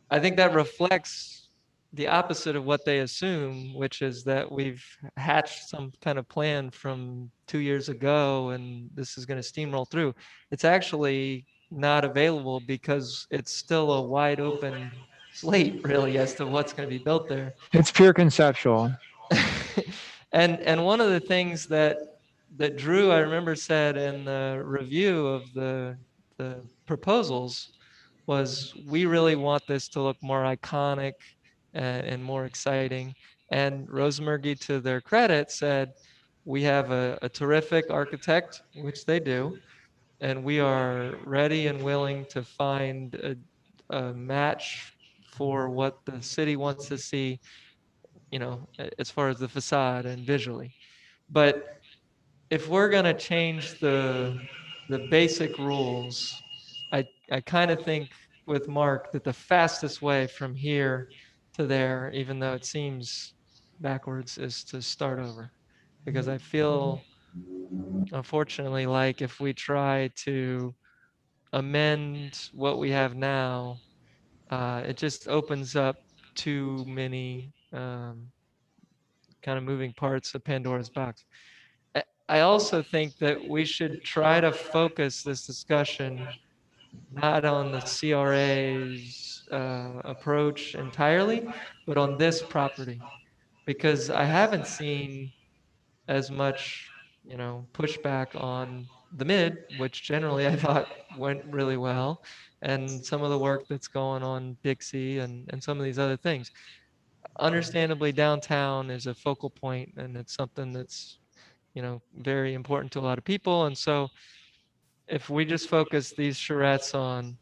I think that reflects the opposite of what they assume, which is that we've hatched some kind of plan from 2 years ago and this is going to steamroll through. It's actually not available because it's still a wide open slate, really, as to what's going to be built there. It's pure conceptual. And one of the things that Drew, I remember, said in the review of the proposals was, we really want this to look more iconic and more exciting. And Rosemergy, to their credit, said, we have a terrific architect, which they do, and we are ready and willing to find a match for what the city wants to see, as far as the facade and visually. But if we're going to change the basic rules, I kind of think with Mark that the fastest way from here to there, even though it seems backwards, is to start over. Because I feel, unfortunately, like if we try to amend what we have now, it just opens up too many kind of moving parts of Pandora's box. I also think that we should try to focus this discussion not on the CRA's approach entirely, but on this property, because I haven't seen as much, pushback on the mid, which generally I thought went really well, and some of the work that's going on Dixie and some of these other things. Understandably, downtown is a focal point, and it's something that's, very important to a lot of people. And so if we just focus these charrettes on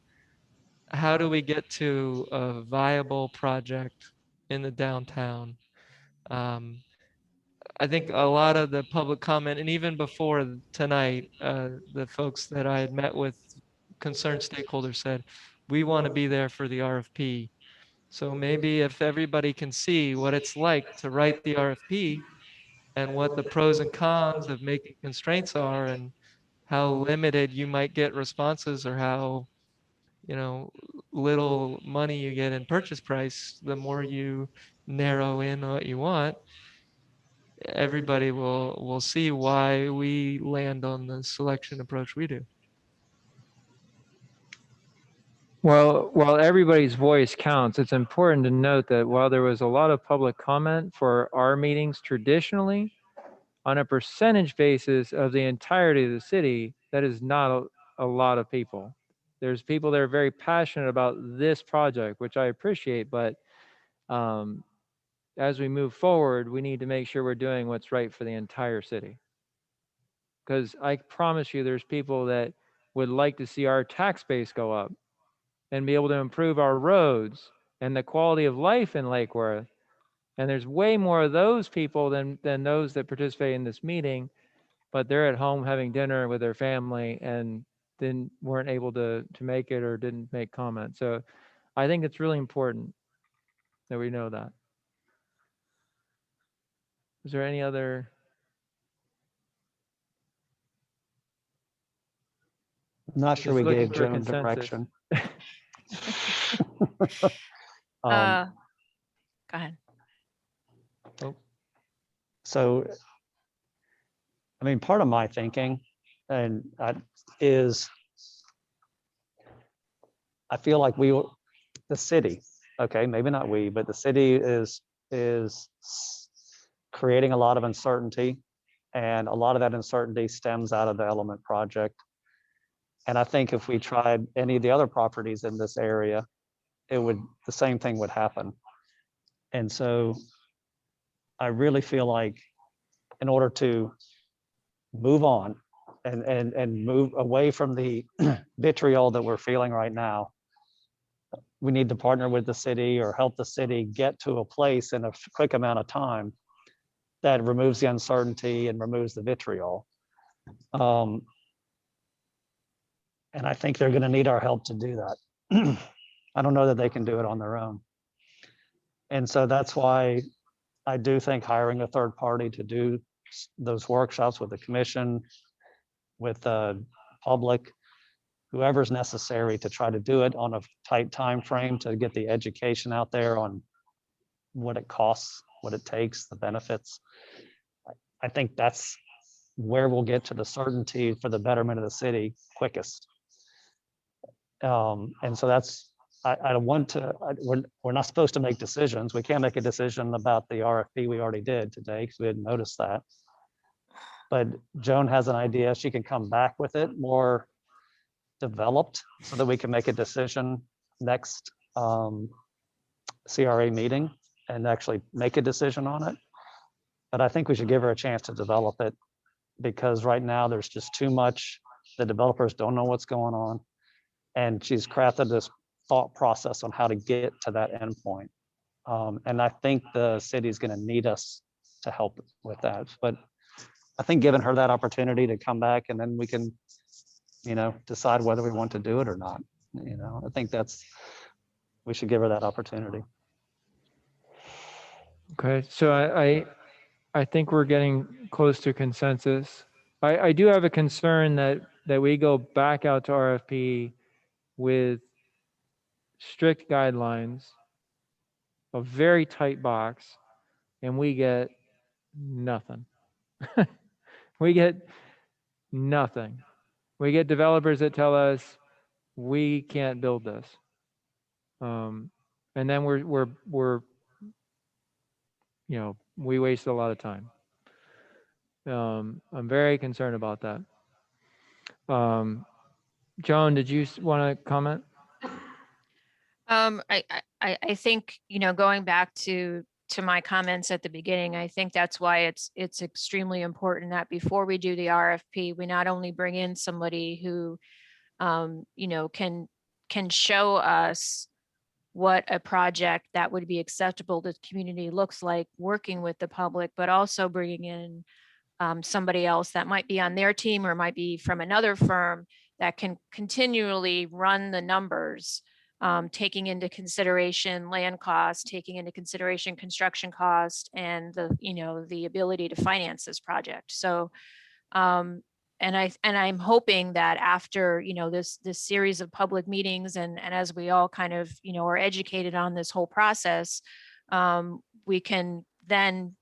how do we get to a viable project in the downtown, I think a lot of the public comment, and even before tonight, the folks that I had met with, concerned stakeholders, said, we want to be there for the RFP. So maybe if everybody can see what it's like to write the RFP and what the pros and cons of making constraints are, and how limited you might get responses, or how, little money you get in purchase price, the more you narrow in what you want, everybody will see why we land on the selection approach we do. Well, while everybody's voice counts, it's important to note that while there was a lot of public comment for our meetings traditionally, on a percentage basis of the entirety of the city, that is not a lot of people. There's people that are very passionate about this project, which I appreciate, but as we move forward, we need to make sure we're doing what's right for the entire city. Because I promise you, there's people that would like to see our tax base go up and be able to improve our roads and the quality of life in Lake Worth. And there's way more of those people than those that participate in this meeting, but they're at home having dinner with their family and then weren't able to make it or didn't make comments. So I think it's really important that we know that. Is there any other? I'm not sure we gave Joan direction. Go ahead. Oh. So, I mean, part of my thinking is I feel like the city, okay, maybe not we, but the city is creating a lot of uncertainty, and a lot of that uncertainty stems out of the Element project. And I think if we tried any of the other properties in this area, the same thing would happen. And so I really feel like in order to move on and move away from the vitriol that we're feeling right now, we need to partner with the city or help the city get to a place in a quick amount of time that removes the uncertainty and removes the vitriol. And I think they're going to need our help to do that. I don't know that they can do it on their own. And so that's why I do think hiring a third party to do those workshops with the commission, with the public, whoever's necessary to try to do it on a tight time frame to get the education out there on what it costs, what it takes, the benefits. I think that's where we'll get to the certainty for the betterment of the city quickest. And so that's, I don't want to, we're not supposed to make decisions. We can't make a decision about the RFP we already did today because we didn't notice that. But Joan has an idea. She can come back with it more developed so that we can make a decision next CRA meeting and actually make a decision on it. But I think we should give her a chance to develop it because right now there's just too much. The developers don't know what's going on. And she's crafted this thought process on how to get to that endpoint. And I think the city's going to need us to help with that. But I think giving her that opportunity to come back and then we can, decide whether we want to do it or not. I think we should give her that opportunity. Okay, so I think we're getting close to consensus. I do have a concern that we go back out to RFP with strict guidelines, a very tight box, and we get nothing. We get nothing. We get developers that tell us we can't build this. And then we waste a lot of time. I'm very concerned about that. Joan, did you want to comment? I think, going back to my comments at the beginning, I think that's why it's extremely important that before we do the RFP, we not only bring in somebody who, can show us what a project that would be acceptable to the community looks like working with the public, but also bringing in somebody else that might be on their team or might be from another firm that can continually run the numbers, taking into consideration land costs, taking into consideration construction cost, and the ability to finance this project. So, and I'm hoping that after this series of public meetings and as we all kind of are educated on this whole process, we can then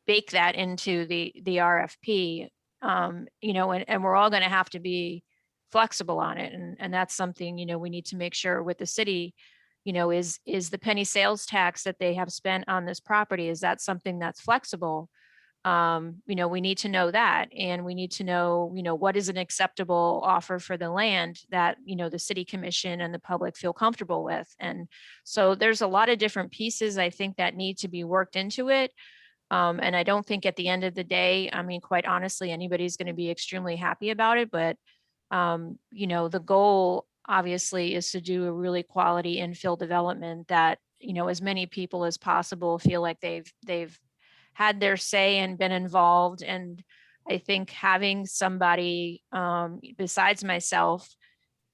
bake that into the RFP, and we're all going to have to be flexible on it. And that's something, we need to make sure with the city, is the penny sales tax that they have spent on this property, is that something that's flexible? We need to know that, and we need to know, what is an acceptable offer for the land that, the city commission and the public feel comfortable with. And so there's a lot of different pieces I think that need to be worked into it. And I don't think at the end of the day, quite honestly, anybody's going to be extremely happy about it. But, the goal obviously is to do a really quality infill development that, as many people as possible feel like they've had their say and been involved. And I think having somebody besides myself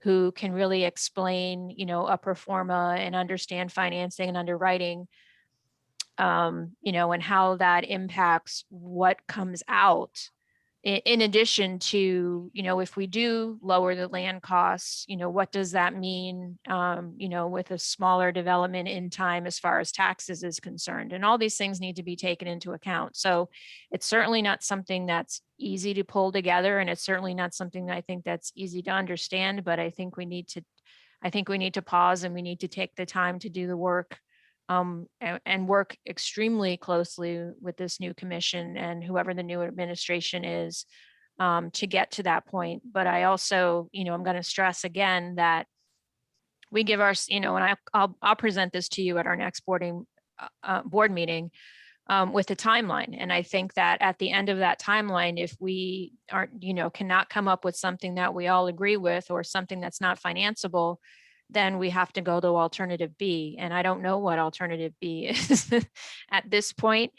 who can really explain, a pro forma and understand financing and underwriting, and how that impacts what comes out. In addition to, if we do lower the land costs, what does that mean, with a smaller development in time as far as taxes is concerned? And all these things need to be taken into account. So it's certainly not something that's easy to pull together. And it's certainly not something that I think that's easy to understand, but I think we need to pause and we need to take the time to do the work. And work extremely closely with this new commission and whoever the new administration is, to get to that point. But I also, I'm going to stress again that we give our, and I'll present this to you at our next board meeting with a timeline. And I think that at the end of that timeline, if we aren't, cannot come up with something that we all agree with or something that's not financeable, then we have to go to alternative B. And I don't know what alternative B is at this point.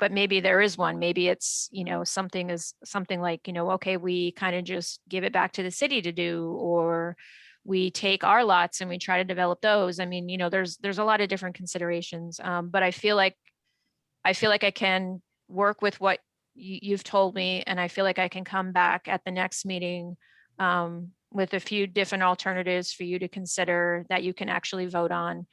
But maybe there is one. Maybe it's, something like, okay, we kind of just give it back to the city to do, or we take our lots and we try to develop those. I mean, there's a lot of different considerations. But I feel like I can work with what you've told me, and I feel like I can come back at the next meeting with a few different alternatives for you to consider that you can actually vote on.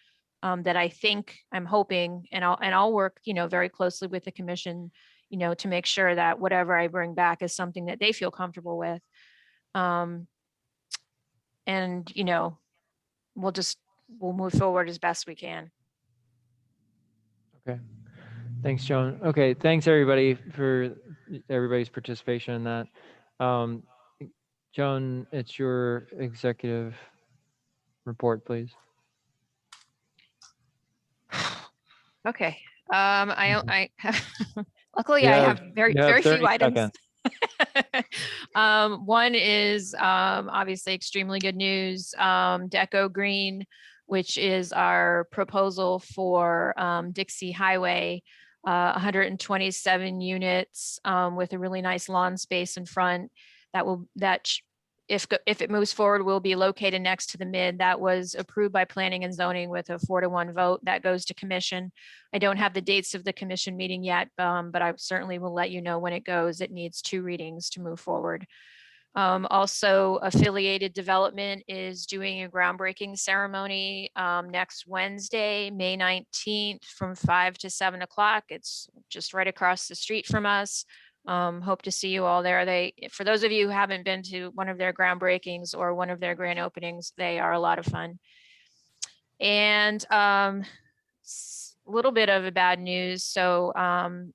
That I'm hoping, and I'll work, very closely with the commission, to make sure that whatever I bring back is something that they feel comfortable with. And, we'll move forward as best we can. Okay. Thanks, Joan. Okay. Thanks everybody for everybody's participation in that. Joan, it's your executive report, please. Okay. I luckily I have very few items. One is obviously extremely good news. Deco Green, which is our proposal for Dixie Highway, 127 units with a really nice lawn space in front. If it moves forward, will be located next to the mid. That was approved by planning and zoning with a 4-to-1 vote. That goes to commission. I don't have the dates of the commission meeting yet, but I certainly will let you know when it goes. It needs 2 readings to move forward. Also, Affiliated Development is doing a groundbreaking ceremony next Wednesday, May 19th from 5 to 7 o'clock. It's just right across the street from us. Hope to see you all there. For those of you who haven't been to one of their groundbreakings or one of their grand openings, they are a lot of fun. And a little bit of a bad news. So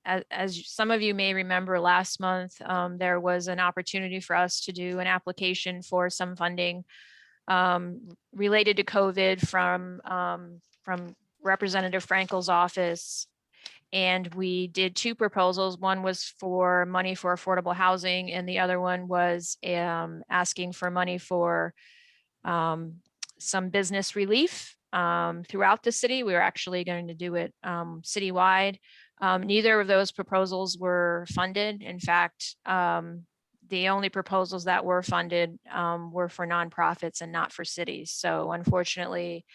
as some of you may remember, last month, there was an opportunity for us to do an application for some funding related to COVID from Representative Frankel's office. And we did 2 proposals. One was for money for affordable housing, and the other one was asking for money for some business relief throughout the city. We were actually going to do it citywide. Neither of those proposals were funded. In fact, the only proposals that were funded were for nonprofits and not for cities. So unfortunately,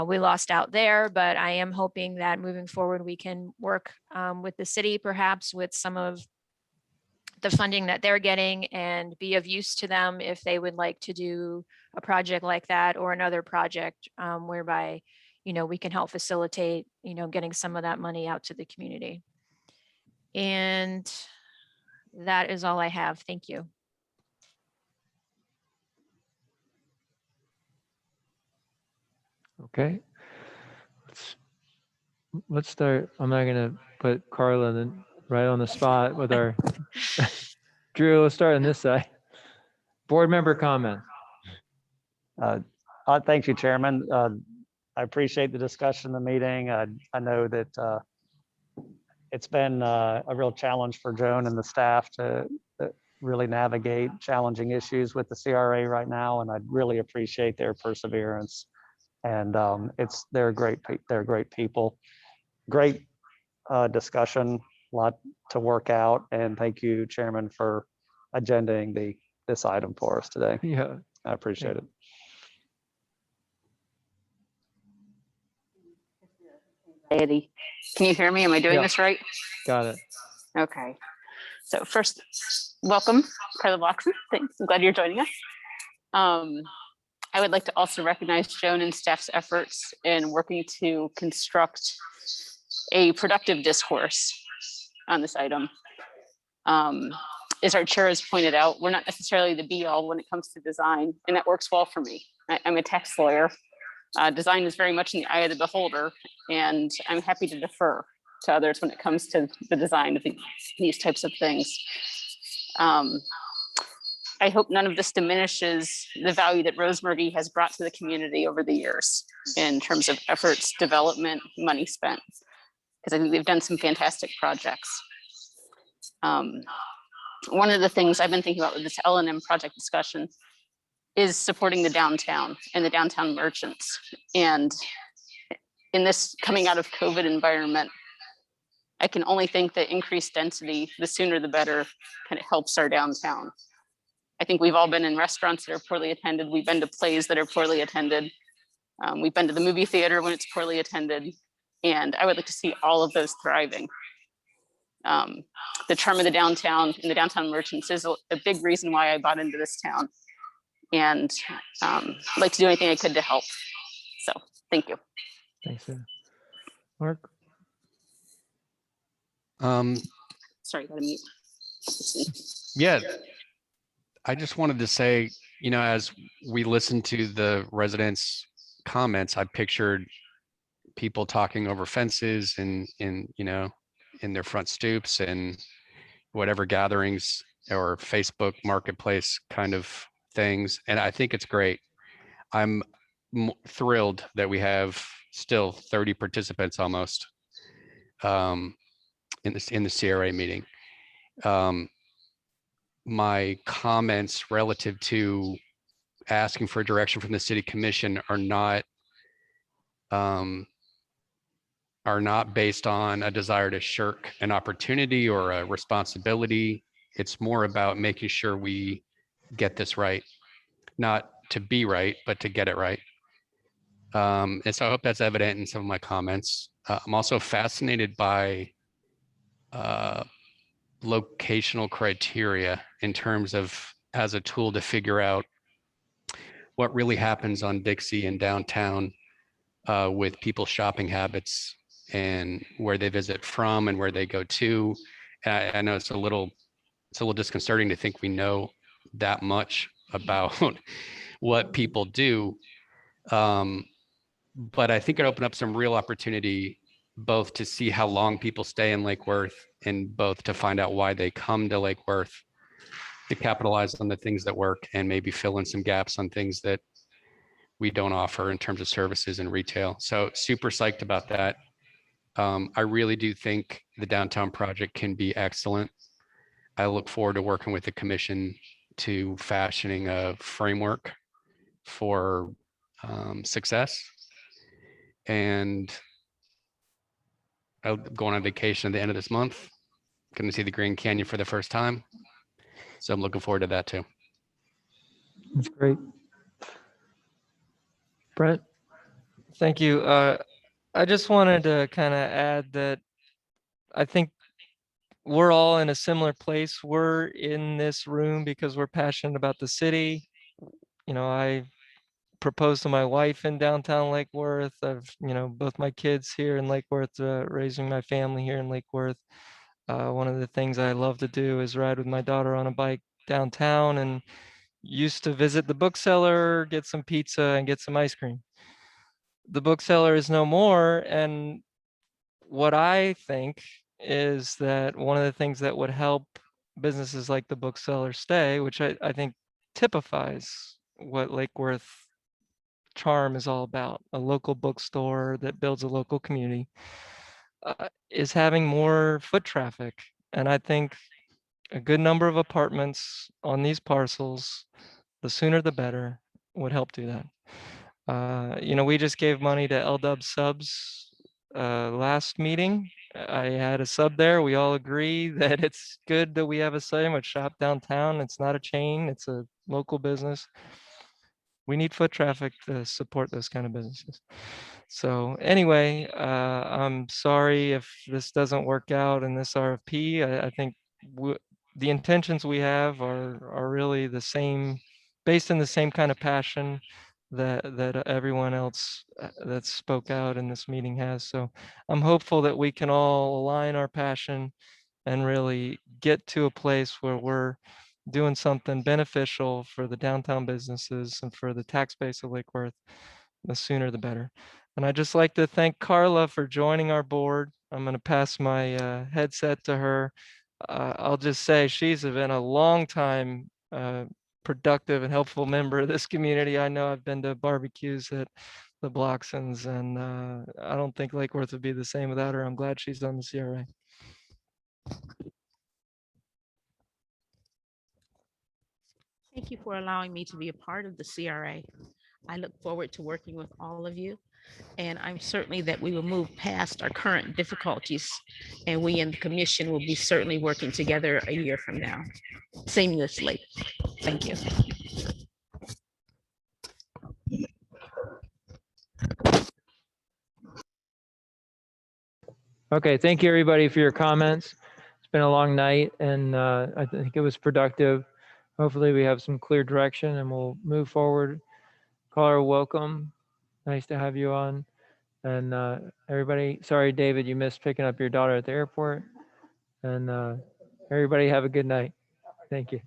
we lost out there, but I am hoping that moving forward, we can work with the city, perhaps with some of the funding that they're getting, and be of use to them if they would like to do a project like that or another project whereby, we can help facilitate, getting some of that money out to the community. And that is all I have. Thank you. Okay. Let's start. I'm not going to put Carla right on the spot with our Drew. Let's start on this side. Board member comments. Thank you, Chairman. I appreciate the discussion in the meeting. I know that it's been a real challenge for Joan and the staff to really navigate challenging issues with the CRA right now, and I really appreciate their perseverance. And they're great people. Great discussion, a lot to work out, and thank you, Chairman, for agendaing this item for us today. Yeah, I appreciate it. Eddie, can you hear me? Am I doing this right? Got it. Okay. So first, welcome, Carla Bloxham. Thanks. I'm glad you're joining us. I would like to also recognize Joan and staff's efforts in working to construct a productive discourse on this item. As our chair has pointed out, we're not necessarily the be-all when it comes to design, and that works well for me. I'm a tax lawyer. Design is very much in the eye of the beholder, and I'm happy to defer. to others when it comes to the design of these types of things. I hope none of this diminishes the value that Rosemary has brought to the community over the years in terms of efforts, development, money spent, because I think they've done some fantastic projects. One of the things I've been thinking about with this Alm Project Discussion is supporting the downtown and the downtown merchants. And in this coming out of COVID environment, I can only think that increased density, the sooner the better, kind of helps our downtown. I think we've all been in restaurants that are poorly attended. We've been to plays that are poorly attended. We've been to the movie theater when it's poorly attended. And I would like to see all of those thriving. The charm of the downtown and the downtown merchants is a big reason why I bought into this town. And I'd like to do anything I could to help. So thank you. Thanks, Sarah. Mark? Sorry, gotta mute. Yeah, I just wanted to say, you know, as we listened to the residents' comments, I pictured people talking over fences and you know, in their front stoops and whatever gatherings or Facebook marketplace kind of things. And I think it's great. I'm thrilled that we have still 30 participants almost in the CRA meeting. My comments relative to asking for direction from the city commission are not based on a desire to shirk an opportunity or a responsibility. It's more about making sure we get this right, not to be right, but to get it right. And so I hope that's evident in some of my comments. I'm also fascinated by locational criteria in terms of as a tool to figure out what really happens on Dixie and downtown with people's shopping habits and where they visit from and where they go to. I know it's a little disconcerting to think we know that much about what people do. But I think it opened up some real opportunity both to see how long people stay in Lake Worth and both to find out why they come to Lake Worth, to capitalize on the things that work and maybe fill in some gaps on things that we don't offer in terms of services and retail. So super psyched about that. I really do think the downtown project can be excellent. I look forward to working with the commission to fashioning a framework for success. And I'm going on vacation at the end of this month. Going to see the Grand Canyon for the first time. So I'm looking forward to that too. That's great. Brett? Thank you. I just wanted to kind of add that I think we're all in a similar place. We're in this room because we're passionate about the city. You know, I proposed to my wife in downtown Lake Worth. I've, you know, both my kids here in Lake Worth, raising my family here in Lake Worth. One of the things I love to do is ride with my daughter on a bike downtown, and used to visit the bookseller, get some pizza and get some ice cream. The bookseller is no more. And what I think is that one of the things that would help businesses like the bookseller stay, which I think typifies what Lake Worth charm is all about, a local bookstore that builds a local community, is having more foot traffic. And I think a good number of apartments on these parcels, the sooner the better, would help do that. You know, we just gave money to LW Subs last meeting. I had a sub there. We all agree that it's good that we have a sandwich shop downtown. It's not a chain, it's a local business. We need foot traffic to support those kind of businesses. So anyway, I'm sorry if this doesn't work out in this RFP. I think the intentions we have are really the same, based in the same kind of passion that everyone else that spoke out in this meeting has. So I'm hopeful that we can all align our passion and really get to a place where we're doing something beneficial for the downtown businesses and for the tax base of Lake Worth. The sooner the better. And I'd just like to thank Carla for joining our board. I'm going to pass my headset to her. I'll just say she's been a long time productive and helpful member of this community. I know I've been to barbecues at the Blocksons, and I don't think Lake Worth would be the same without her. I'm glad she's on the CRA. Thank you for allowing me to be a part of the CRA. I look forward to working with all of you. And I'm certainly that we will move past our current difficulties, and we in the commission will be certainly working together a year from now, seamlessly. Thank you. Okay, thank you everybody for your comments. It's been a long night and I think it was productive. Hopefully we have some clear direction and we'll move forward. Caller, welcome. Nice to have you on. And everybody, sorry, David, you missed picking up your daughter at the airport. And everybody have a good night. Thank you.